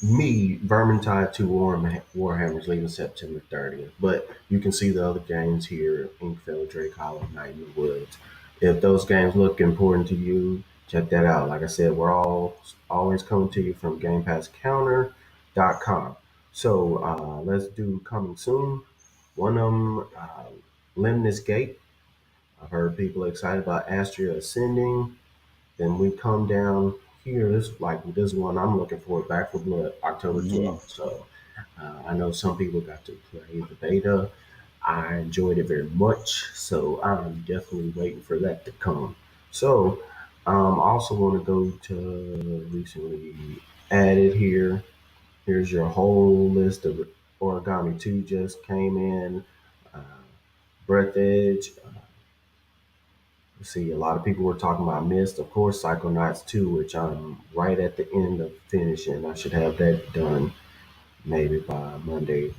me, Vermintide 2 Warhammer's leaving September 30th. But you can see the other games here, Inkfell, Drake Hollow, Night in the Woods. If those games look important to you, check that out. Like I said, we're always coming to you from GamePassCounter.com. So let's do coming soon. One of them, Lemnis Gate. I've heard people excited about Astria Ascending. Then we come down here. This one I'm looking for, Back for Blood, October 12th. So I know some people got to play the beta. I enjoyed it very much, so I'm definitely waiting for that to come. So I also want to go to recently added here. Here's your whole list of Origami 2 just came in. Breath Edge. See, a lot of people were talking about Myst. Of course, Psychonauts 2, which I'm right at the end of finishing. I should have that done maybe by Monday.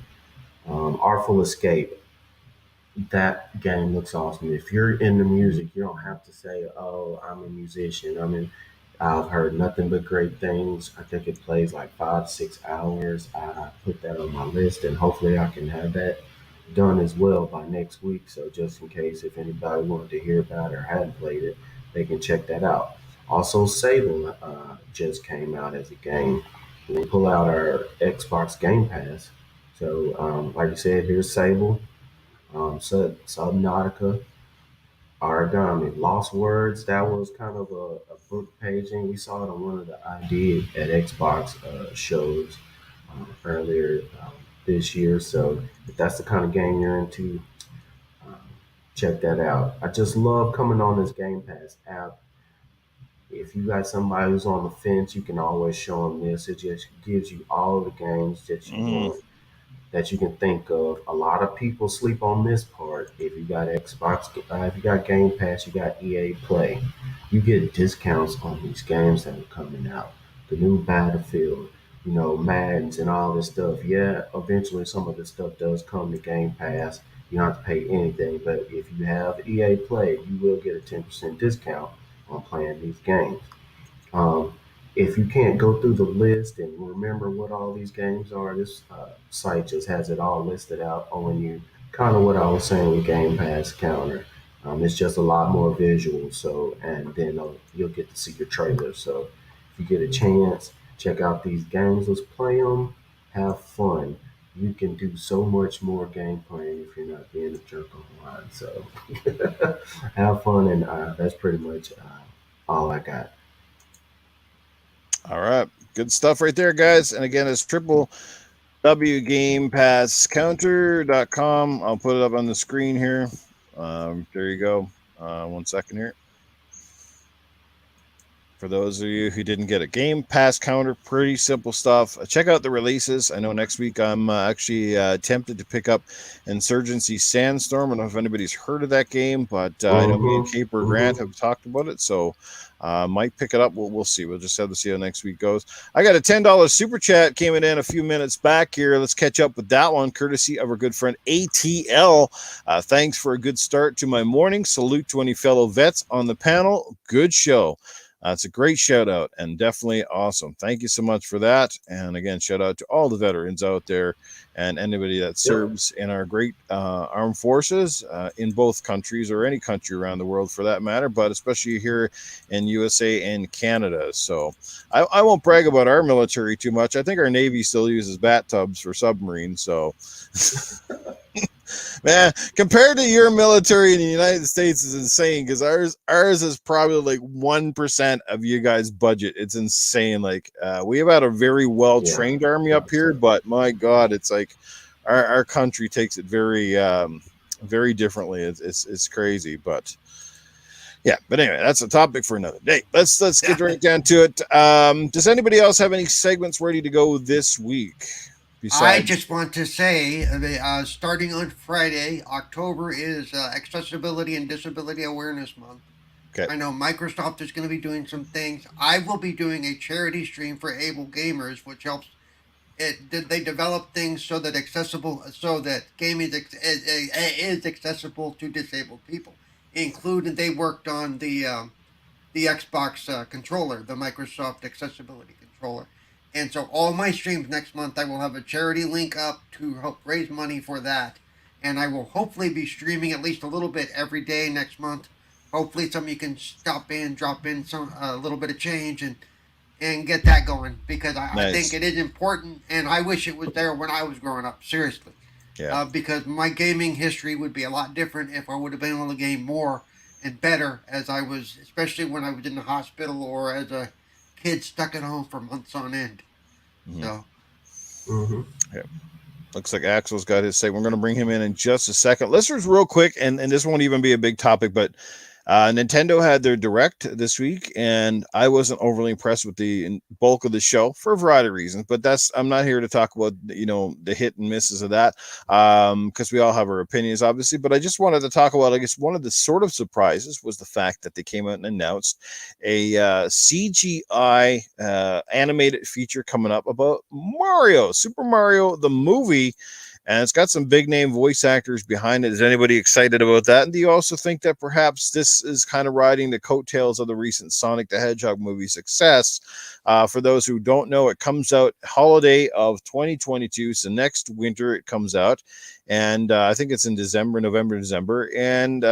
Artful Escape. That game looks awesome. If you're into music, you don't have to say, "Oh, I'm a musician." I've heard nothing but great things. I think it plays like 5-6 hours. I put that on my list, and hopefully I can have that done as well by next week. So just in case if anybody wanted to hear about it or hadn't played it, they can check that out. Also, Sable just came out as a game. We pull out our Xbox Game Pass. So like I said, here's Sable. Subnautica, Origami, Lost Words. That was kind of a book paging. We saw it on one of the ID at Xbox shows earlier this year. So if that's the kind of game you're into, check that out. I just love coming on this Game Pass app. If you got somebody who's on the fence, you can always show them this. It just gives you all the games that you want, that you can think of. A lot of people sleep on this part. If you got Xbox, if you got Game Pass, you got EA Play. You get discounts on these games that are coming out. The new Battlefield, Maddens and all this stuff. Yeah, eventually some of this stuff does come to Game Pass. You don't have to pay anything, but if you have EA Play, you will get a 10% discount on playing these games. If you can't go through the list and remember what all these games are, this site just has it all listed out on you. Kind of what I was saying with Game Pass Counter. It's just a lot more visual. So, and then you'll get to see your trailer. So, if you get a chance, check out these games. Let's play them. Have fun. You can do so much more game playing if you're not being a jerk online. So, have fun, and that's pretty much all I got. All right. Good stuff right there, guys. And again, it's www.GamePassCounter.com. I'll put it up on the screen here. There you go. 1 second here. For those of you who didn't get it, Game Pass Counter, pretty simple stuff. Check out the releases. I know next week I'm actually tempted to pick up Insurgency Sandstorm. I don't know if anybody's heard of that game, but I know me and Caper Grant have talked about it, so might pick it up. We'll see. We'll just have to see how next week goes. I got a $10 super chat came in a few minutes back here. Let's catch up with that one, courtesy of our good friend ATL. Thanks for a good start to my morning. Salute to any fellow vets on the panel. Good show. It's a great shout out and definitely awesome. Thank you so much for that. And again, shout out to all the veterans out there and anybody that serves in our great armed forces in both countries or any country around the world for that matter, but especially here in USA and Canada. So I won't brag about our military too much. I think our Navy still uses bat tubs for submarines. So man, compared to your military in the United States is insane because ours is probably like 1% of you guys' budget. It's insane. Like we have had a very well trained army up here, but my God, it's like our country takes it very very differently. It's crazy, but yeah. But anyway, that's a topic for another day. Let's get right down to it. Does anybody else have any segments ready to go this week? I just want to say, starting on Friday, October is Accessibility and Disability Awareness Month. Okay. I know Microsoft is going to be doing some things. I will be doing a charity stream for able gamers, which helps. They develop things so that gaming is accessible to disabled people. Including, they worked on the Xbox controller, the Microsoft Accessibility controller. And so all my streams next month, I will have a charity link up to help raise money for that. And I will hopefully be streaming at least a little bit every day next month. Hopefully some of you can stop in, drop in a little bit of change and get that going. Because I think it is important, and I wish it was there when I was growing up, seriously. Yeah. Because my gaming history would be a lot different if I would have been able to game more and better as I was, especially when I was in the hospital or as a kid stuck at home for months on end. So yeah. Looks like Axel's got his say. We're going to bring him in just a second. Listeners, real quick, and this won't even be a big topic, but Nintendo had their Direct this week, and I wasn't overly impressed with the bulk of the show for a variety of reasons. But I'm not here to talk about the hit and misses of that, because we all have our opinions, obviously. But I just wanted to talk about, I guess, one of the sort of surprises was the fact that they came out and announced a CGI animated feature coming up about Super Mario the movie. And it's got some big name voice actors behind it. Is anybody excited about that? And do you also think that perhaps this is kind of riding the coattails of the recent Sonic the Hedgehog movie success? For those who don't know, it comes out holiday of 2022. So next winter it comes out. And I think it's in November, December. And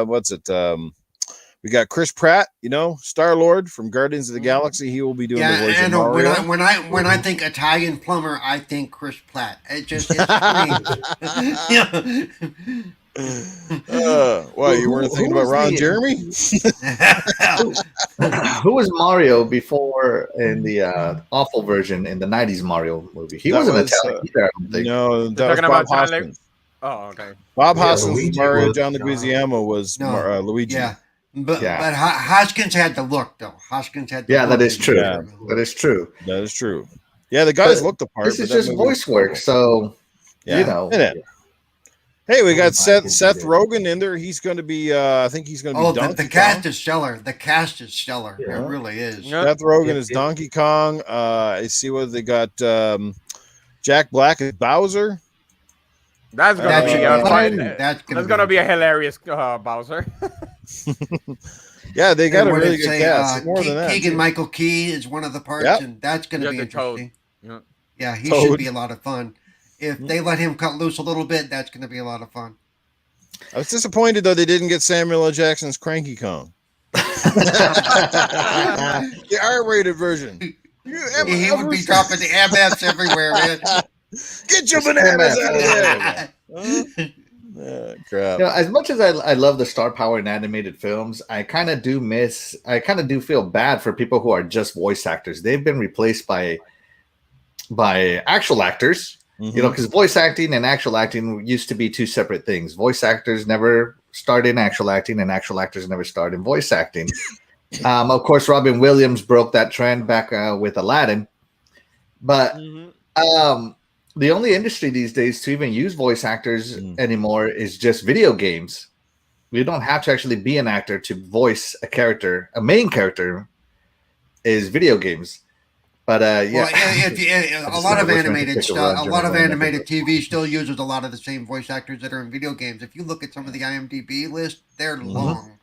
what's it? We got Chris Pratt, Star-Lord from Guardians of the Galaxy. He will be doing the voice of Mario. When I think Italian plumber, I think Chris Pratt. It screams. Why, you weren't thinking about Ron Jeremy? Who was Mario before in the awful version in the 90s Mario movie? He wasn't Italian either, I don't think. No, that was Bob Hoskins. Oh, okay. Bob Hoskins was Mario. John Leguizamo was Luigi. Yeah. But Hoskins had the look, though. That is true. Yeah. That is true. That is true. Yeah, the guys looked the part. This is just voice work, so Hey, we got Seth Rogen in there. He's going to be. I think he's going to be. The cast is stellar. The cast is stellar. Yeah. It really is. Seth Rogen is Donkey Kong. I see what they got. Jack Black is Bowser. That's gonna be a hilarious Bowser. Yeah, they got a really good cast. More than that, Keegan-Michael Key is one of the parts, and that's going to be interesting. Yeah, he should be a lot of fun. If they let him cut loose a little bit, that's going to be a lot of fun. I was disappointed though they didn't get Samuel L. Jackson's Cranky Kong. The R-rated version. He would be dropping the MFs everywhere, man. Get your bananas out of here! Crap. As much as I love the star power in animated films, I kind of do feel bad for people who are just voice actors. They've been replaced by actual actors, because voice acting and actual acting used to be two separate things. Voice actors never started in actual acting, and actual actors never started in voice acting. Of course, Robin Williams broke that trend back with Aladdin, but the only industry these days to even use voice actors anymore is just video games. You don't have to actually be an actor to voice a character. A main character is video games. But a lot of animated stuff, a lot of animated TV still uses a lot of the same voice actors that are in video games. If you look at some of the IMDb list, they're long.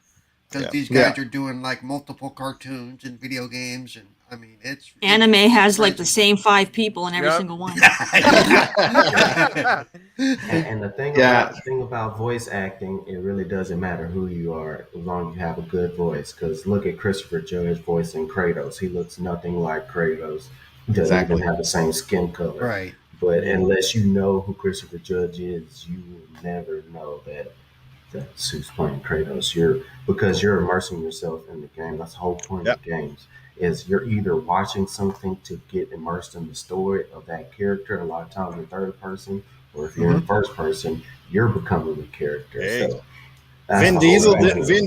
because Yeah. these guys are doing like multiple cartoons and video games, and I mean it's Anime has like the crazy. same 5 people in every Yep. single one. And the thing about voice acting, it really doesn't matter who you are as long as you have a good voice. Because look at Christopher Judge voicing Kratos. He looks nothing like Kratos. He doesn't Exactly. even have the same skin color. Right. But unless you know who Christopher Judge is, you will never know that's who's playing Kratos. Because you're immersing yourself in the game. That's the whole point of games. Is you're either watching something to get immersed in the story of that character, a lot of times in third person, or if you're in first person, you're becoming the character. Hey. So Vin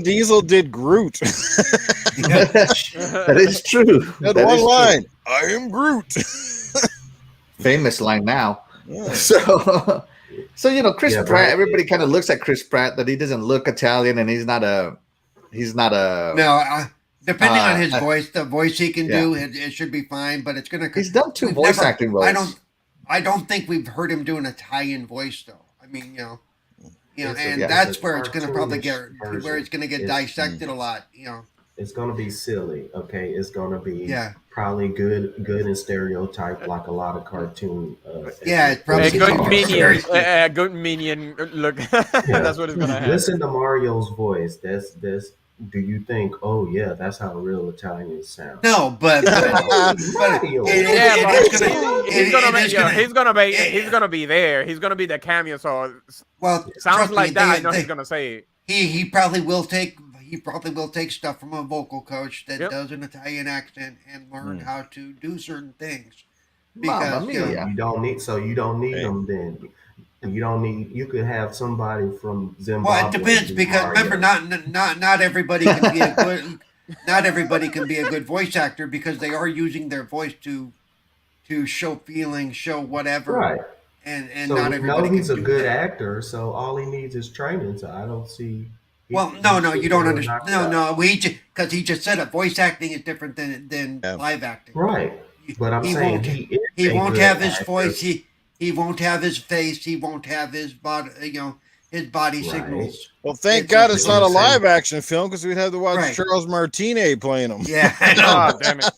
Diesel did Groot. That is true. That That one is true. line. I am Groot. Famous line now. Yeah. So Chris Yeah, Pratt. right. Everybody kind of looks at Chris Pratt that he doesn't look Italian, and he's not a. No, depending on his I- voice, the voice he can do, it should be fine. But it's gonna. He's done 2 we've voice never- acting roles. I don't think we've heard him do an Italian voice though. I mean, It's and a that's where it's gonna probably get cartoonish where it's gonna get version. dissected a lot. It's gonna be silly, okay? It's gonna be Yeah. probably good and stereotyped like a lot of cartoon. Yeah, it's probably A good Sorry. minion. A good minion look. That's what it's gonna have. Listen to Mario's voice. That's. Do you think? Oh yeah, that's how real Italians sound. No, but Mario. Yeah, but he's he's gonna be there. He's gonna be the cameo. So well, sounds trust like me, that. I know he's gonna say it. he probably will take stuff from a vocal coach that Yep. does an Italian accent and learn how to do certain things. Mamma Because mia. You don't need them then. You could have somebody from Zimbabwe. well, it depends do because Mario. remember, not everybody can be a good not everybody can be a good voice actor because they are using their voice to show feelings, show whatever. Right. And So not we everybody know he's can a do good that. actor, so all he needs is training. So I don't see. Well, no, you don't understand. No, because he just said it. Voice acting is different than live acting. Right, but I'm saying he won't good have his actor. voice. He won't have his face. He won't have his body. His body Right. signals. Well, thank It's God just it's not a what I'm saying. live action film because we'd have to watch Right. Charles Martinet playing him. Yeah, I know. Oh, damn it.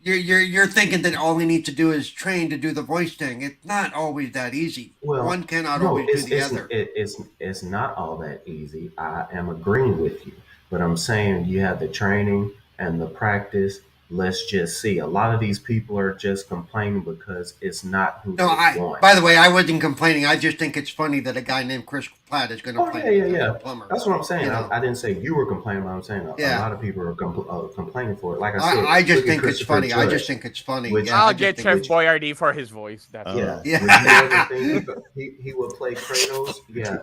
You're thinking that all he needs to do is train to do the voice thing. It's not always that easy. Well, One cannot no, always do the other. It's not all that easy. I am agreeing with you, but I'm saying you have the training and the practice. Let's just see. A lot of these people are just complaining because it's not who No, they want. by the way, I wasn't complaining. I just think it's funny that a guy named Chris Pratt is going to play yeah. the plumber. That's what I'm saying. You know? I didn't say you were complaining, but I'm saying a Yeah. lot of people are complaining for it. Like I said, I just look at think it's Christopher funny. I Judge. just think it's funny. Which- Yeah, I I'll just get think Chef it's- Boyardee for his voice. That's Yeah. it. Yeah. Would you ever think he would play Kratos? Yeah.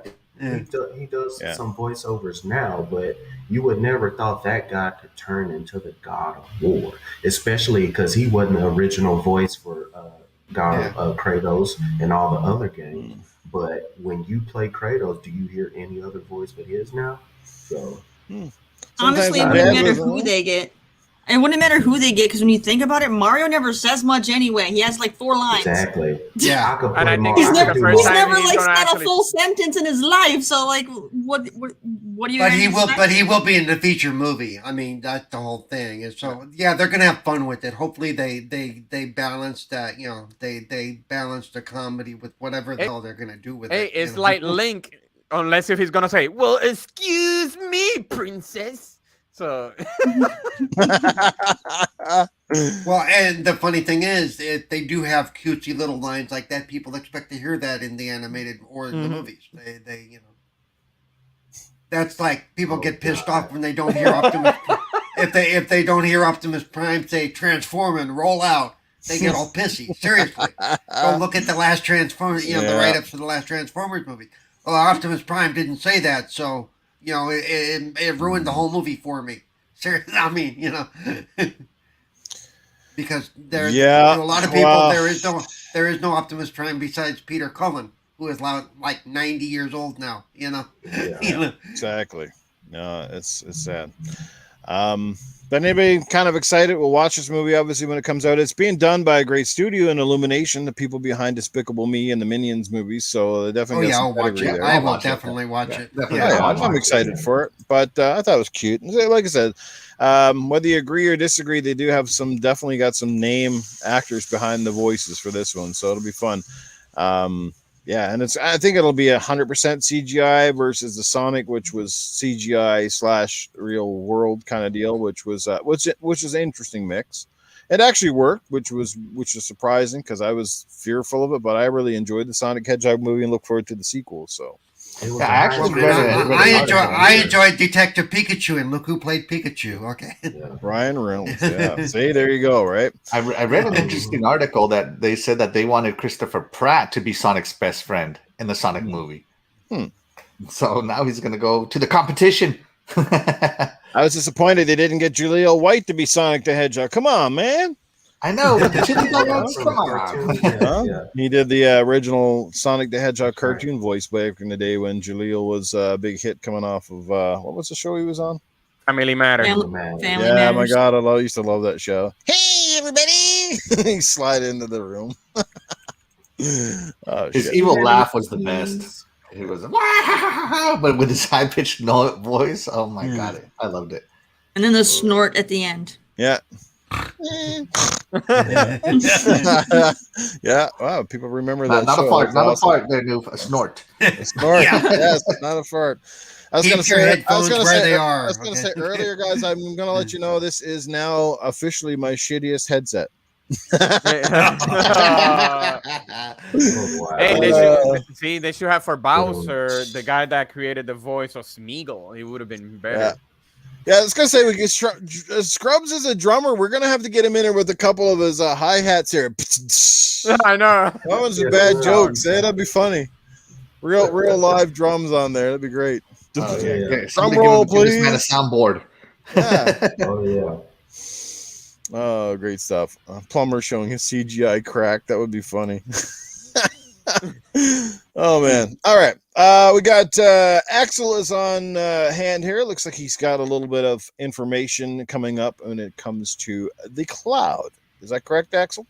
He does some voiceovers now, but you would never thought that guy could turn into the God of War, especially because he wasn't the original voice for Kratos and all the other games. But when you play Kratos, do you hear any other voice but his now? So Honestly, it I'm wouldn't bad matter with who them. they get. It wouldn't matter who they get because when you think about it, Mario never says much anyway. He has like 4 lines. exactly. Yeah. I could And play I think Mario. He's That's never, the I could first do he's time never he's like gonna said actually- a full sentence in his life. So like, what do you? But guys he will. expect? But he will be in the feature movie. I mean, that's the whole thing. And so, yeah, they're gonna have fun with it. Hopefully, they balance that. They balance the comedy with whatever the hell they're gonna do with Hey, it. it's like Link, unless if he's gonna say, "Well, excuse me, princess." So Well, and the funny thing is, they do have cutesy little lines like that. People expect to hear that in the animated or in the movies. They that's like people get pissed off when they don't hear Optimus. if they don't hear Optimus Prime say transform and roll out, they get all pissy. Seriously, go look at the last Transformers. The Yeah. write-ups for the last Transformers movie. Well, Optimus Prime didn't say that, so it ruined the whole movie for me. Seriously, I mean, because there's Yeah, a lot of people. well- There is no Optimus Prime besides Peter Cullen, who is like 90 years old now. Yeah. Exactly. No, it's sad. But anybody kind of excited? We'll watch this movie obviously when it comes out. It's being done by a great studio in Illumination, the people behind Despicable Me and the Minions movies. So they definitely. I'll watch it. There. I will definitely watch it. Definitely. I'm excited for it. But I thought it was cute. Like I said, whether you agree or disagree, they do have definitely got some name actors behind the voices for this one, so it'll be fun. Yeah, and I think it'll be 100% CGI versus the Sonic, which was CGI / real world kind of deal, which is an interesting mix. It actually worked, which is surprising because I was fearful of it, but I really enjoyed the Sonic Hedgehog movie and look forward to the sequel. So. I enjoyed Detective Pikachu, and look who played Pikachu. Okay, Ryan Reynolds. Yeah, see, there you go. Right. I read an interesting article that they said that they wanted Christopher Pratt to be Sonic's best friend in the Sonic movie. So now he's going to go to the competition. I was disappointed they didn't get Jaleel White to be Sonic the Hedgehog. Come on, man. I know, but the chili dogs, come on. He did the original Sonic the Hedgehog cartoon voice back in the day when Jaleel was a big hit coming off of what was the show he was on? Family Matters. Family Matters. My God, I used to love that show. Hey, everybody! He slide into the room. His evil laugh was the best. He was, but with his high pitched voice. Oh my God, I loved it. And then the snort at the end. Yeah. Yeah. Wow. People remember that. Not show. A fart. Not awesome. A fart. There, Newf. A snort. A snort. Yes. Not a fart. I was going to say earlier, guys. I'm going to let you know this is now officially my shittiest headset. Hey, they should have for Bowser the guy that created the voice of Smeagol. He would have been better. Yeah, I was gonna say we get Scrubs is a drummer. We're gonna have to get him in here with a couple of his hi hats here. I know that one's a bad joke. Say that'd be funny. Real live drums on there. That'd be great. Drum roll, please. Give this man a soundboard. Yeah. Oh, great stuff. Plumber showing his CGI crack. That would be funny. Oh man. All right. We got Axle is on hand here. Looks like he's got a little bit of information coming up when it comes to the cloud. Is that correct, Axle?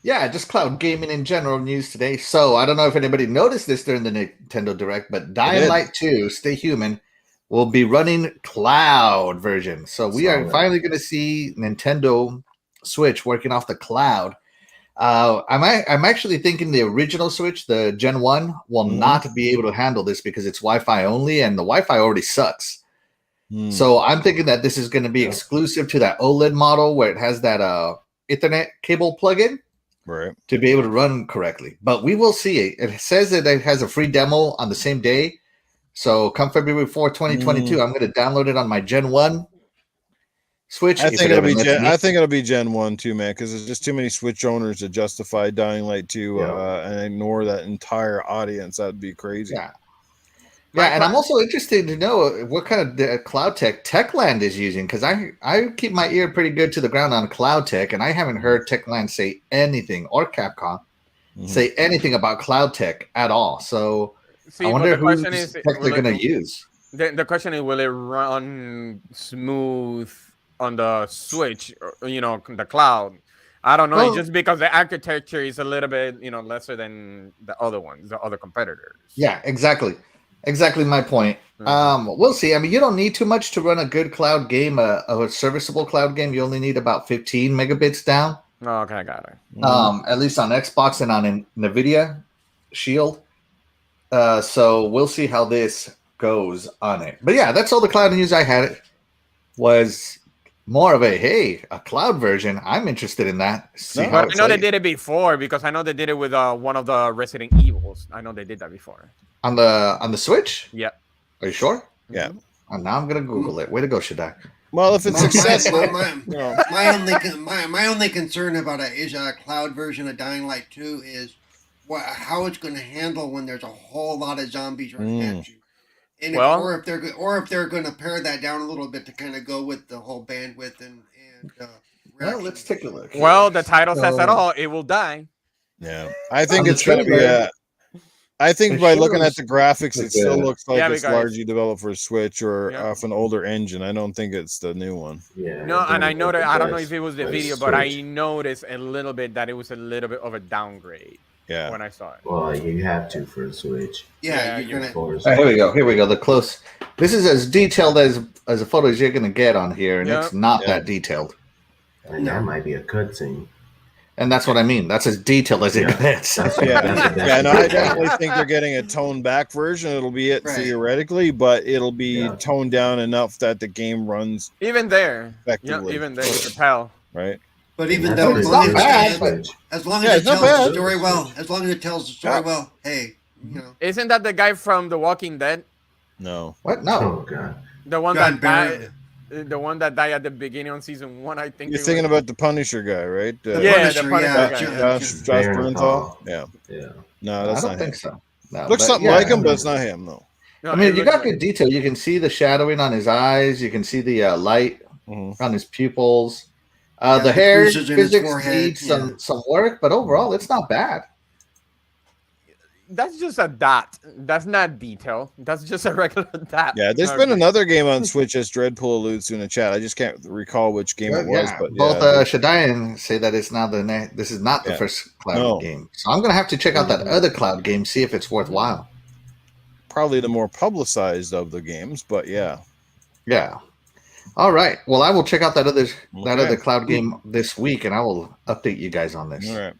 Yeah, just cloud gaming in general news today. So I don't know if anybody noticed this during the Nintendo Direct, but Dying Light 2, Stay Human, will be running cloud version. So we are finally going to see Nintendo Switch working off the cloud. I'm actually thinking the original Switch, the Gen 1, will not be able to handle this because it's Wi-Fi only, and the Wi-Fi already sucks. So I'm thinking that this is going to be exclusive to that OLED model where it has that Ethernet cable plug-in to be able to run correctly. But we will see it. It says that it has a free demo on the same day. So come February 4, 2022, I'm going to download it on my Gen 1 Switch. I think it'll be Gen 1 too, man, because there's just too many Switch owners to justify Dying Light 2 and ignore that entire audience. That'd be crazy. Yeah, and I'm also interested to know what kind of cloud tech Techland is using, because I keep my ear pretty good to the ground on cloud tech, and I haven't heard Techland say anything, or Capcom say anything about cloud tech at all. So I wonder who tech they're going to use. The question is, will it run smooth on the Switch, the cloud? I don't know. Just because the architecture is a little bit, lesser than the other ones, the other competitors. Yeah, exactly my point. We'll see. I mean, you don't need too much to run a good cloud game, a serviceable cloud game. You only need about 15 megabits down. Oh, okay, got it. At least on Xbox and on NVIDIA Shield. So we'll see how this goes on it. But yeah, that's all the cloud news I had. It was more of a cloud version. I'm interested in that. I know they did it before, because I know they did it with one of the Resident Evils. I know they did that before on the Switch. Yeah. Are you sure? Yeah. And now I'm gonna Google it. Way to go, Shaddai. Well, if it's successful, my only concern about a cloud version of Dying Light 2 is how it's going to handle when there's a whole lot of zombies running at you. And or if they're going to pare that down a little bit to kind of go with the whole bandwidth and well, let's take a look. Well, the title says it all. It will die. Yeah, I think it's going to be I think It by sure looking at looks the graphics, like it still a- looks like Yeah, it's because- largely developed for Switch or Yeah. off an older engine. I don't think it's the new one. Yeah. No, it's and I gonna know look that the I don't know best if it was the for video, but I Switch. noticed a little bit that it was a little bit of a downgrade Yeah. when I saw it. Well, you have to for the Switch. Yeah, Yeah, you're Of gonna. course. Here we go. Here we go. The close. This is as detailed as a photo as you're gonna get on here, and Yeah. it's not Yeah. that detailed. And that might be a cutscene. And that's what I mean. That's as detailed as it Yeah. gets. That's Yeah, that's the yeah. No, best I you can definitely think they're getting a toned back version. It'll be it Right. theoretically, but it'll be Yeah. toned down enough that the game runs Even there, yeah, effectively. even there, you can tell. right. But And even that's though, what as it's long not as, bad, as, but- as long Yeah, as it it's not tells bad. the story well, as long as it tells the story Yeah. well, hey, you know, Isn't that the guy from The Walking Dead? No. What? No. Oh god. The one John that Barry. died. The one that died at the beginning on season 1, I think. You're it thinking was. about the Punisher guy, right? The Yeah, Punisher, the Punisher yeah, guy, John- Josh Baron Bernthal. Paul. Yeah. Yeah. No, I that's don't not think him. so. No, Looks but something yeah, like him, but it's not him. No. No, I mean, it you looks got like- good detail. You can see the shadowing on his eyes. You can see the light Mhm. on his pupils. Yeah, The the hair creases in his physics forehead, needs some yeah. some work, but overall, it's not bad. That's just a dot. That's not detail. That's just a regular dot. Yeah, there's been another game on Switch as Dreadpool alludes to in the chat. I just can't recall which game it was, but both yeah, Shaddai and say that it's not this is not the Yeah. first cloud No. game. So I'm gonna have to check out that other cloud game, see if it's worthwhile. probably the more publicized of the games, but yeah. Yeah. All right. Well, I will check out that Okay. other cloud game this week, and I will update you guys on this. All right.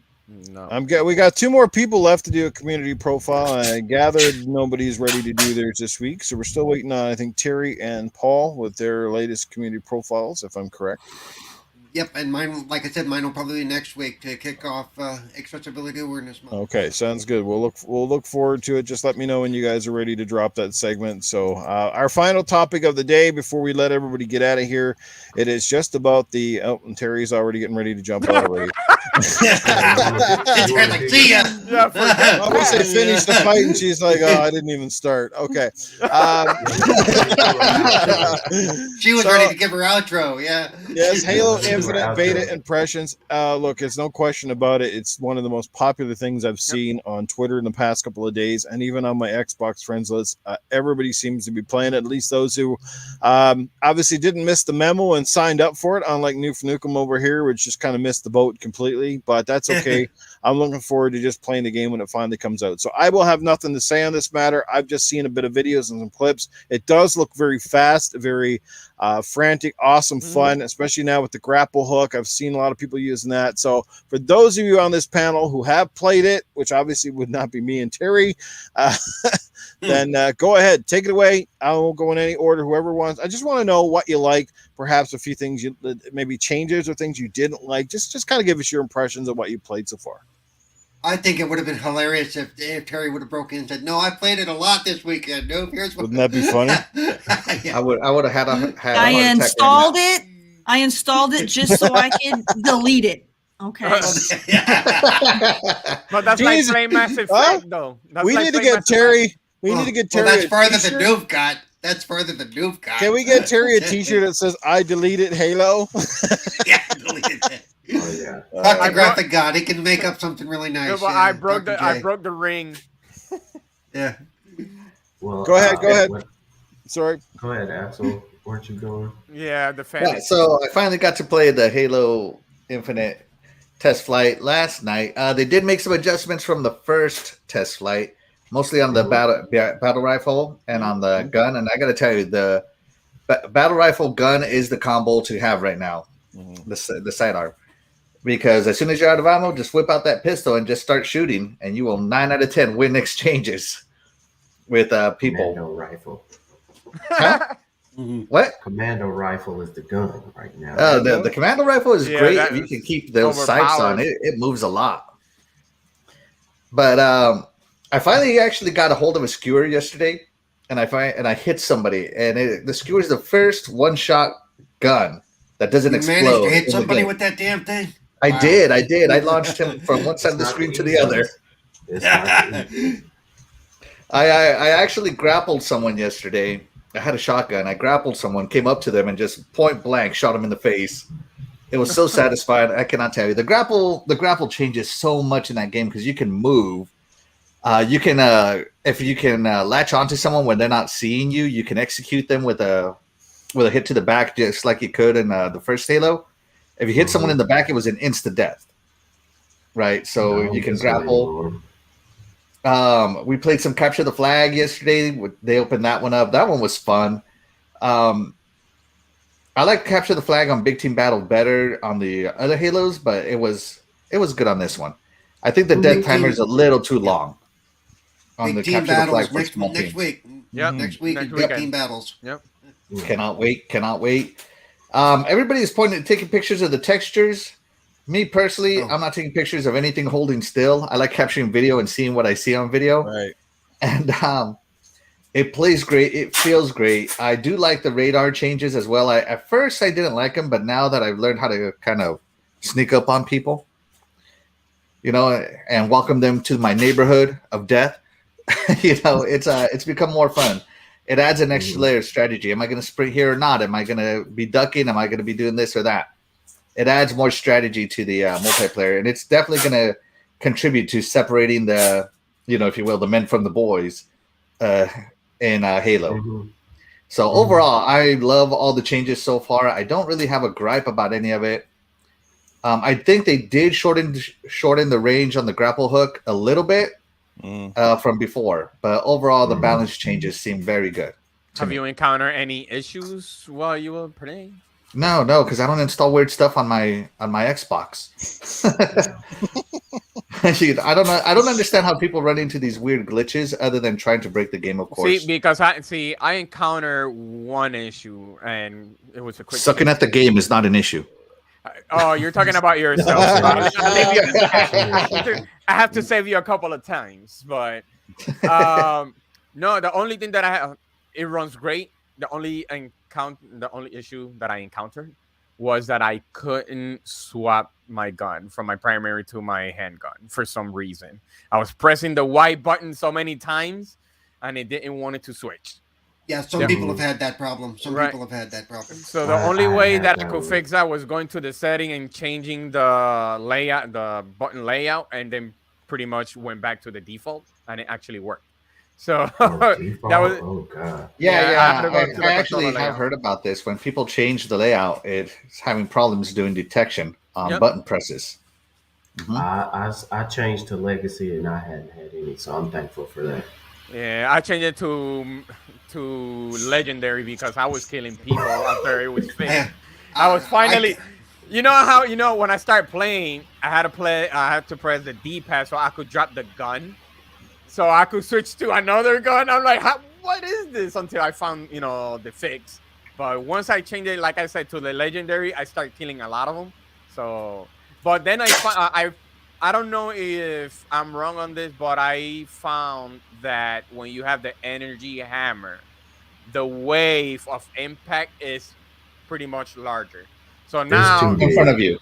No. We got 2 more people left to do a community profile. I gathered nobody's ready to do theirs this week, so we're still waiting on, I think, Terri and Paul with their latest community profiles, if I'm correct. Yep, and mine, like I said, mine will probably be next week to kick off Accessibility Awareness Month. Okay, sounds good. We'll look forward to it. Just let me know when you guys are ready to drop that segment. So our final topic of the day before we let everybody get out of here, it is just about the and Terry's already getting ready to jump out already. It's like, see ya. Yeah, I always say finish the fight, and she's like, "Oh, I didn't even start." Okay. She was So- ready to give her outro. Yeah. Yes, Halo Super Infinite out beta there. impressions. Look, there's no question about it. It's one of the most popular things I've seen on Twitter in the past couple of days, and even on my Xbox friends list. Everybody seems to be playing it, at least those who obviously didn't miss the memo and signed up for it, unlike Newf Nukem over here, which just kind of missed the boat completely. But that's okay. I'm looking forward to just playing the game when it finally comes out. So I will have nothing to say on this matter. I've just seen a bit of videos and some clips. It does look very fast, very frantic, awesome fun, especially now with the grapple hook. I've seen a lot of people using that. So for those of you on this panel who have played it, which obviously would not be me and Terry, then go ahead, take it away. I won't go in any order, whoever wants. I just want to know what you like, perhaps a few things you maybe changes or things you didn't like. Just kind of give us your impressions of what you played so far. I think it would have been hilarious if Terry would have broken in and said, "No, I played it a lot this weekend. No, here's what." Wouldn't that be funny? Yeah. I would have had a heart I attack installed right it. I installed it just so I could delete it. Okay. now. But that's Jeez. like playing Mass Effect, Huh? though. That's we like need to playing get Mass Effect. Terry. We need to get Terry. Well, that's a farther than t-shirt. Newf got. That's farther than Newf got. Can we get Terry a T-shirt that says "I deleted Halo"? Yeah, deleted it. Oh yeah. Talk to I Graphic God. He can make up something really nice. Yeah, but yeah, I broke Dr. the J. broke the ring. Yeah. Well, Go ahead, go ahead. what- Sorry. Go ahead, Axel. Weren't you going? Yeah, the fan. Yeah, so I finally got to play the Halo Infinite test flight last night. They did make some adjustments from the first test flight, mostly on the battle rifle and on the gun. And I got to tell you, the battle rifle gun is the combo to have right now, the sidearm. Because as soon as you're out of ammo, just whip out that pistol and just start shooting, and you will 9 out of 10 win exchanges with people. Commando rifle. Huh? What? Commando rifle is the gun right now. The commando rifle is Yeah, great that if you is can keep those sights on. overpowered. It moves a lot. But I finally actually got a hold of a skewer yesterday, and I hit somebody, and the skewer is the first one-shot gun that doesn't You managed explode. to in hit the somebody game. with that damn thing? I Wow. did. I launched him from one side of the It's not screen to the the other. easiest. It's not easy. I actually grappled someone yesterday. I had a shotgun. I grappled someone, came up to them, and just point blank shot him in the face. It was so satisfying. I cannot tell you. The grapple changes so much in that game because you can move, You can if you can latch onto someone when they're not seeing you, you can execute them with a hit to the back, just like you could in the first Halo. If you hit someone in the back, it was an instant death. Right, so you can grapple. We played some Capture the Flag yesterday. They opened that one up. That one was fun. I like Capture the Flag on Big Team Battle better on the other Halos, but it was good on this one. I think the death timer is a little too long on the Team Capture the Flag battles for next week. Yep. Next week Next is Big weekend. Team battles. Yep. Cannot wait. Everybody's taking pictures of the textures. Me personally, I'm not taking pictures of anything holding still. I like capturing video and seeing what I see on video. Right. And it plays great. It feels great. I do like the radar changes as well. At first I didn't like them, but now that I've learned how to kind of sneak up on people, and welcome them to my neighborhood of death, it's become more fun. It adds an extra layer of strategy. Am I going to sprint here or not? Am I going to be ducking? Am I going to be doing this or that? It adds more strategy to the multiplayer, and it's definitely going to contribute to separating the, if you will, the men from the boys in Halo. So overall, I love all the changes so far. I don't really have a gripe about any of it. I think they did shorten the range on the grapple hook a little bit from before, but overall, the balance changes seem very good. Have you encountered any issues while you were playing? No, because I don't install weird stuff on my Xbox. I don't understand how people run into these weird glitches other than trying to break the game, of course. See, because I encountered one issue, and it was a quick. Sucking at the game is not an issue. Oh, you're talking about yourself. I have to save you a couple of times, but no, the only thing that I have, it runs great. The only issue that I encountered was that I couldn't swap my gun from my primary to my handgun for some reason. I was pressing the Y button so many times, and it didn't want it to switch. Yeah, some people have had that problem. Some people have had that problem. So the only way that I could fix that was going to the setting and changing the layout, the button layout, and then pretty much went back to the default, and it actually worked. So that was. Oh god. Yeah. I actually have heard about this. When people change the layout, it's having problems doing detection on button presses. I changed to Legacy and I hadn't had any, so I'm thankful for that. Yeah, I changed it to Legendary because I was killing people after it was fixed. I was finally. You know how when I start playing, I had to press the D-pad so I could drop the gun. So I could switch to another gun. I'm like, what is this? Until I found, the fix. But once I changed it, like I said, to the Legendary, I started killing a lot of them. So, but then I don't know if I'm wrong on this, but I found that when you have the energy hammer, the wave of impact is pretty much larger. So now in front of you.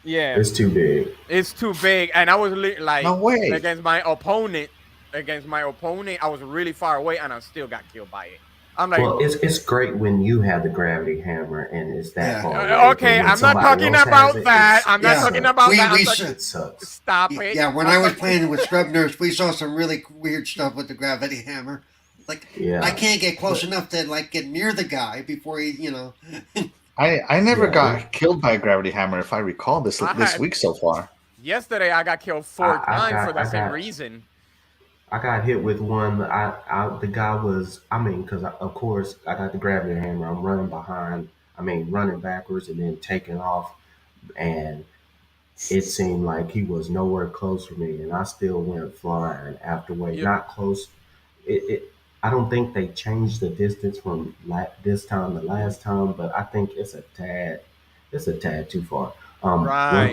Yeah. It's too big. It's too big. And I was like, no way. Against my opponent, I was really far away, and I still got killed by it. I'm like, well, it's great when you have the gravity hammer and it's that far away. Okay, I'm not talking about that. I'm not talking about that. It sucks. Stop it. Yeah, when I was playing with Scrub Nurse, we saw some really weird stuff with the gravity hammer. Like, I can't get close enough to get near the guy before he, I never got killed by a gravity hammer, if I recall this week so far. Yesterday, I got killed 4 times for the same reason. I got hit with one. The guy was, because of course I got the gravity hammer. I'm running running backwards and then taking off, and it seemed like he was nowhere close to me, and I still went flying afterward. Not close. I don't think they changed the distance from this time to last time, but I think it's a tad too far. Right.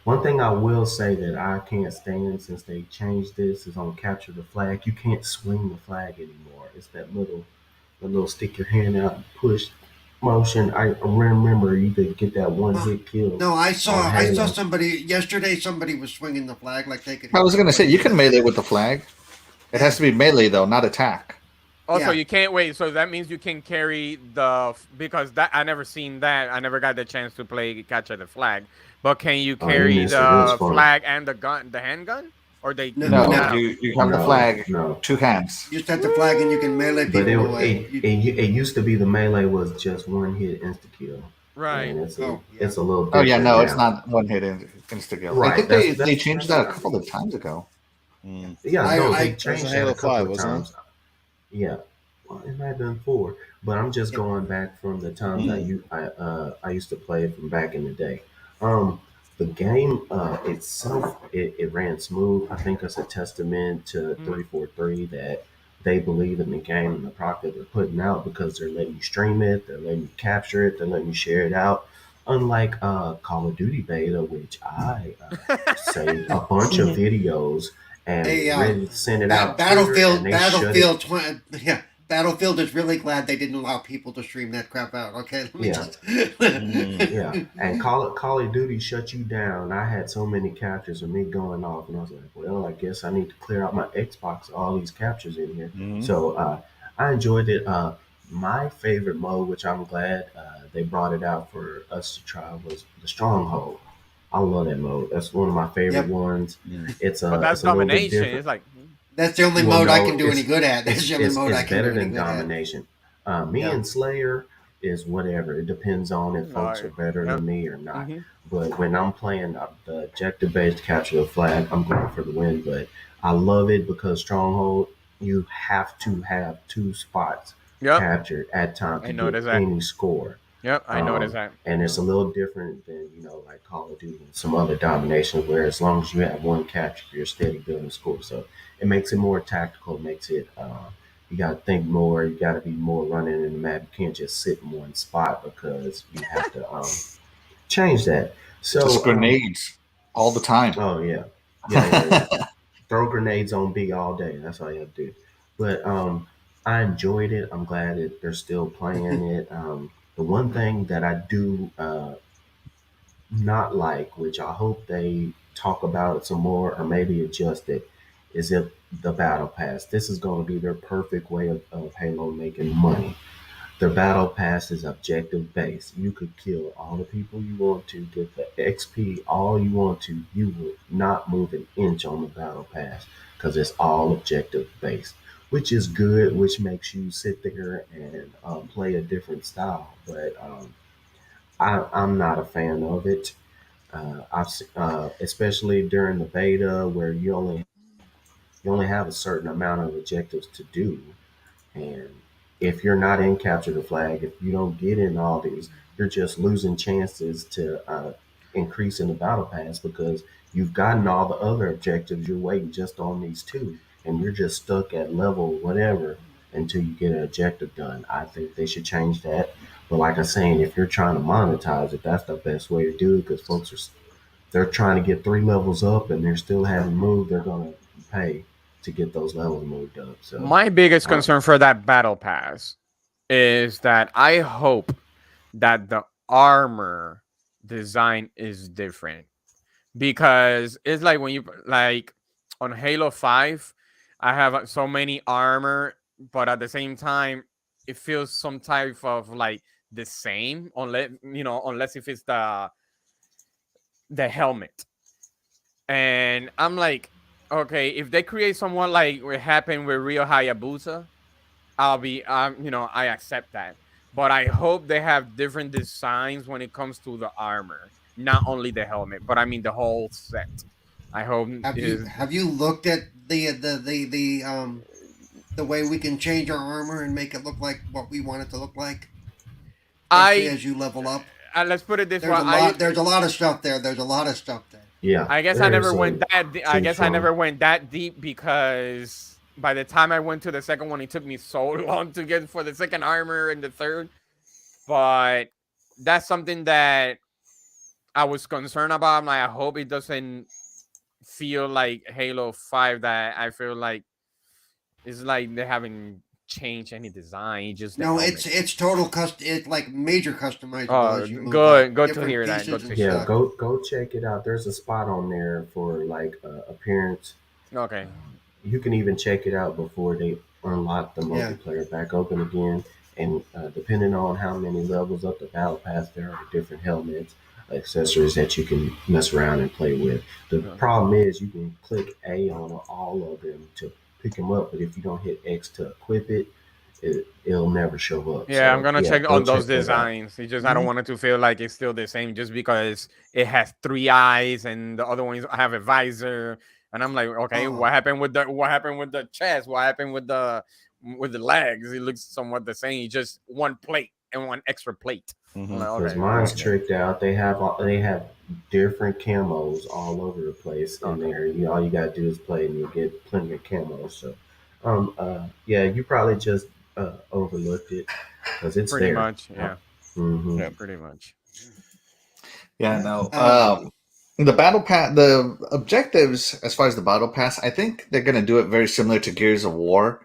One thing I will say that I can't stand since they changed this is on Capture the Flag. You can't swing the flag anymore. It's that little stick your hand out and push motion. I remember you could get that one hit kill. No, I saw somebody yesterday. Somebody was swinging the flag like they could. I was gonna say you can melee with the flag. It has to be melee though, not attack. Also, you can't wait. So that means you can carry because I never seen that. I never got the chance to play Capture the Flag. But can you carry the flag and the gun, the handgun? or they No, No, now? you have the flag, No. 2 hands. You just have the flag and you can melee But people away. it used to be the melee was just one hit insta kill, Right. and it's Oh, yeah. it's a little Oh different yeah, no, now. it's not one hit insta kill. I Right, think that's they changed that a what I couple mean. of times ago. Yeah, I- no, I- they That was in changed that Halo a couple 5, of wasn't it? times. Yeah, well, it might have been 4, but I'm just Yep. going back from the times Mm. I used to play it from back in the day. Um, the game itself, it ran smooth. I think it's a testament to Mhm. 343 that they believe in the game and the product that they're putting out because they're letting you stream it, they're letting you capture it, they're letting you share it out. Unlike Call of Duty beta, which I saved a bunch of videos and Hey, was ready to send it out Twitter, and they shut it. Battlefield 20, yeah, Battlefield is really glad they didn't allow people to stream that crap out. Okay, let me Yeah. just. Yeah, and Call of Duty shut you down. I had so many captures of me going off, and I was like, well, I guess I need to clear out my Xbox. All these captures in here. So I enjoyed it. My favorite mode, which I'm glad they brought it out for us to try, was the Stronghold. I love that mode. That's one of my favorite Yep. ones. It's But that's it's a little bit domination. different. It's like That's the only Well, mode I no, can do any good at. That's the only mode I it's can do better any than good at. domination. Me Yeah. and Slayer is whatever. It depends on if folks are Right. better Yep. than me or not. Mhm. But when I'm playing the objective based capture the flag, I'm going for the win. But I love it because Stronghold, you have to have 2 spots Yep. captured at time I to noticed get that. any score. Yep. I noticed that. And it's a little different than like Call of Duty and some other dominations where as long as you have 1 capture, you're steady building score. So it makes it more tactical. Makes it you got to think more. You got to be more running in the map. You can't just sit in one spot because you have to change that. So Just grenades all the time. oh yeah. Throw grenades on B all day. That's all you have to do. But I enjoyed it. I'm glad that they're still playing it. The one thing that I do not like, which I hope they talk about it some more or maybe adjust it, is if the battle pass. This is going to be their perfect way of Halo making money. Their battle pass is objective based. You could kill all the people you want to, get the XP all you want to. You will not move an inch on the battle pass because it's all objective based, which is good, which makes you sit there and play a different style. But I'm not a fan of it. Especially during the beta where you only have a certain amount of objectives to do, and if you're not in capture the flag, if you don't get in all these, you're just losing chances to increase in the battle pass because you've gotten all the other objectives. You're waiting just on these 2, and you're just stuck at level whatever until you get an objective done. I think they should change that. But like I'm saying, if you're trying to monetize it, that's the best way to do it because folks are they're trying to get 3 levels up and they're still haven't moved. They're gonna pay to get those levels moved up. So My biggest uh, concern for that battle pass is that I hope that the armor design is different because it's like when you like on Halo 5, I have so many armor, but at the same time, it feels some type of like the same unless if it's the helmet. And I'm like, okay, if they create someone like what happened with Rio Hayabusa, I accept that. But I hope they have different designs when it comes to the armor, not only the helmet, but I mean the whole set. I hope Have you looked at the way we can change our armor and make it look like what we want it to look like? Especially as you level up. Let's put it this way. There's a lot of stuff there. There's a lot of stuff there. yeah, I guess I never went that. I guess I never went that deep because by the time I went to the second one, it took me so long to get for the second armor and the third. But that's something that I was concerned about. I'm like, I hope it doesn't feel like Halo 5 that I feel like it's like they haven't changed any design. Just no, it's total custom. It's like major customizable. Oh, good to hear that. Good to hear. Yeah, go check it out. There's a spot on there for like appearance. Okay. You can even check it out before they unlock the multiplayer back open again. And depending on how many levels up the battle pass there are different helmets. accessories that you can mess around and play with. The problem is you can click A on all of them to pick them up, but if you don't hit X to equip it, it'll never show up. Yeah, I'm So gonna yeah, check go on those check that out. designs. It's just I don't want it to feel like it's still the same just because it has 3 eyes and the other ones have a visor. And I'm like, okay, what happened with the chest? What happened with the legs? It looks somewhat the same. It's just one plate and one extra plate. I'm like, Because okay, mine's tricked out. They have different camos all over the place in there. All you gotta do is play, and you'll get plenty of camos. So, yeah, you probably just overlooked it because it's pretty there. much, yeah. Yeah, Pretty much. Yeah, no. The battle pass, the objectives, as far as the battle pass, I think they're gonna do it very similar to Gears of War,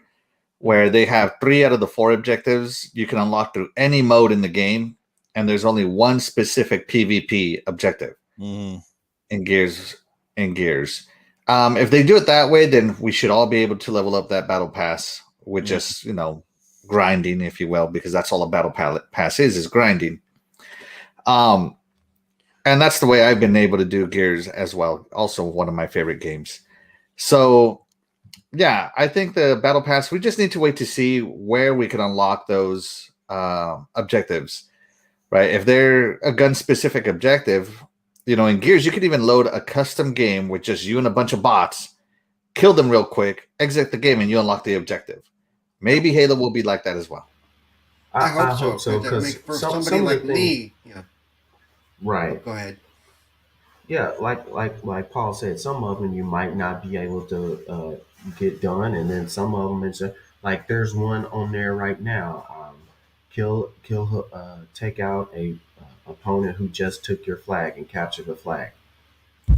where they have 3 out of the 4 objectives you can unlock through any mode in the game, and there's only one specific PvP objective in Gears. If they do it that way, then we should all be able to level up that battle pass with just grinding, if you will, because that's all a battle pass is grinding. And that's the way I've been able to do Gears as well. Also, one of my favorite games. So, yeah, I think the Battle Pass, we just need to wait to see where we can unlock those objectives, right? If they're a gun-specific objective, in Gears, you could even load a custom game with just you and a bunch of bots, kill them real quick, exit the game, and you unlock the objective. Maybe Halo will be like that as well. I hope so, because for somebody like me, right. Oh, go ahead. Yeah, like Paul said, some of them you might not be able to get done, and then some of them it's like there's one on there right now. Take out a opponent who just took your flag and capture the flag.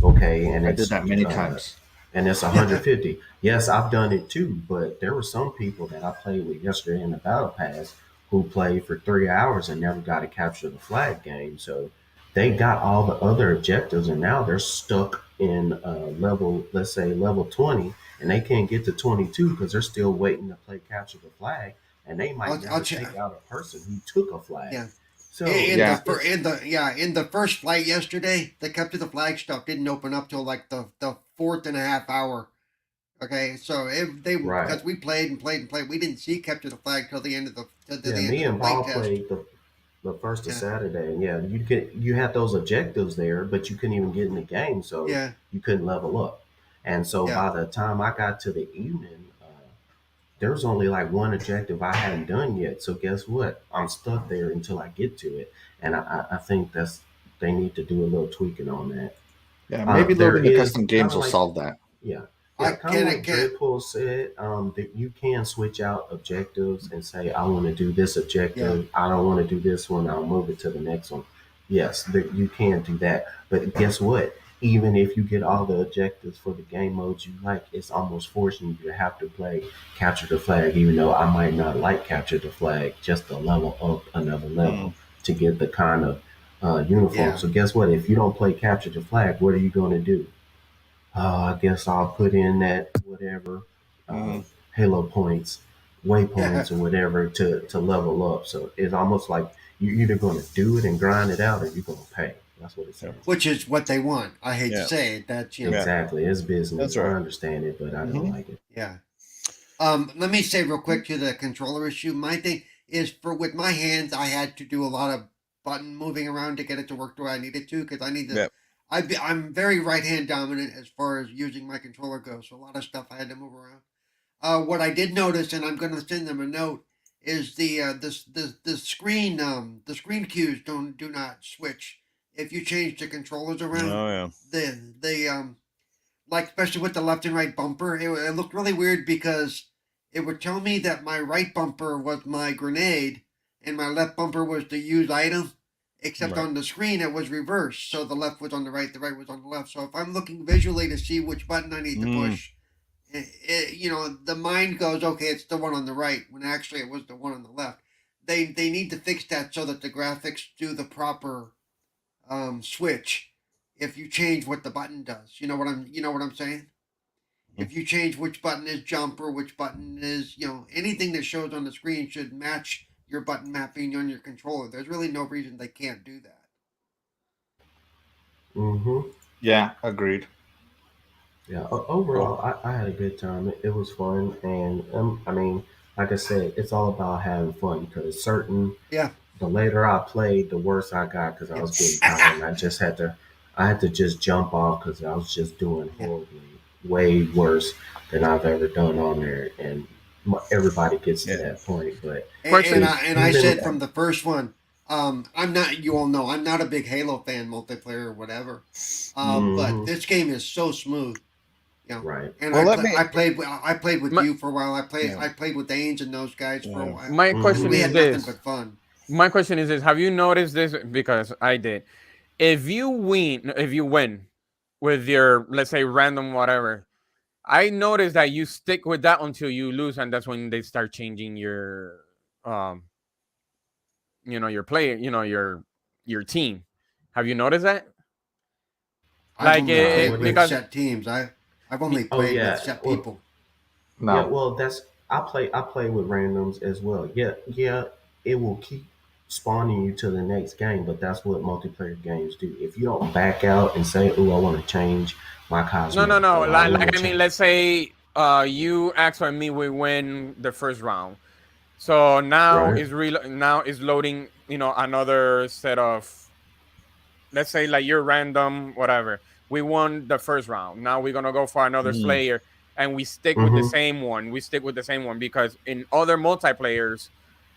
Okay, and I did that many times, and it's 150. Yes, I've done it too, but there were some people that I played with yesterday in the battle pass who played for 3 hours and never got to capture the flag game. So they got all the other objectives, and now they're stuck in level, let's say level 20, and they can't get to 22 because they're still waiting to play capture the flag, and they might never take out a person who took a flag. Yeah. So in the first flight yesterday, the capture the flag stuff didn't open up till like the 4.5 hour. Okay, so because we played and played and played, we didn't see capture the flag till the end of the me and Paul played the first of Saturday. Yeah, you had those objectives there, but you couldn't even get in the game, so you couldn't level up. And so by the time I got to the evening, there was only like one objective I hadn't done yet. So guess what? I'm stuck there until I get to it, and I think they need to do a little tweaking on that. Yeah, maybe loading the custom games will solve that. Yeah. Kind of like Dreadpool said, that you can switch out objectives and say, I want to do this objective. I don't want to do this one. I'll move it to the next one. Yes, you can do that. But guess what? Even if you get all the objectives for the game modes you like, it's almost forcing you to have to play Capture the Flag, even though I might not like Capture the Flag, just to level up another level to get the kind of uniform. Yeah. So guess what? If you don't play Capture the Flag, what are you going to do? I guess I'll put in that whatever Halo points, waypoints, or whatever to level up. So it's almost like you're either going to do it and grind it out, or you're going to pay. That's what it says. Which is what they want. I hate to say it. That's exactly it's business. That's right. I understand it, but I don't like it. Yeah. Let me say real quick to the controller issue. My thing is with my hands, I had to do a lot of button moving around to get it to work the way I needed to because I need to. I'm very right hand dominant as far as using my controller goes. So a lot of stuff I had to move around. What I did notice, and I'm going to send them a note, is the screen cues do not switch if you change the controllers around. Oh yeah. They like especially with the left and right bumper, it looked really weird because it would tell me that my right bumper was my grenade and my left bumper was the used item. Except on the screen, it was reversed. So the left was on the right was on the left. So if I'm looking visually to see which button I need to push, the mind goes, okay, it's the one on the right, when actually it was the one on the left. They need to fix that so that the graphics do the proper switch if you change what the button does. You know what I'm saying? If you change which button is jump or which button is, anything that shows on the screen should match your button mapping on your controller. There's really no reason they can't do that. Mm-hmm. Yeah, agreed. Yeah, overall, I had a good time. It was fun, and I mean, like I said, it's all about having fun because Yeah. the later I played, the worse I got because I was getting tired, and I had to just jump off because I was just doing Yeah. horribly, way worse than I've ever done on there, and everybody gets to Yeah. that point, but And Question. I said from the first one, I'm not. You all know I'm not a big Halo fan, multiplayer or whatever. But hmm this game is so smooth, you know. right. And Well, let me. I played with My, you for a while. Yeah. I played with Ains and those guys for a Yeah. while, my and question hmm we is had nothing this. but fun. My question is this: have you noticed this? Because I did. If you win with your, let's say, random whatever, I noticed that you stick with that until you lose, and that's when they start changing um, your player, your team. Have you noticed that? I've Like, only Nah, played what do with you? because set teams. I've only Oh played with yeah. set Well, people. yeah, No. well, that's I play with randoms as well. Yeah, yeah, it will keep spawning you to the next game, but that's what multiplayer games do. If you don't back out and say, "Oh, I want to change my no, no, cosmetic," no. or "I want to Like I mean, change," let's say you ask for me, we win the first round. So now right? is loading, another set of, let's say, like you're random, whatever. We won the first round. Now we're gonna go for another Mm. slayer, and we stick with the Mm-hmm. same one. We stick with the same one because in other multiplayers,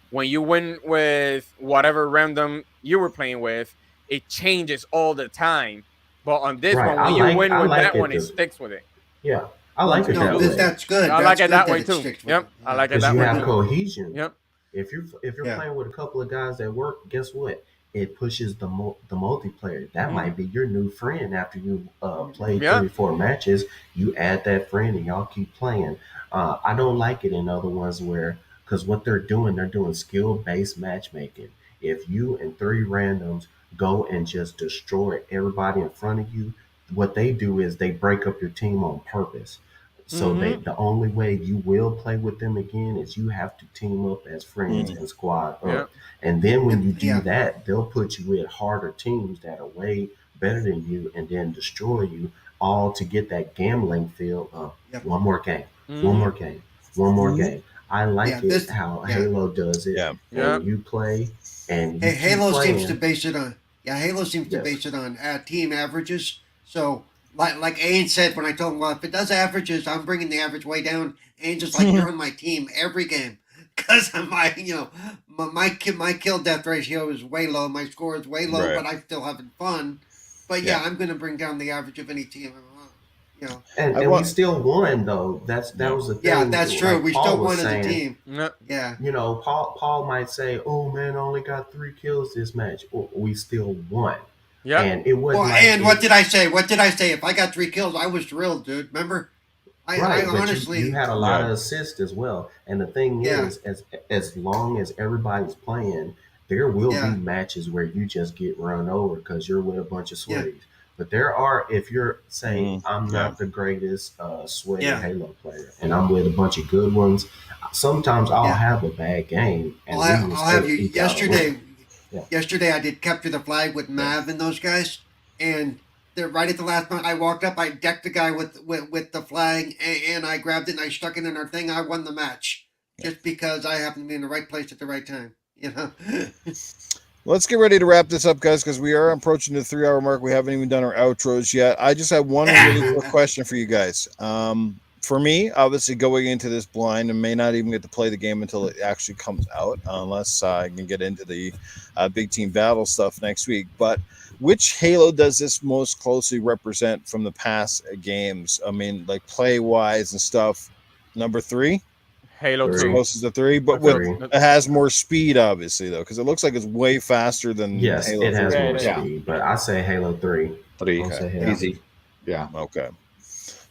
when you win with whatever random you were playing with, it changes all the time. But on this Right. one, when you win I with like that it one, it because sticks with it. yeah, I Well, like it no, that Yep. way. that's good. I like That's it good that that way it too. sticks with Yep. it. I Yeah. like it Because that you way have too. cohesion. Yep. If you're Yeah. playing with a couple of guys that work, guess what? It pushes the multiplayer. That Mm, might be your new friend after you play yeah. 3 or 4 matches. You add that friend and y'all keep playing. I don't like it in other ones where because what they're doing skill based matchmaking. If you and 3 randoms go and just destroy everybody in front of you, what they do is they break up your team on purpose. So Mm-hmm. the only way you will play with them again is you have to team up as friends Mm. and squad Yeah. up. And then when you do Yeah. that, they'll put you with harder teams that are way better than you and then destroy you all to get that gambling feel of Yep. one more game, one Mm-hmm. more game, one more Mhm. game. I Yeah. like it This. how Yeah. Halo does it Yeah. Yeah. and you play and you Hey, keep Halo seems to playing. base it on. Yeah, Halo seems to Yes. base it on team averages. So, like Ain said when I told him, well, if it does averages, I'm bringing the average way down. Ain just like you're on my team every game because my my kill death ratio is way low. My score is way low, Right. but I'm still having fun. But Yeah. yeah, I'm gonna bring down the average of any team. You know. I And we want. still won though. That Yeah. was the Yeah, thing, that's true. like We Paul still was won as a saying. team. Yeah. Yeah. Paul might say, "Oh man, I only got 3 kills this match." Well, we still won, Yeah. and it Well, wasn't like and what it. did I say? What did I say? If I got 3 kills, I was thrilled, dude. Remember? I Right, but you honestly, had a lot Yeah. of assists as well. And the thing yeah, is, as long as everybody's playing, there will be yeah, matches where you just get run over because you're with a bunch of yeah, sweaties. But there are, if you're say, Mm. I'm Yeah. not the greatest sweaty yeah, Halo player, and I'm with a bunch of good ones. Sometimes I'll yeah. have a bad game, and we will I'll have still you. eke out a win. Yeah. Yesterday, I did capture the flag with Yeah. Mav and those guys, and they're right at the last moment. I walked up, I decked the guy with the flag, and I grabbed it and I stuck it in our thing. I won the match just because I happened to be in the right place at the right time. You know. Let's get ready to wrap this up, guys, because we are approaching the 3 hour mark. We haven't even done our outros yet. I just have one really quick question for you guys. For me, obviously, going into this blind and may not even get to play the game until it actually comes out, unless I can get into the big team battle stuff next week. But which Halo does this most closely represent from the past games? I mean, like play wise and stuff. Number 3? Halo Three. 2. Closest to 3, but That's with Three. it has more speed, obviously, though, because it looks like it's way faster than Yes, Halo it has 3. Yeah, it more is. Yeah, speed, but I say Halo 3. three, I'll say Halo Yeah. 3. easy. Yeah. Okay.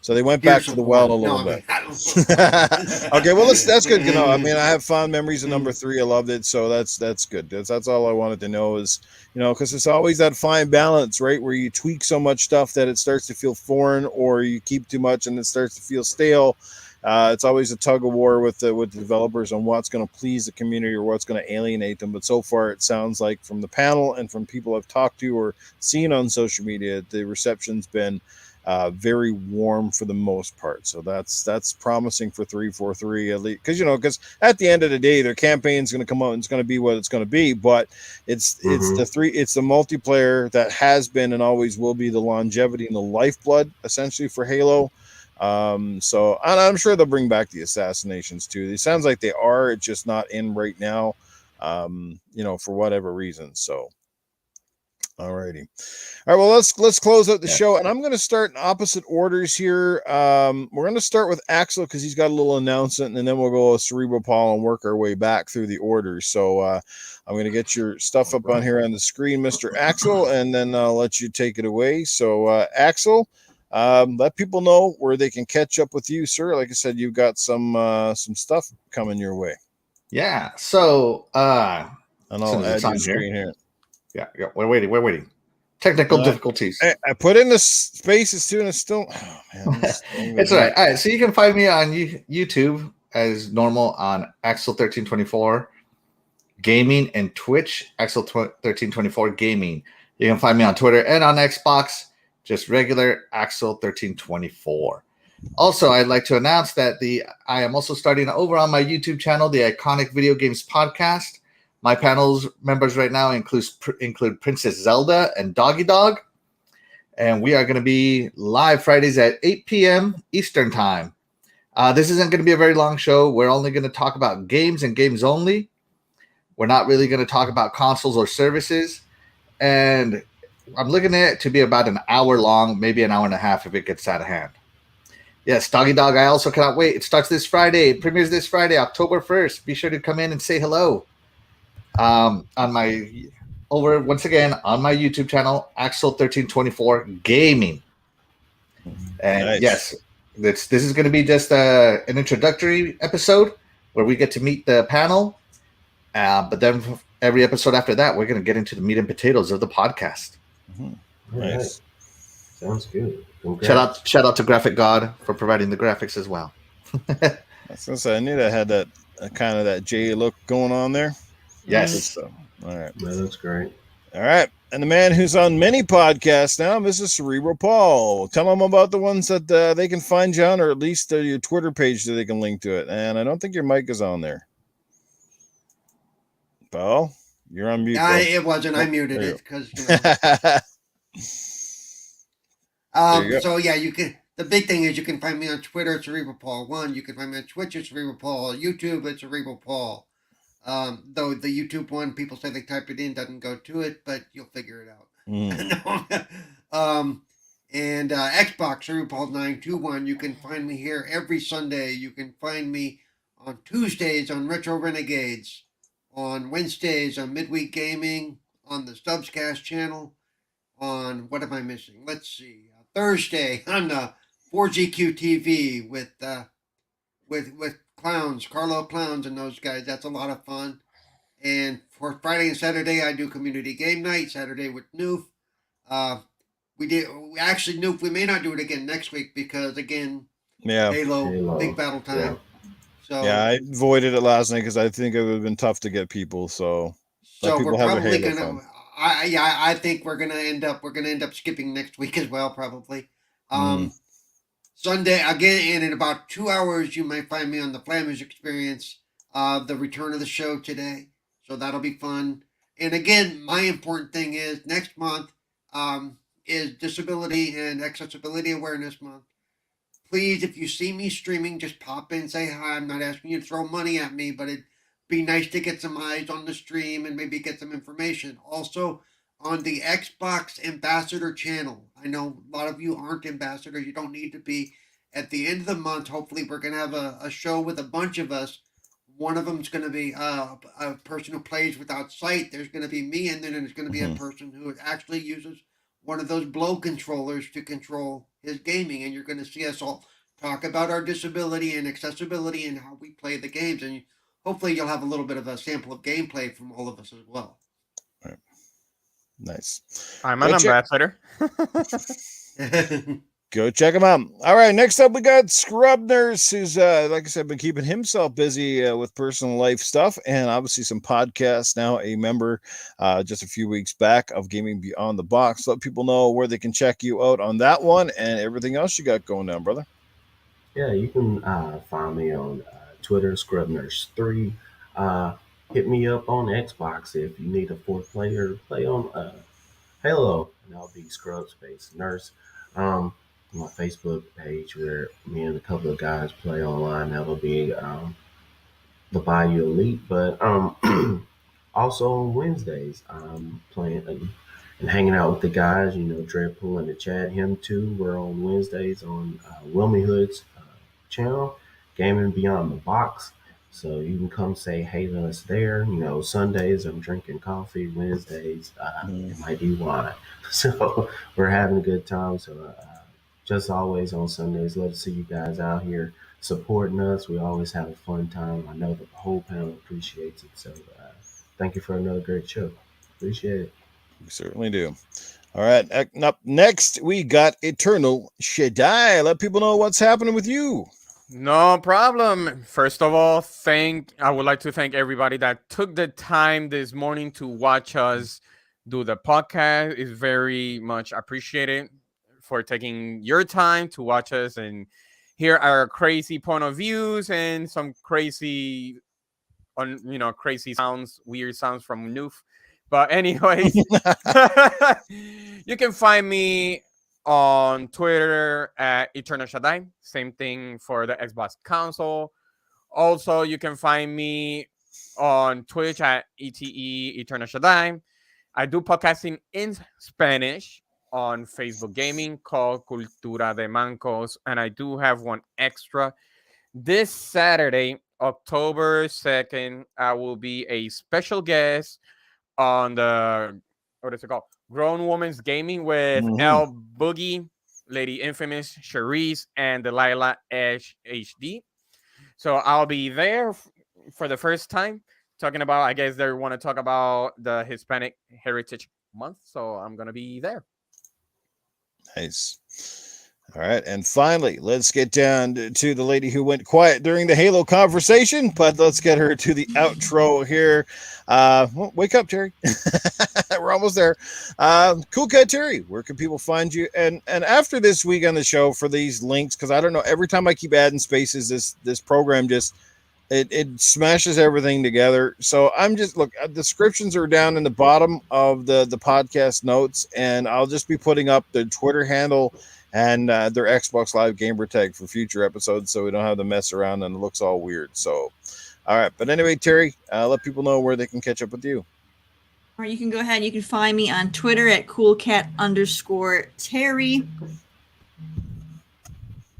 So they went back Gears to of the well a War. No, little I mean, bit. I don't Okay, well that's good to know. I know. mean, I have fond memories of number 3. I loved it, so that's good. That's all I wanted to know is, because it's always that fine balance, right, where you tweak so much stuff that it starts to feel foreign, or you keep too much and it starts to feel stale. It's always a tug of war with the developers on what's going to please the community or what's going to alienate them. But so far, it sounds like from the panel and from people I've talked to or seen on social media, the reception's been very warm for the most part. So that's promising for 343 at least, because at the end of the day, their campaign's going to come out and it's going to be what it's going to be. But it's the multiplayer that has been and always will be the longevity and the lifeblood essentially for Halo. So I'm sure they'll bring back the assassinations too. It sounds like they are. It's just not in right now. For whatever reason. So. Alrighty. All right. Well, let's close out the show, and I'm going to start in opposite orders here. We're going to start with Axle because he's got a little announcement, and then we'll go with Cerebral Paul and work our way back through the orders. So I'm going to get your stuff up on here on the screen, Mr. Axle, and then I'll let you take it away. So Axle, let people know where they can catch up with you, sir. Like I said, you've got some stuff coming your way. Yeah. So and I'll add your screen here. Yeah, we're waiting. Technical difficulties. I put in the spaces too, and it's still. Oh man, it's all right. All right, so you can find me on YouTube as normal on Axle1324 Gaming and Twitch Axle1324 Gaming. You can find me on Twitter and on Xbox, just regular Axle1324. Also, I'd like to announce that I am also starting over on my YouTube channel, the Iconic Video Games Podcast. My panel's members right now include Princess Zelda and Doggy Dog. And we are going to be live Fridays at 8 p.m. Eastern Time. This isn't going to be a very long show. We're only going to talk about games and games only. We're not really going to talk about consoles or services. And I'm looking at it to be about an hour long, maybe an hour and a half if it gets out of hand. Yes, Doggy Dog, I also cannot wait. It starts this Friday. It premieres this Friday, October 1st. Be sure to come in and say hello. Once again on my YouTube channel, Axle1324 Gaming. And nice. Yes, this is going to be just an introductory episode where we get to meet the panel. But then every episode after that, we're going to get into the meat and potatoes of the podcast. Mm-hmm. Nice. Sounds good. Congrats. Shout out to Graphic God for providing the graphics as well. I was gonna say I knew I had that kind of that J look going on there. Yes. So, all right. That looks great. All right. And the man who's on many podcasts now, Mrs. Cerebral Paul. Tell them about the ones that they can find you on, or at least your Twitter page so they can link to it. And I don't think your mic is on there. Paul, you're on mute. It wasn't. I muted it because. So yeah, you can. The big thing is you can find me on Twitter, Cerebral Paul 1. You can find me on Twitch at Cerebral Paul. YouTube at Cerebral Paul. Though the YouTube one, people say they type it in, doesn't go to it, but you'll figure it out. And Xbox, Cerebral Paul 921. You can find me here every Sunday. You can find me on Tuesdays on Retro Renegades, on Wednesdays on Midweek Gaming, on the Stubbscast channel, on what am I missing? Let's see. Thursday on 4GQ TV with Clowns, Carlo Clowns and those guys. That's a lot of fun. And for Friday and Saturday, I do community game night. Saturday with Newf. Newf, we may not do it again next week because again, Halo. Big battle time. Yeah. So yeah, I avoided it last night because I think it would have been tough to get people. So we're probably gonna. I think we're gonna end up skipping next week as well, probably. Sunday again, and in about 2 hours, you might find me on the Flammers Experience, the return of the show today. So that'll be fun. And again, my important thing is next month is Disability and Accessibility Awareness Month. Please, if you see me streaming, just pop in, say hi. I'm not asking you to throw money at me, but it'd be nice to get some eyes on the stream and maybe get some information. Also, on the Xbox Ambassador channel. I know a lot of you aren't ambassadors. You don't need to be. At the end of the month, hopefully, we're going to have a show with a bunch of us. One of them's going to be a person who plays without sight. There's going to be me, and then there's going to be a person who actually uses one of those blow controllers to control his gaming. And you're going to see us all talk about our disability and accessibility and how we play the games. And hopefully, you'll have a little bit of a sample of gameplay from all of us as well. Nice. I'm an ambassador. Go check him out. All right, next up we got Scrub Nurse, who's like I said, been keeping himself busy with personal life stuff and obviously some podcasts. Now a member just a few weeks back of Gaming Beyond the Box. Let people know where they can check you out on that one and everything else you got going on, brother. Yeah, you can find me on Twitter, ScrubNurse3. Hit me up on Xbox if you need a fourth player. Play on Halo, and I'll be Scrub Space Nurse. My Facebook page where me and a couple of guys play online. That'll be the Bayou Elite. But also on Wednesdays, I'm playing and hanging out with the guys. You know, Dreadpool and the Chad, him too. We're on Wednesdays on Wilmy Hood's channel, Gaming Beyond the Box. So you can come say hey to us there. You know, Sundays I'm drinking coffee. Wednesdays it might be wine. So we're having a good time. So just always on Sundays, love to see you guys out here supporting us. We always have a fun time. I know the whole panel appreciates it. So thank you for another great show. Appreciate it. We certainly do. All right, up next we got Eternal Shaddai. Let people know what's happening with you. No problem. First of all, I would like to thank everybody that took the time this morning to watch us do the podcast. It's very much appreciated for taking your time to watch us and hear our crazy point of views and some crazy, crazy sounds, weird sounds from Newf. But anyways, you can find me on Twitter at Eternal Shaddai. Same thing for the Xbox console. Also, you can find me on Twitch at ETE Eternal Shaddai. I do podcasting in Spanish on Facebook Gaming called Cultura de Mancos, and I do have one extra. This Saturday, October 2nd, I will be a special guest on the, what is it called? Grown Women's Gaming with L Boogie, Lady Infamous, Charisse, and Delilah HD. So I'll be there for the first time talking about, I guess they want to talk about the Hispanic Heritage Month. So I'm going to be there. Nice. All right. And finally, let's get down to the lady who went quiet during the Halo conversation, but let's get her to the outro here. Well, wake up, Terri. We're almost there. Coolcat Terri, where can people find you? And after this week on the show for these links, because I don't know, every time I keep adding spaces, this program just it smashes everything together. So I'm just descriptions are down in the bottom of the podcast notes, and I'll just be putting up the Twitter handle and their Xbox Live gamer tag for future episodes, so we don't have to mess around and it looks all weird. So, all right. But anyway, Terri, let people know where they can catch up with you. All right, you can go ahead. You can find me on Twitter at Coolcat_Terri.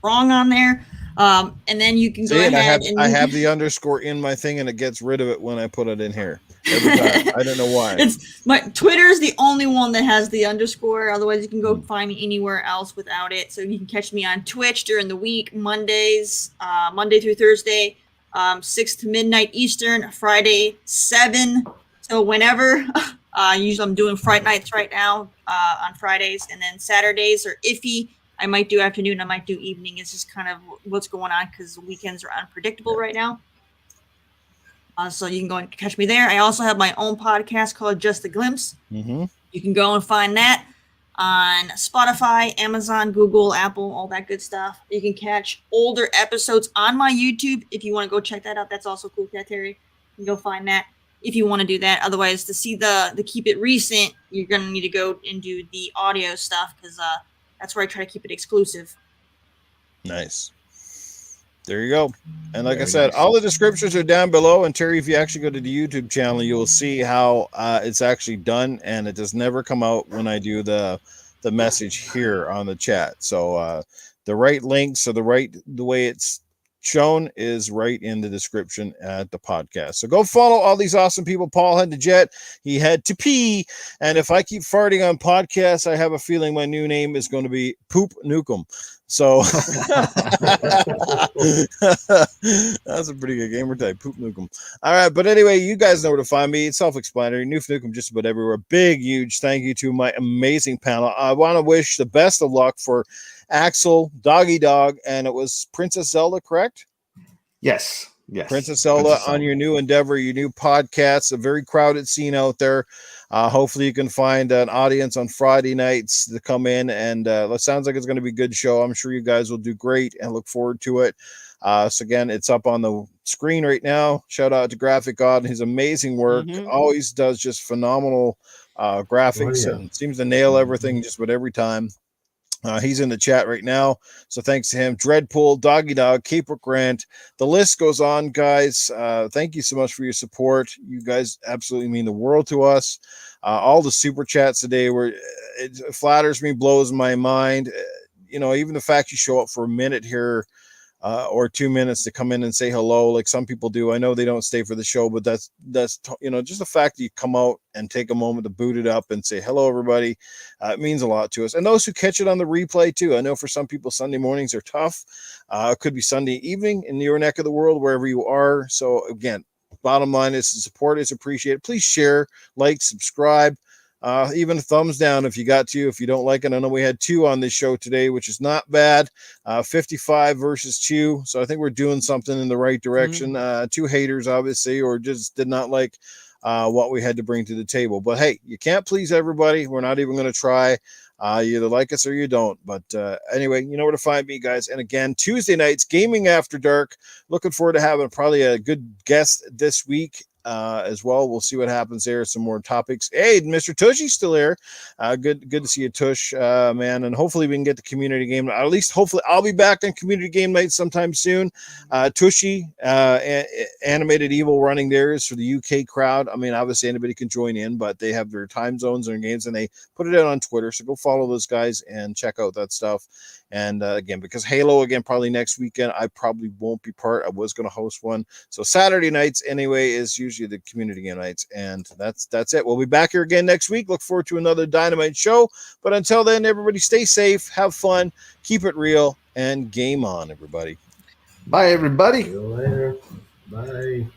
Wrong on there. And then you can go ahead. I have the underscore in my thing, and it gets rid of it when I put it in here every time. I don't know why. My Twitter is the only one that has the underscore. Otherwise, you can go find me anywhere else without it. So you can catch me on Twitch during the week, Mondays, Monday through Thursday, 6 to midnight Eastern, Friday 7 till whenever. Usually I'm doing Friday nights right now on Fridays, and then Saturdays are iffy. I might do afternoon, I might do evening. It's just kind of what's going on because the weekends are unpredictable right now. So you can go and catch me there. I also have my own podcast called Just a Glimpse. You can go and find that on Spotify, Amazon, Google, Apple, all that good stuff. You can catch older episodes on my YouTube if you want to go check that out. That's also Coolcat Terri. You can go find that if you want to do that. Otherwise, to see the keep it recent, you're going to need to go and do the audio stuff because that's where I try to keep it exclusive. Nice. There you go. And like I said, all the descriptions are down below. And Terri, if you actually go to the YouTube channel, you will see how it's actually done. And it does never come out when I do the message here on the chat. So the right links or the way it's shown is right in the description at the podcast. So go follow all these awesome people. Paul had to jet. He had to pee. And if I keep farting on podcasts, I have a feeling my new name is going to be Poop Nukem. So that's a pretty good gamer type. Poop Nukem. All right, but anyway, you guys know where to find me. It's self-explanatory. Newf Nukem just about everywhere. Big, huge thank you to my amazing panel. I want to wish the best of luck for Axle, Doggy Dog, and it was Princess Zelda, correct? Yes. Yes. Princess Zelda on your new endeavor, your new podcast, a very crowded scene out there. Hopefully you can find an audience on Friday nights to come in, and it sounds like it's going to be a good show. I'm sure you guys will do great and look forward to it. So again, it's up on the screen right now. Shout out to Graphic God and his amazing work. Always does just phenomenal graphics and seems to nail everything just about every time. He's in the chat right now, so thanks to him. Dreadpool, Doggy Dog, Caper Grant, the list goes on, guys. Thank you so much for your support. You guys absolutely mean the world to us. All the super chats today were it flatters me, blows my mind. Even the fact you show up for a minute here or 2 minutes to come in and say hello, like some people do. I know they don't stay for the show, but that's just the fact that you come out and take a moment to boot it up and say hello, everybody. It means a lot to us. And those who catch it on the replay too. I know for some people Sunday mornings are tough. It could be Sunday evening in your neck of the world, wherever you are. So again, bottom line is the support is appreciated. Please share, like, subscribe. Even thumbs down if you got to. If you don't like it, I know we had 2 on this show today, which is not bad. 55 versus 2, so I think we're doing something in the right direction. 2 haters, obviously, or just did not like what we had to bring to the table. But hey, you can't please everybody. We're not even going to try. You either like us or you don't. But anyway, you know where to find me, guys. And again, Tuesday nights, Gaming After Dark. Looking forward to having probably a good guest this week. As well. We'll see what happens there. Some more topics. Hey, Mr. Tushy's still here. Good to see you, Tush, man. And hopefully we can get the community game. At least hopefully I'll be back on community game night sometime soon. Tushy, Animated Evil running theirs for the UK crowd. I mean, obviously anybody can join in, but they have their time zones and games, and they put it out on Twitter. So go follow those guys and check out that stuff. And again, because Halo again, probably next weekend, I probably won't be part. I was going to host one. So Saturday nights anyway is usually the community game nights. And that's it. We'll be back here again next week. Look forward to another Dynamite show. But until then, everybody stay safe, have fun, keep it real, and game on, everybody. Bye, everybody. See you later. Bye.